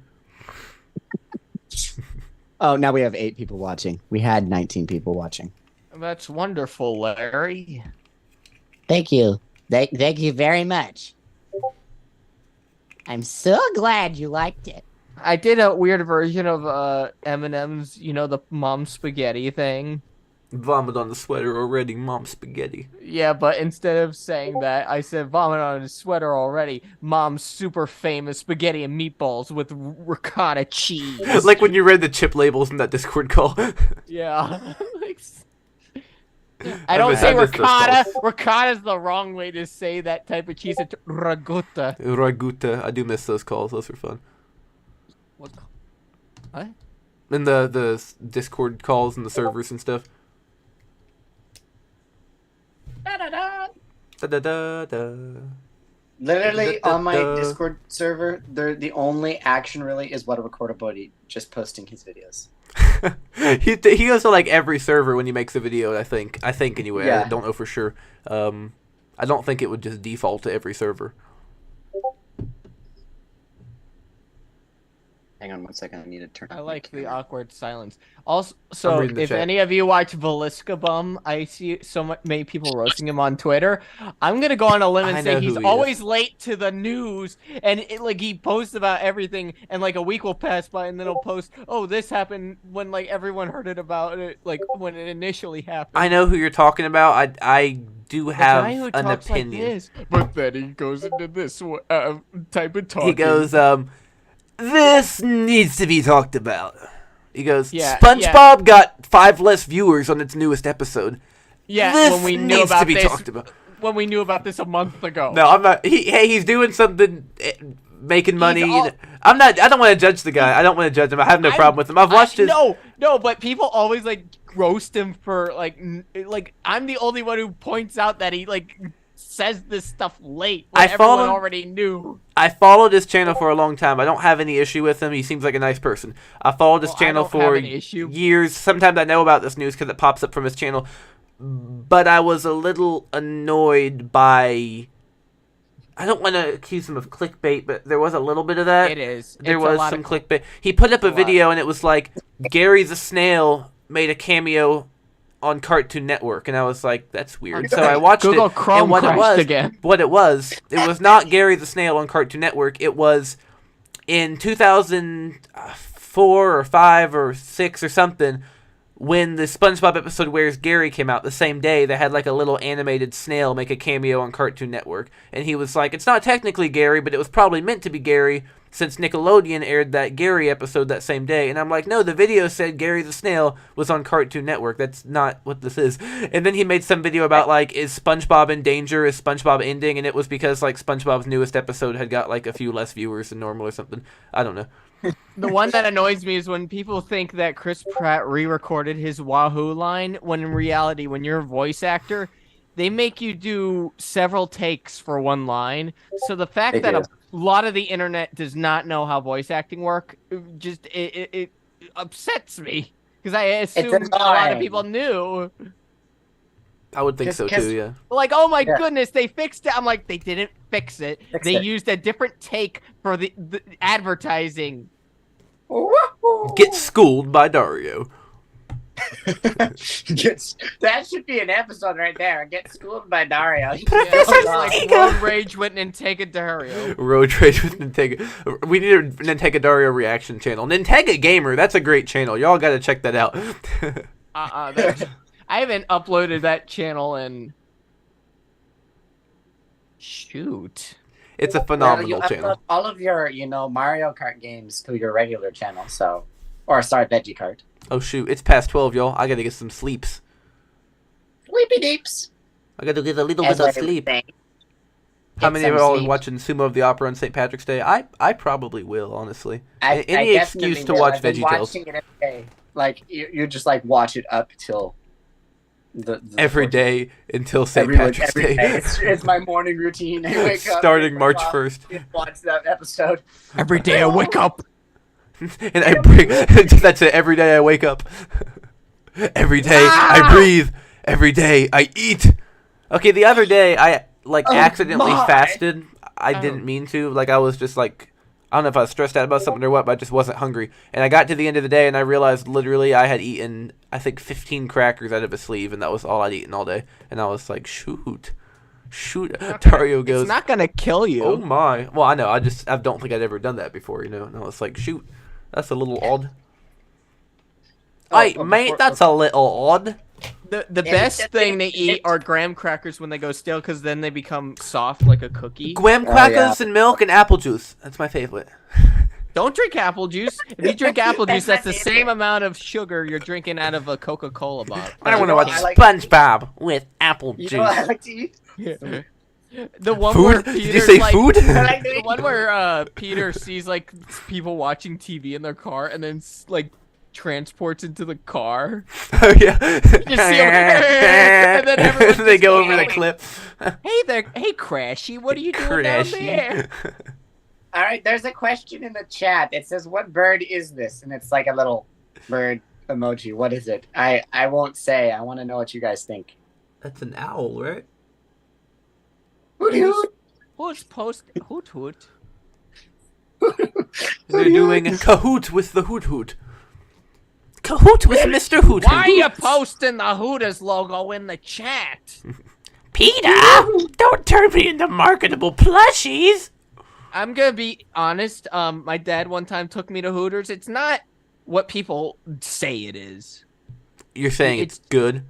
Oh, now we have 8 people watching. We had 19 people watching. That's wonderful, Larry. Thank you. Thank you very much. I'm so glad you liked it. I did a weird version of Eminem's, the mom spaghetti thing. Vomit on the sweater already, mom spaghetti. Yeah, but instead of saying that, I said vomit on his sweater already. Mom's super famous spaghetti and meatballs with ricotta cheese. Like when you read the chip labels in that Discord call. Yeah. I don't miss- say I miss those ricotta. Ricotta's the wrong way to say that type of cheese. It's raguta. Raguta. I do miss those calls. Those were fun. What? What? And the Discord calls and the servers and stuff. Da-da-da-da. Literally on my Da-da-da. Discord server, the only action really is what a record a buddy just posting his videos. He goes to every server when he makes a video. I think anyway. Yeah. I don't know for sure. I don't think it would just default to every server. Hang on one second, I need to turn. I off like my the camera. awkward silence. Also, I'm so reading the if chat. any of you watch Velisca Bum, I see many people roasting him on Twitter. I'm gonna go on a limb I and know say he's who he always late to the news, and he posts about everything, and a week will pass by, and then he'll post, "Oh, this happened," when everyone heard it about it, when it initially happened. I know who you're talking about. I do The have guy who an talks like opinion. this, but then he goes into this type of talking. He goes, this needs to be talked about. He goes, Yeah, SpongeBob got 5 less viewers on its newest episode. "Yeah, This when we knew needs to about be this, talked about." when we knew about this a month ago." No, I'm not. He's doing something, making money. all- I'm not. I don't want to judge the guy. I don't want to judge him. I have no problem with him. I've watched his. No, but people always roast him for I'm the only one who points out that he says this stuff late when I follow- everyone already knew. I followed his channel for a long time. I don't have any issue with him. He seems like a nice person. I followed his Well, I channel don't have for an issue. years. Sometimes I know about this news because it pops up from his channel. But I was a little annoyed by... I don't want to accuse him of clickbait, but there was a little bit of that. It is. There It's a was lot some of clickbait. He put up a lot. video and it was like, Gary the Snail made a cameo on Cartoon Network, and I was like, that's weird. So I watched Google it, Chrome and what it crashed was, again. it was not Gary the Snail on Cartoon Network. It was in 2004 or 5 or 6 or something, when the SpongeBob episode Where's Gary came out the same day. They had a little animated snail make a cameo on Cartoon Network, and he was like, it's not technically Gary, but it was probably meant to be Gary. since Nickelodeon aired that Gary episode that same day. And I'm like, no, the video said Gary the Snail was on Cartoon Network. That's not what this is. And then he made some video about, like, is SpongeBob in danger? Is SpongeBob ending? And it was because, like, SpongeBob's newest episode had got, like, a few less viewers than normal or something. I don't know. The one that annoys me is when people think that Chris Pratt re-recorded his Wahoo line, when in reality, when you're a voice actor, they make you do several takes for one line. So the fact that a lot of the internet does not know how voice acting work, it upsets me, because I assume a lot of people knew. I would think so too, yeah. Like, oh my goodness, they fixed it. I'm like, they didn't fix it. They used a different take for the advertising. Get schooled by Dario. That should be an episode right there. Get schooled by Dario. Like Road Rage with Nintega Dario. Road Rage with Nintega. We need a Nintega Dario reaction channel. Nintega Gamer, that's a great channel. Y'all got to check that out. I haven't uploaded that channel in... Shoot. It's a phenomenal you channel. upload all of your, Mario Kart games to your regular channel, so... Or, sorry, Veggie Kart. Oh, shoot. It's past 12, y'all. I got to get some sleeps. Sleepy deeps. I got to get a little bit of sleep. How many of y'all are watching Sumo of the Opera on St. Patrick's Day? I probably will, honestly. Any excuse to watch VeggieTales. Watching it every day. Like, you just, like, watch it up till... every day until St. Patrick's Day. It's my morning routine. I wake up. Starting March 1st. Watch that episode. Every day I wake up. And I bring... That's it. Every day I wake up. Every day I breathe. Every day I eat. Okay, the other day I, accidentally fasted. I didn't mean to. Like, I was just, like... I don't know if I was stressed out about something or what, but I just wasn't hungry. And I got to the end of the day, and I realized literally I had eaten, I think, 15 crackers out of a sleeve, and that was all I'd eaten all day. And I was like, shoot. Dario goes... It's not going to kill you. Oh, my. Well, I know. I don't think I'd ever done that before, And I was like, shoot. That's a little odd. Mate, that's a little odd. The best thing to eat are graham crackers when they go stale, because then they become soft like a cookie. Graham crackers and milk and apple juice. That's my favorite. Don't drink apple juice. If you drink apple juice, that's the same amount of sugar you're drinking out of a Coca-Cola bottle. I want to watch SpongeBob with apple juice. You know what I like to eat? The one food? where Peter's Did you say food? The one where Peter sees like people watching TV in their car and then like transports into the car. Oh yeah. Just see him, and then they go over the cliff. Hey there, hey Crashy, what are you doing down there? All right, there's a question in the chat. It says, "What bird is this?" And it's like a little bird emoji. What is it? I won't say. I want to know what you guys think. That's an owl, right? Hoot hoot. Who's posting hoot hoot? They're doing a Kahoot with the Hoot Hoot. Kahoot with Mr. Hoot. Why are you posting the Hooters logo in the chat? Peter, don't turn me into marketable plushies. I'm gonna be honest. My dad one time took me to Hooters. It's not what people say it is. You're saying it's good?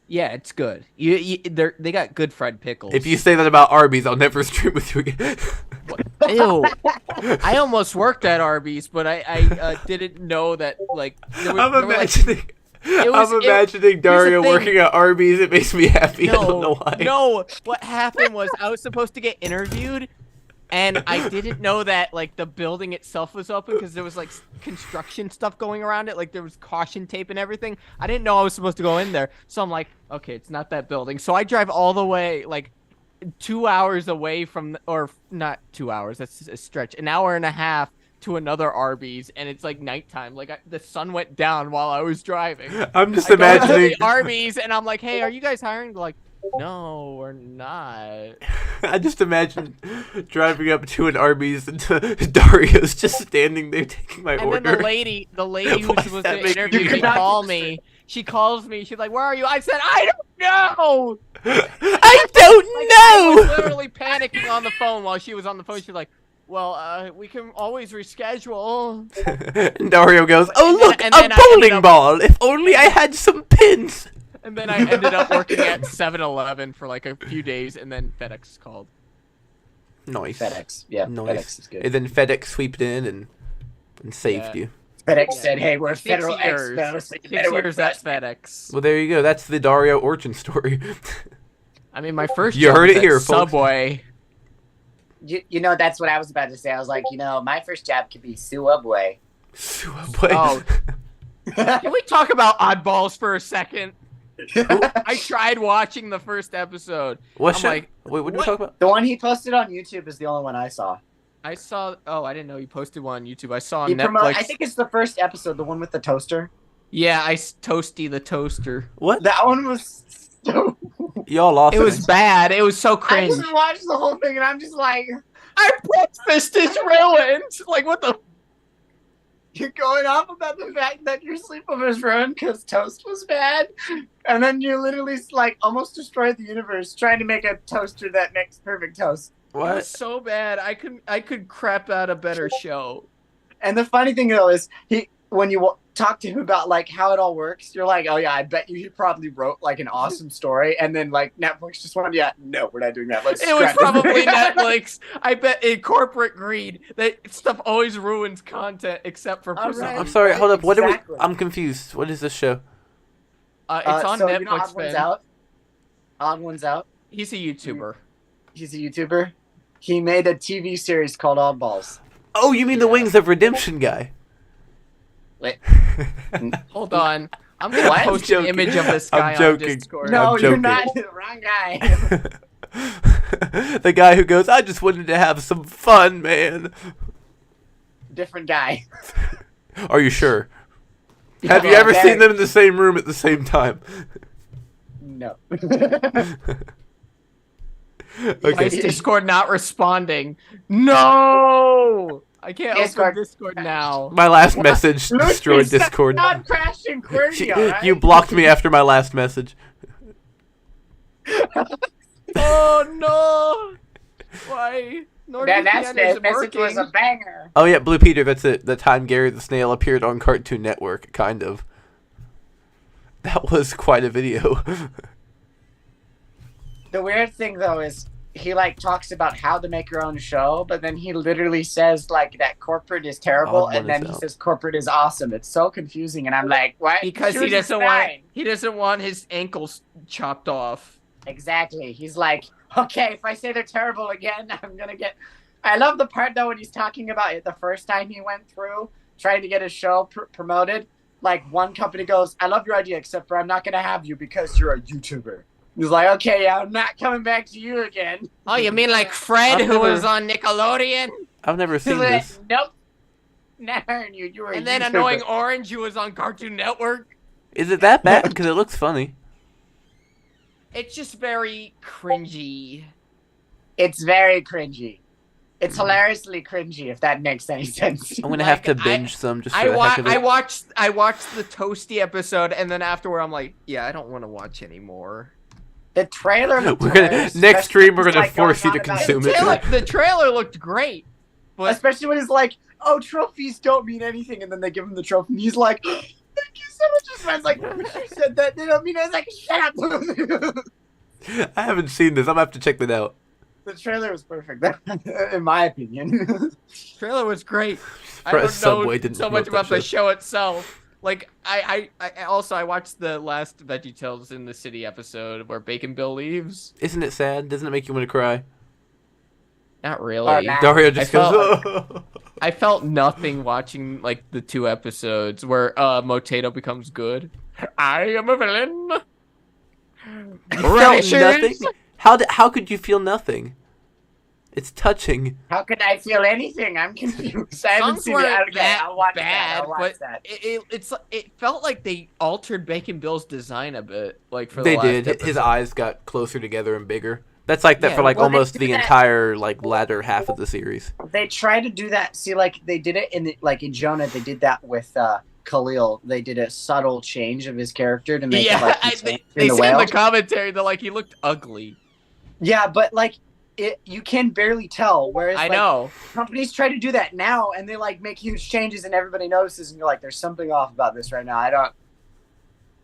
Yeah, it's good. They got good fried pickles. If you say that about Arby's, I'll never stream with you again. Ew. I almost worked at Arby's, but I didn't know that, like... I'm imagining Dario working at Arby's. It makes me happy. I don't know why. No, what happened was I was supposed to get interviewed, and I didn't know that, like, the building itself was open because there was, like, construction stuff going around it. Like, there was caution tape and everything. I didn't know I was supposed to go in there. So I'm like, okay, it's not that building. So I drive all the way, like, 2 hours away from, or not 2 hours, that's a stretch, an hour and a half to another Arby's, and it's like nighttime. Like the sun went down while I was driving. I'm just imagining the Arby's, and I'm like, "Hey, are you guys hiring?" They're like, "No, we're not." I just imagine driving up to an Arby's and Dario's just standing there taking my order. And then the lady who was supposed to interview me calls me. She calls me. She's like, "Where are you?" I said, "I don't know." I don't know. I was literally panicking on the phone while she was on the phone. She's like, "Well, we can always reschedule." And Dario goes, "Oh, look, a bowling ball. If only I had some pins." And then I ended up working at 7-Eleven for like a few days, and then FedEx called. Nice. FedEx. Yeah, Nice. FedEx is good. And then FedEx sweeped in and saved you. FedEx said, "Hey, we're 6 Federal years. Expo, so you 6 better work years for at us." FedEx. Well, there you go. That's the Dario origin story. I mean, my first You job heard was it at here, folks. Subway. You know, that's what I was about to say. I was like, my first job could be Subway. Oh. Can we talk about Oddballs for a second? I tried watching the first episode. What I'm show? like, Wait, what are we talking about? The one he posted on YouTube is the only one I saw. I saw. Oh, I didn't know you posted one on YouTube. I saw on He Netflix. I think it's the first episode, the one with the toaster. Yeah, Toasty the Toaster. What? That one was so... Y'all lost It was bad. It was so I cringe. just watched the whole thing and I'm just like, Our breakfast is ruined. Like, what the? you're going off about the fact that your sleepover was ruined because toast was bad, and then you literally like almost destroyed the universe trying to make a toaster that makes perfect toast. It was What? so bad. I could crap out a better show. And the funny thing though is when you talk to him about like how it all works, you're like, oh yeah, I bet you he probably wrote like an awesome story, and then like Netflix just went, yeah, no, we're not doing that. Let's It was scrap this." probably Netflix. I bet in corporate greed that stuff always ruins content except for All personal. right. I'm sorry. Hold up. What Exactly. are we? I'm confused. What is this show? It's on so Netflix. You know Odd One's man. Out? Odd One's Out. He's a YouTuber. He's a YouTuber. He made a TV series called Oddballs. Oh, you mean the Wings of Redemption guy? Wait. Hold on. I'm gonna What? post I'm an joking. image of this I'm guy on joking. Discord. No, I'm you're joking. not. Wrong guy. The guy who goes, I just wanted to have some fun, man. Different guy. Are you sure? Have you ever seen them in the same room at the same time? No. Why is Discord not responding? No! I can't Discord. open Discord now. My last message destroyed Stop Discord. Not crashing QWERTY, alright? You blocked me after my last message. Oh no! Why? That's NordVPN the message was a working. banger. Oh yeah, Blue Peter, that's it. The time Gary the Snail appeared on Cartoon Network, kind of. That was quite a video. The weird thing though is he like talks about how to make your own show, but then he literally says like that corporate is terrible, Odd One and then is he out. says corporate is awesome. It's so confusing, and I'm like, what? Because he Choose a doesn't want side. his ankles chopped off. Exactly. He's like, okay, if I say they're terrible again, I'm gonna get. I love the part though when he's talking about it the first time he went through trying to get his show promoted. Like one company goes, I love your idea, except for I'm not gonna have you because you're a YouTuber. He's like, okay, yeah, I'm not coming back to you again. Oh, you mean like Fred, I've who never- was on Nickelodeon? I've never He's seen like, this. nope. Not hearing you. You were a And then YouTuber. Annoying Orange, who was on Cartoon Network? Is it that bad? Because it looks funny. It's just very cringy. It's very cringy. It's hilariously cringy, if that makes any sense. I'm gonna have to Like, binge some just for I the heck of it. I watched the Toasty episode, and then afterward, I'm like, yeah, I don't want to watch anymore. The trailer. looked We're gonna hilarious, next especially stream. We're when gonna he's, like, force you going to on about consume it. The trailer looked great, but Especially when he's like, "Oh, trophies don't mean anything," and then they give him the trophy, and he's like, "Thank you so much." His friend's like, "But you said that they don't mean it." I was like, "Shut up." I haven't seen this. I'm gonna have to check that out. The trailer was perfect, in my opinion. trailer was great. I Press don't Subway know didn't so promote much about that the show itself. Like I watched the last VeggieTales in the City episode where Bacon Bill leaves. Isn't it sad? Doesn't it make you want to cry? Not really. nah. Dario just I goes. felt- I felt nothing watching like the 2 episodes where Motato becomes good. I am a villain. Felt nothing. How could you feel nothing? It's touching. How could I feel anything? I'm confused. I haven't Songs seen it. weren't Okay, that I'll watch bad, that. I'll watch but that. it felt like they altered Bacon Bill's design a bit. Like for They the last did. episode. His eyes got closer together and bigger. That's like that Yeah, for like well, they almost do the that. entire like latter half of the series. They try to do that. See, like they did it in in Jonah. They did that with Khalil. They did a subtle change of his character to make it like he's they in the said in whale. the commentary that like he looked ugly. Yeah, but like you can barely tell. Whereas I like, know. companies try to do that now, and they like make huge changes, and everybody notices, and you're like, "There's something off about this right now." I don't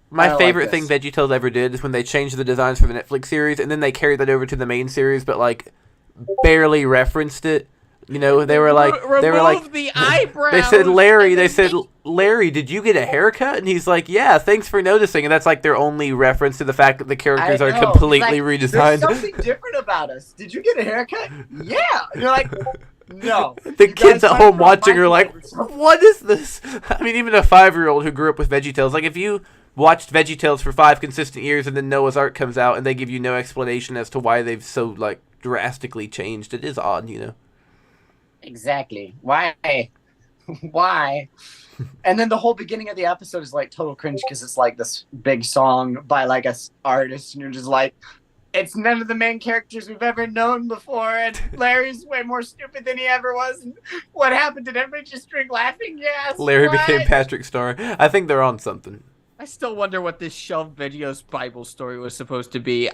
My like favorite thing this. VeggieTales ever did is when they changed the designs for the Netflix series, and then they carried that over to the main series, but like barely referenced it. You know, they were like, remove the eyebrows. They said, Larry, did you get a haircut? And he's like, yeah, thanks for noticing. And that's like their only reference to the fact that the characters are completely redesigned. There's something different about us. Did you get a haircut? Yeah. And you're like, no. The kids at home watching are like, what is this? I mean, even a 5-year-old who grew up with VeggieTales, like if you watched VeggieTales for 5 consistent years and then Noah's Ark comes out and they give you no explanation as to why they've so like drastically changed, it is odd, you know. Exactly. Why? Why? And then the whole beginning of the episode is like total cringe because it's like this big song by like a artist, and you're just like, it's none of the main characters we've ever known before, and Larry's way more stupid than he ever was. And what happened? Did everybody just drink laughing gas? Larry became Patrick Star. I think they're on something. I still wonder what this shelved videos Bible story was supposed to be.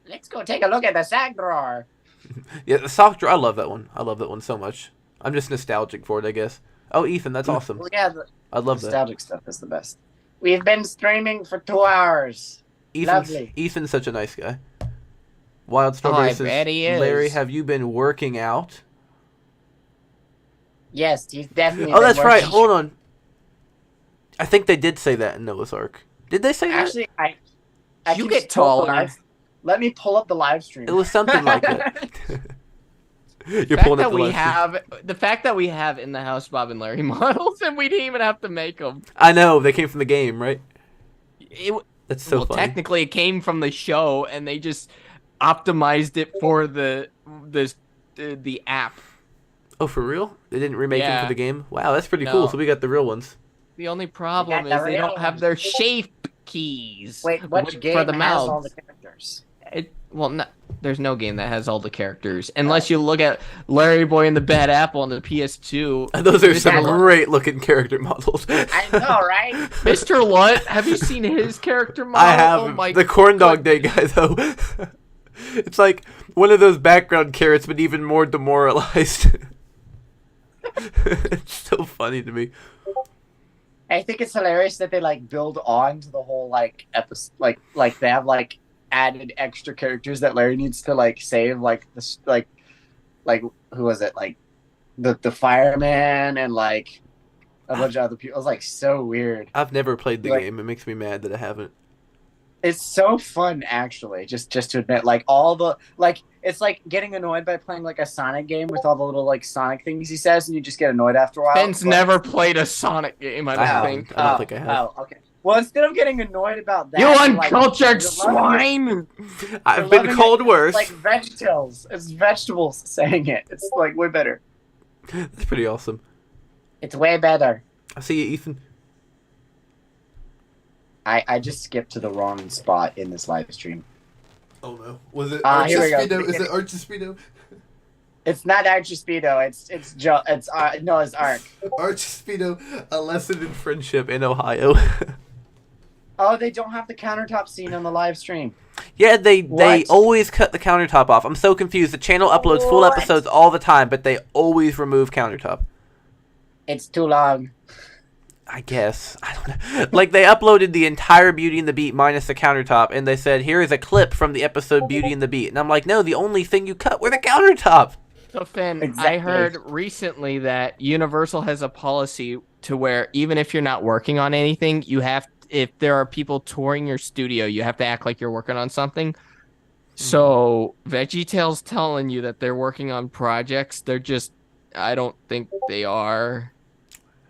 Let's go take a look at the sack drawer. Yeah, the sock drawer. I love that one. I love that one so much. I'm just nostalgic for it, I guess. Oh, Ethan, that's awesome. Well, yeah, I love that. Nostalgic stuff is the best. We've been streaming for 2 hours. Lovely. Ethan's such a nice guy. Wild Strawberry says, Larry, have you been working out? Yes, he's definitely. Oh, that's right. Hold on. I think they did say that in Noah's Ark. Did they say that? Actually, you get taller. Let me pull up the live stream. It was something like that. You're pulling up the fact that we have in the house Bob and Larry models, and we didn't even have to make them. I know they came from the game, right? That's so funny. Technically, it came from the show, and they just optimized it for the app. Oh, for real? They didn't remake them for the game? Wow, that's pretty cool. So we got the real ones. The only problem is they don't have their shape keys. Wait, which game for the has all the characters? There's no game that has all the characters unless you look at Larry Boy and the Bad Apple on the PS2. Those are some great looking character models. I know, right? Mr. Lutt, have you seen his character model? I have. The Corn Dog Day guy, though. It's like one of those background carrots, but even more demoralized. It's so funny to me. I think it's hilarious that they like build on to the whole like episode, like they have like added extra characters that Larry needs to like save, like this, like who was it, like the fireman and like a bunch of other people. It was like so weird. I've never played the game. It makes me mad that I haven't. It's so fun, actually. Just to admit, like all the it's like getting annoyed by playing like a Sonic game with all the little like Sonic things he says, and you just get annoyed after a while. Ben's never played a Sonic game. I don't think. I don't think I have. Oh, okay. Well, instead of getting annoyed about that, you uncultured swine! I've been called worse. Like VeggieTales. It's vegetables saying it. It's like way better. That's pretty awesome. It's way better. I see you, Ethan. I just skipped to the wrong spot in this live stream. Oh no. Was it Archespeedo? Is it Archespeedo? It's not Archespeedo. It's Noah's Ark. Archespeedo, a lesson in friendship in Ohio. Oh, they don't have the countertop scene on the live stream. Yeah, they always cut the countertop off. I'm so confused. The channel uploads full episodes all the time, but they always remove countertop. It's too long. I guess. I don't know. Like, they uploaded the entire Beauty and the Beat minus the countertop, and they said, here is a clip from the episode Beauty and the Beat. And I'm like, no, the only thing you cut were the countertop. So, Finn, I heard recently that Universal has a policy to where even if you're not working on anything, if there are people touring your studio, you have to act like you're working on something. So, VeggieTale's telling you that they're working on projects. I don't think they are.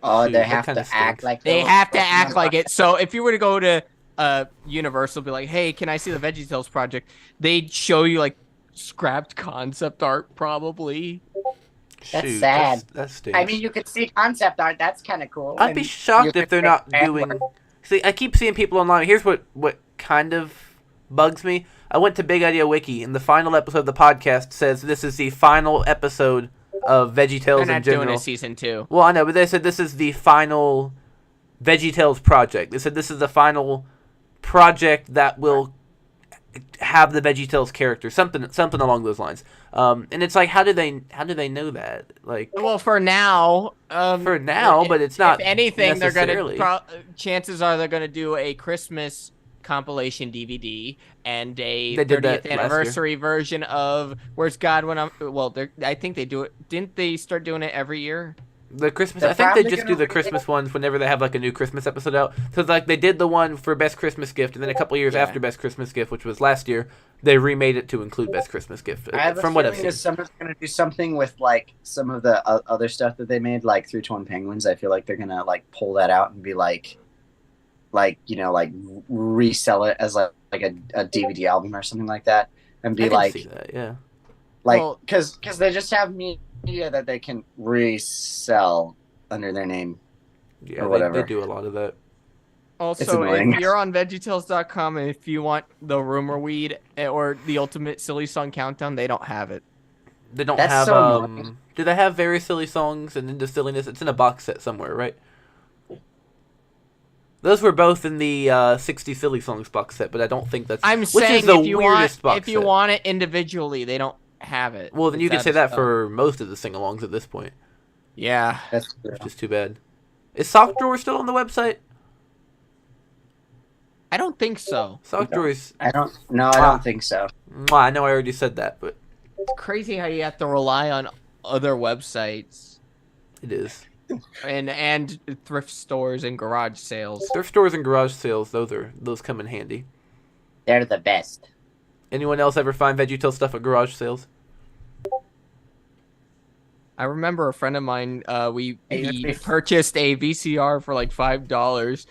Oh, they have to act like they have to act like it. So if you were to go to Universal, be like, "Hey, can I see the VeggieTales project?" They'd show you like scrapped concept art, probably. That's sad. That stinks. I mean, you could see concept art. That's kind of cool. I'd be shocked if they're not doing. See, I keep seeing people online. Here's what kind of bugs me. I went to Big Idea Wiki, and the final episode of the podcast says this is the final episode of VeggieTales in general. They're not doing a season 2. Well, I know, but they said this is the final VeggieTales project. They said this is the final project that will have the VeggieTales character, something along those lines. And it's like, how do they know that? Like, well, for now, but it's not. If anything, they're gonna. Chances are they're gonna do a Christmas compilation DVD and a They did that 30th last anniversary version of Where's God When I'm. Well, I think they do it. Didn't they start doing it every year? The Christmas. They're I think they probably just do gonna the Christmas ones whenever they have like a new Christmas episode out. Because like they did the one for Best Christmas Gift, and then a couple years after Best Christmas Gift, which was last year, they remade it to include Best Christmas Gift. I have a from what I've feeling seen. that someone's gonna do something with like some of the other stuff that they made, like 321 Penguins. I feel like they're gonna like pull that out and be like resell it as like a DVD album or something like that, and be I can like, see that, yeah. like Well- because they just have media that they can resell under their name. Yeah, or whatever. they do a lot of that. Also, annoying. if you're on VeggieTales.com and if you want the Rumor Weed or the Ultimate Silly Song Countdown, they don't have it. They don't That's have so annoying. do they have very silly songs and Into Silliness? It's in a box set somewhere, right? Those were both in the 60 Silly Songs box set, but I don't think that's I'm which saying is the if you weirdest want box if you set. want it individually, they don't have it. Well, then you It's can out say of that stock. for most of the sing-alongs at this point, Yeah. That's true. which is too bad. Is Sock Drawer still on the website? I don't think so. Sock Drawer is... I don't think so. I know I already said that, but It's crazy how you have to rely on other websites it is. and thrift stores and garage sales. Thrift stores and garage sales, those come in handy. They're the best. Anyone else ever find VeggieTale stuff at garage sales? I remember a friend of mine, he Hey, purchased a VCR for like $5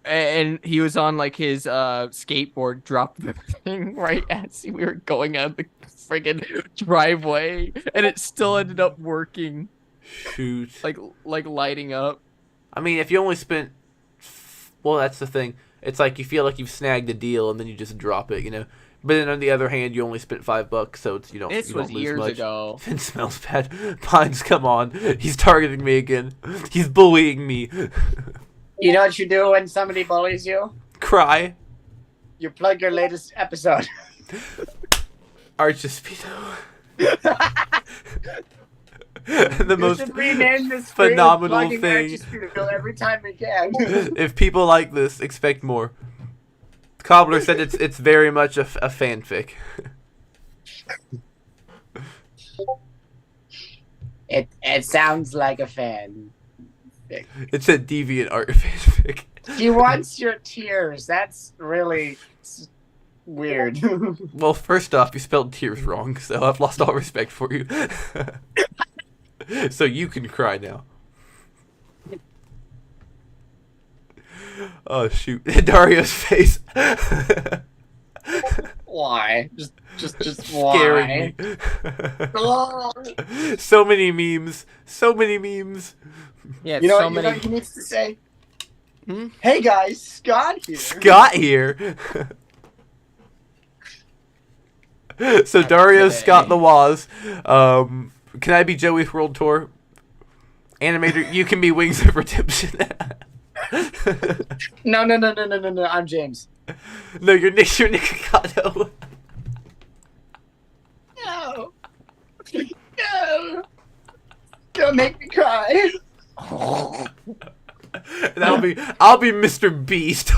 and he was on like his skateboard, dropped the thing right as we were going out the friggin' driveway, and it still ended up working, Shoot. like lighting up. I mean, if you only spent... Well, that's the thing. It's like you feel like you've snagged a deal and then you just drop it, you know? But then on the other hand, you only spent $5, so it's you don't. This you don't was lose years much. ago. It smells bad. Pines, come on. He's targeting me again. He's bullying me. You know what you do when somebody bullies you? Cry. You plug your latest episode. Archispino. The You most should rename this stream phenomenal Plugging thing. Archispino every time we can. If people like this, expect more. Cobbler said it's very much a fanfic. It sounds like a fan. It's a deviant art fanfic. He wants your tears. That's really weird. Well, first off, you spelled tears wrong, so I've lost all respect for you. So you can cry now. Oh shoot, Dario's face. Why? Just why? Scaring me. Oh. So many memes. So many memes. Yeah, You know so what many. he needs to say? Hmm? Hey guys, Scott here. Scott here. So Dario, Scott the Waz. Can I be Joey's World Tour? Animator, you can be Wings of Redemption. No. I'm James. No, you're Nikocado. No. No. Don't make me cry. And I'll be Mr. Beast.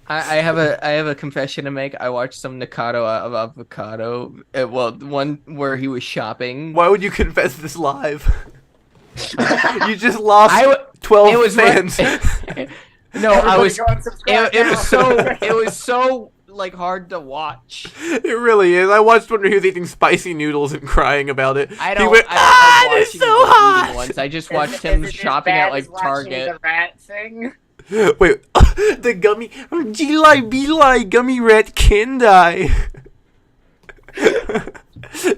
I have a confession to make. I watched some Nikado of Avocado. Well, one where he was shopping. Why would you confess this live? You just lost it 12 was fans. No, I was. Everybody go and subscribe It was so like hard to watch. It really is. I watched one where he was eating spicy noodles and crying about it. I He don't. went, I don't like it's watching so him eating hot. ones. I just watched him Is it as shopping bad at like as watching Target. The rat thing. Wait, the gummy, G-Lie, B-Lie, gummy rat can die.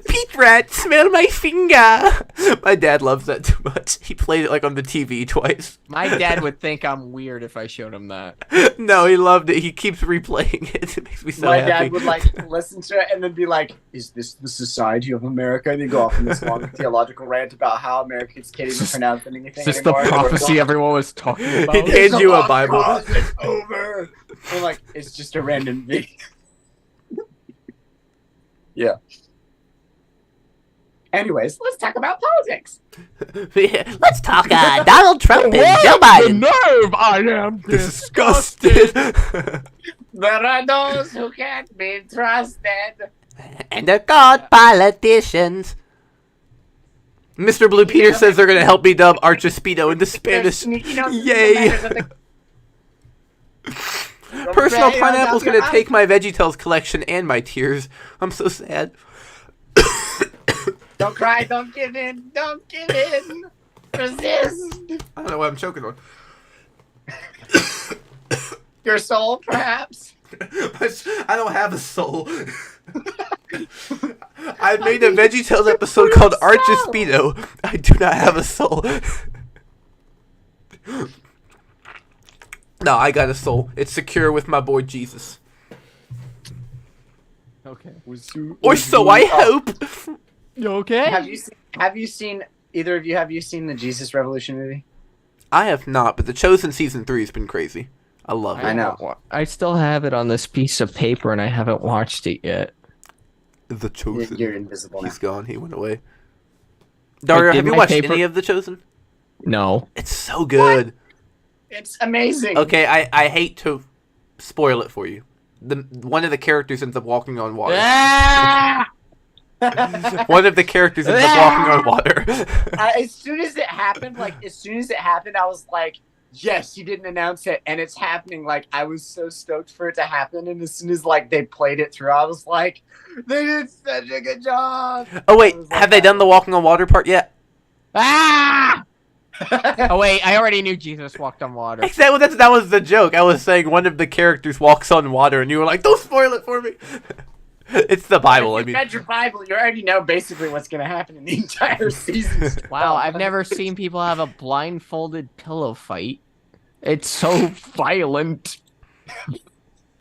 Pete Rat, smell my finger. My dad loves that too much. He played it like on the TV twice. My dad would think I'm weird if I showed him that. No, he loved it. He keeps replaying it. It makes me so My happy. dad would like listen to it and then be like, "Is this the society of America?" And they go off on this long theological rant about how Americans can't even pronounce anything Is this the anymore. prophecy everyone was talking about? He'd hand you a Bible. It's over. We're like, it's just a random thing. Yeah. Anyways, let's talk about politics. Let's talk Donald Trump and Joe Biden. nerve! I am Disgusted. There are those who can't be trusted. And they're called politicians. Mr. Blue Peter says they're gonna help me dub Archespedo into Spanish. Yay! Personal Pineapple's gonna take my VeggieTales collection and my tears. I'm so sad. Don't cry, don't give in, don't give in. Resist. I don't know what I'm choking on. Your soul, perhaps. I don't have a soul. I made a VeggieTales episode called Archespedo. I do not have a soul. No, I got a soul. It's secure with my boy Jesus. Okay. Or so I hope. You okay? Have you seen either of you? Have you seen the Jesus Revolution movie? I have not, but The Chosen Season 3 has been crazy. I love it. I know. I still have it on this piece of paper, and I haven't watched it yet. The Chosen. You're invisible now. He's gone. He went away. Dario, have you watched any of The Chosen? No. It's so good. It's amazing. Okay, I hate to spoil it for you. One of the characters ends up walking on water. One of the characters ends up walking on water. As soon as it happened, I was like, yes, he didn't announce it, and it's happening. Like, I was so stoked for it to happen, and as soon as, like, they played it through, I was like, they did such a good job. Oh, wait, have they done the walking on water part yet? Ah! Oh, wait, I already knew Jesus walked on water. Exactly, that was the joke. I was saying one of the characters walks on water, and you were like, don't spoil it for me. It's the Bible, I mean. If you read your Bible, you already know basically what's going to happen in the entire season. Wow, I've never seen people have a blindfolded pillow fight. It's so violent.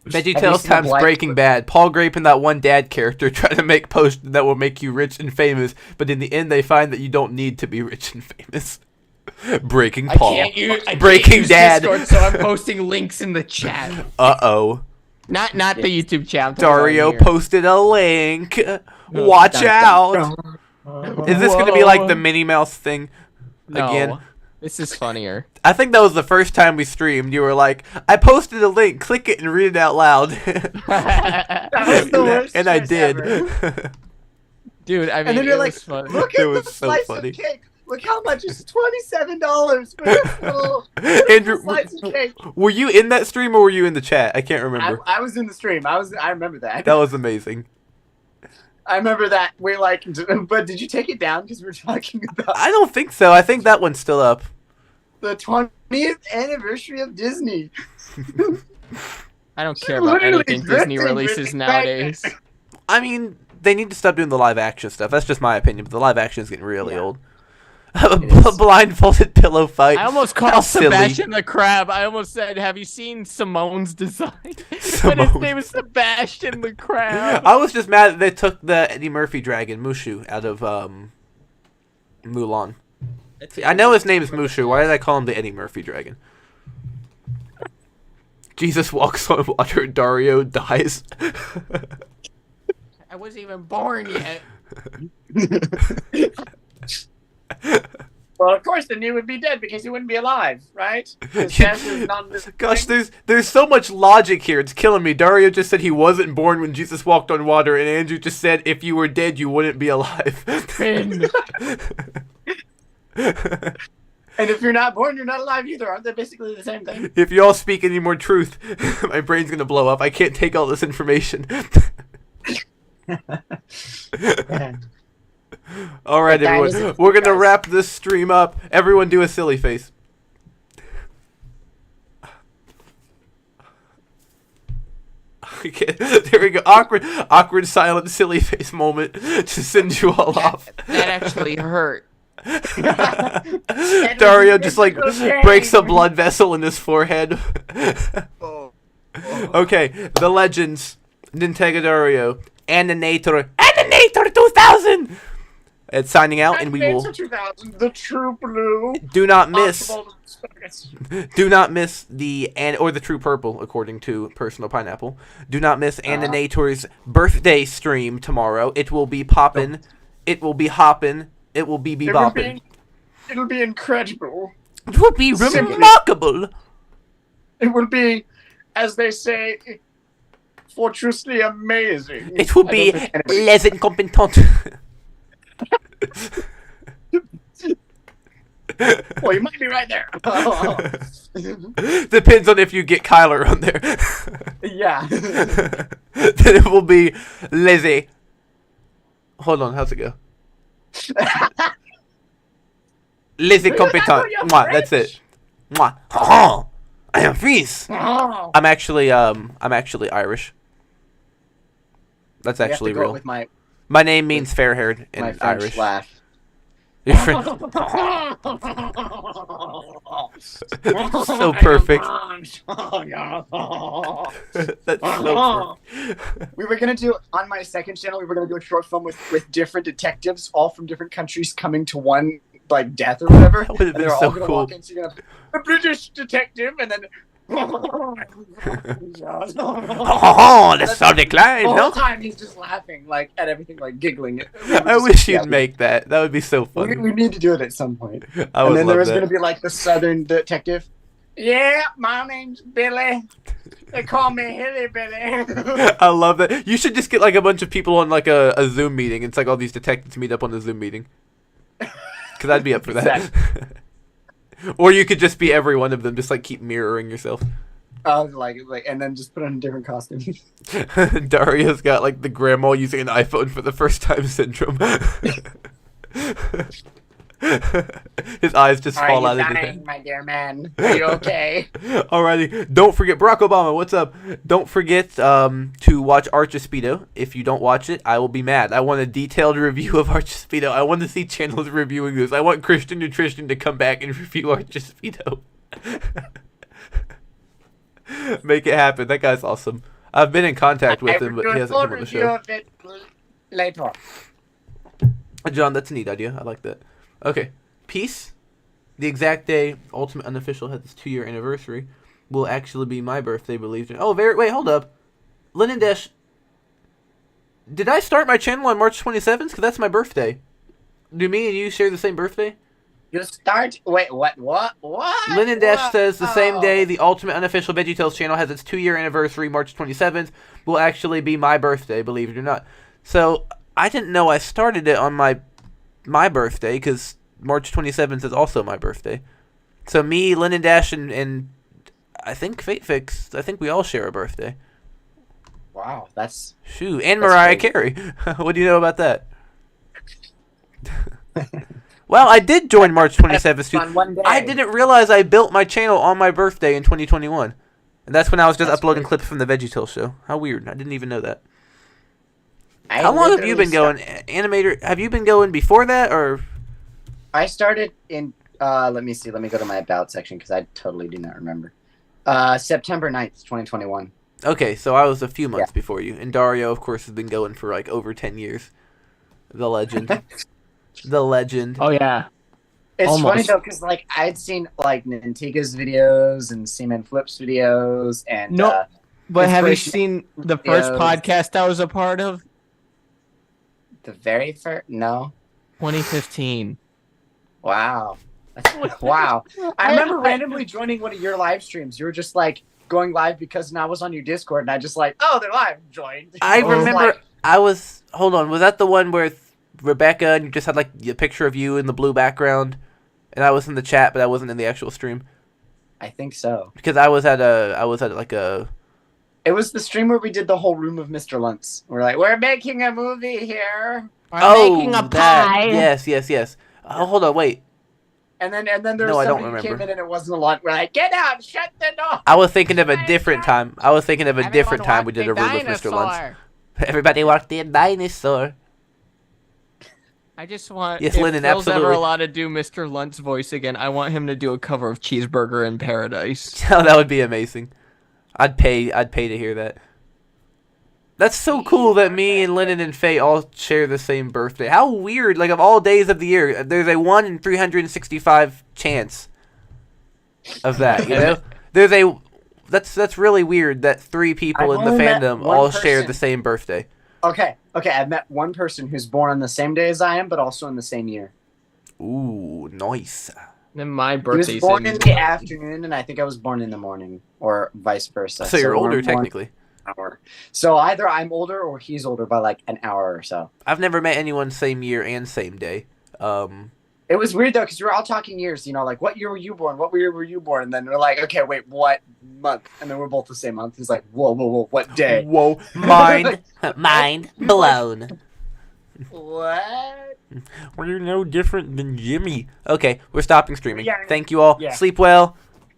VeggieTales times Breaking Bad. Paul Grape and that one dad character try to make posts that will make you rich and famous, but in the end they find that you don't need to be rich and famous. Breaking Paul. Breaking Dad. Discord, so I'm posting links in the chat. Uh-oh. Not the YouTube channel. Dario posted a link. Watch out. Is this going to be like the Minnie Mouse thing again? No, this is funnier. I think that was the first time we streamed. You were like, I posted a link. Click it and read it out loud. That was the worst and I choice did. ever. Dude, I mean, And then you're like, fun. look It at was the so slice funny. of cake. Look how much is $27 for this little Andrew, slice of cake. were you in that stream or were you in the chat? I can't remember. I was in the stream. I remember that. That was amazing. I remember that. We're like, but did you take it down because we're talking about I don't think so. I think that one's still up. the 20th anniversary of Disney? I don't care about Literally anything Disney drifting releases really nowadays. back. I mean, they need to stop doing the live action stuff. That's just my opinion, but the live action is getting really old. Blindfolded pillow fight. I almost How called silly. Sebastian the Crab. I almost said, have you seen Simone's design? But his Simone. name is Sebastian the Crab. I was just mad that they took the Eddie Murphy dragon, Mushu, out of Mulan. I know his name is Mushu. Why did I call him the Eddie Murphy dragon? Jesus walks on water. Dario dies. I wasn't even born yet. Well, of course, then he would be dead because he wouldn't be alive, right? 'Cause death is not this Gosh, thing. there's so much logic here. It's killing me. Dario just said he wasn't born when Jesus walked on water, and Andrew just said if you were dead, you wouldn't be alive. And if you're not born, you're not alive either. Aren't they basically the same thing? If you all speak any more truth, my brain's gonna blow up. I can't take all this information. All right, everyone. We're gonna wrap this stream up. Everyone, do a silly face. Okay, there we go. Awkward, silent, silly face moment to send you all off. That actually hurt. Dario just like breaks a blood vessel in his forehead. Okay, the legends. Nintendo Dario. Animator 2000! It's signing out, and we will. 2000, the true blue. Do not miss. Do not miss the true purple, according to Personal Pineapple. Do not miss Animator's birthday stream tomorrow. It will be poppin'. It will be hoppin'. It will be boppin'. It'll be incredible. It would be Simply. remarkable. It will be, as they say, fortuitously amazing. It would be les incompetent. Well, you might be right there. Depends on if you get Kyler on there. Yeah. Then it will be lazy. Hold on, how's it go? Lazy competent. Mwah, that's it. Mwah. Oh, I am Fries. Oh. I'm actually Irish. That's actually real. With my name means fair-haired in French Irish. laugh. Your French- so perfect. That's so perfect. We were gonna do on my second channel. We were gonna do a short film with different detectives, all from different countries, coming to one like death or whatever. That would have And been they're so all gonna cool. walk in, so you're gonna a British detective, and then. Oh, let's start decline, The no? whole time he's just laughing, like at everything, like giggling. I wish you'd make that. That would be so funny. We need to do it at some point. I would And then there love was that. gonna be like the Southern detective. Yeah, my name's Billy. They call me Hilly Billy. I love that. You should just get like a bunch of people on like a Zoom meeting. It's like all these detectives meet up on the Zoom meeting. Because I'd be up for that. Or you could just be every one of them, just like keep mirroring yourself. like, and then just put on a different costume. Dario's got like the grandma using an iPhone for the first time syndrome. His eyes just fall out of his head. My dear man? Are you okay? Alrighty. Don't forget, Barack Obama, what's up? Don't forget to watch Archespeedo. If you don't watch it, I will be mad. I want a detailed review of Archespeedo. I want to see channels reviewing this. I want Christian Nutrition to come back and review Archespeedo. Make it happen. That guy's awesome. I've been in contact with him, but he hasn't come on the show. Later. John, that's a neat idea. I like that. Okay. Peace. The exact day Ultimate Unofficial has its 2-year anniversary will actually be my birthday, believe it. Oh, wait, hold up. Lennon Dash. Did I start my channel on March 27th? Because that's my birthday. Do me and you share the same birthday? You start. Wait, what? Lennon Dash says the same day the Ultimate Unofficial VeggieTales channel has its 2-year anniversary, March 27th, will actually be my birthday, believe it or not. So, I didn't know I started it on my birthday, because March 27th is also my birthday. So me, Lennon Dash, and I think Fate Fix, I think we all share a birthday. Wow, that's... Shoot, and Mariah Carey. What do you know about that? Well, I did join March 27th, too. On one day. I didn't realize I built my channel on my birthday in 2021. And that's when I was just uploading clips from the VeggieTales show. How weird. I didn't even know that. How long have you been going? Animator, have you been going before that, or? I started in, let me see, let me go to my About section, because I totally do not remember. September 9th, 2021. Okay, so I was a few months before you. And Dario, of course, has been going for like over 10 years. The legend. The legend. Oh, yeah. It's Almost. funny, though, because, like, I'd seen, like, Nantika's videos and Seaman Flip's videos, and, No, but have you inspiration seen the first videos. podcast I was a part of? The very first? No. 2015. Wow. Wow. I remember randomly joining one of your live streams. You were just, like, going live because I was on your Discord, and I just, like, oh, they're live. Joined. I was remember like, I was, hold on, was that the one where Rebecca and you just had like a picture of you in the blue background? And I was in the chat, but I wasn't in the actual stream. I think so. Because I was at like a... It was the stream where we did the whole room of Mr. Luntz. We're like, we're making a movie here. We're making a that. pie. Yes. Oh, hold on, wait. And then there No, was I don't somebody who came remember. in and it wasn't a lot. We're like, get out, shut the door. I was thinking of a different time. We did a room with Mr. Luntz. Everybody walked the dinosaur. I just want, Yes, if Lennon, Phil's ever absolutely. allowed to do Mr. Lunt's voice again, I want him to do a cover of Cheeseburger in Paradise. Oh, that would be amazing. I'd pay to hear that. That's so cool that me and Lennon and Faye all share the same birthday. How weird! Like, of all days of the year, there's a 1 in 365 chance of that. You know, that's really weird that 3 people I've in the only met fandom one all share person. the same birthday. Okay. I've met one person who's born on the same day as I am, but also in the same year. Ooh, nice. Then my He was birthday's born in in the afternoon, and I think I was born in the morning, or vice versa. So you're we're older, born technically. an hour. So either I'm older or he's older by like an hour or so. I've never met anyone same year and same day. It was weird though, because we were all talking years. Like, what year were you born? What year were you born? And then we're like, okay, wait, what month? And then we're both the same month. He's like, whoa, what day? Whoa, mind. Mind blown. What? We're no different than Jimmy. Okay, we're stopping streaming. Yeah. Thank you all. Yeah. Sleep well.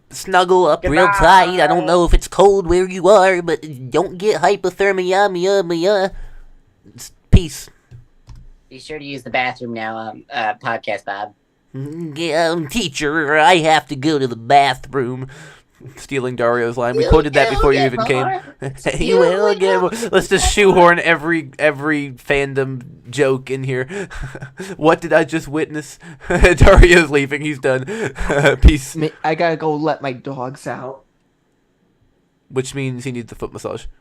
Snuggle up real Goodbye. tight. I don't know if it's cold where you are, but don't get hypothermia. Peace. Be sure to use the bathroom now, podcast Bob. Yeah, teacher, I have to go to the bathroom. Stealing Dario's line. We quoted that before you even came. You will get more. Let's just shoehorn every fandom joke in here. What did I just witness? Dario's leaving. He's done. Peace. I gotta go let my dogs out. Which means he needs the foot massage.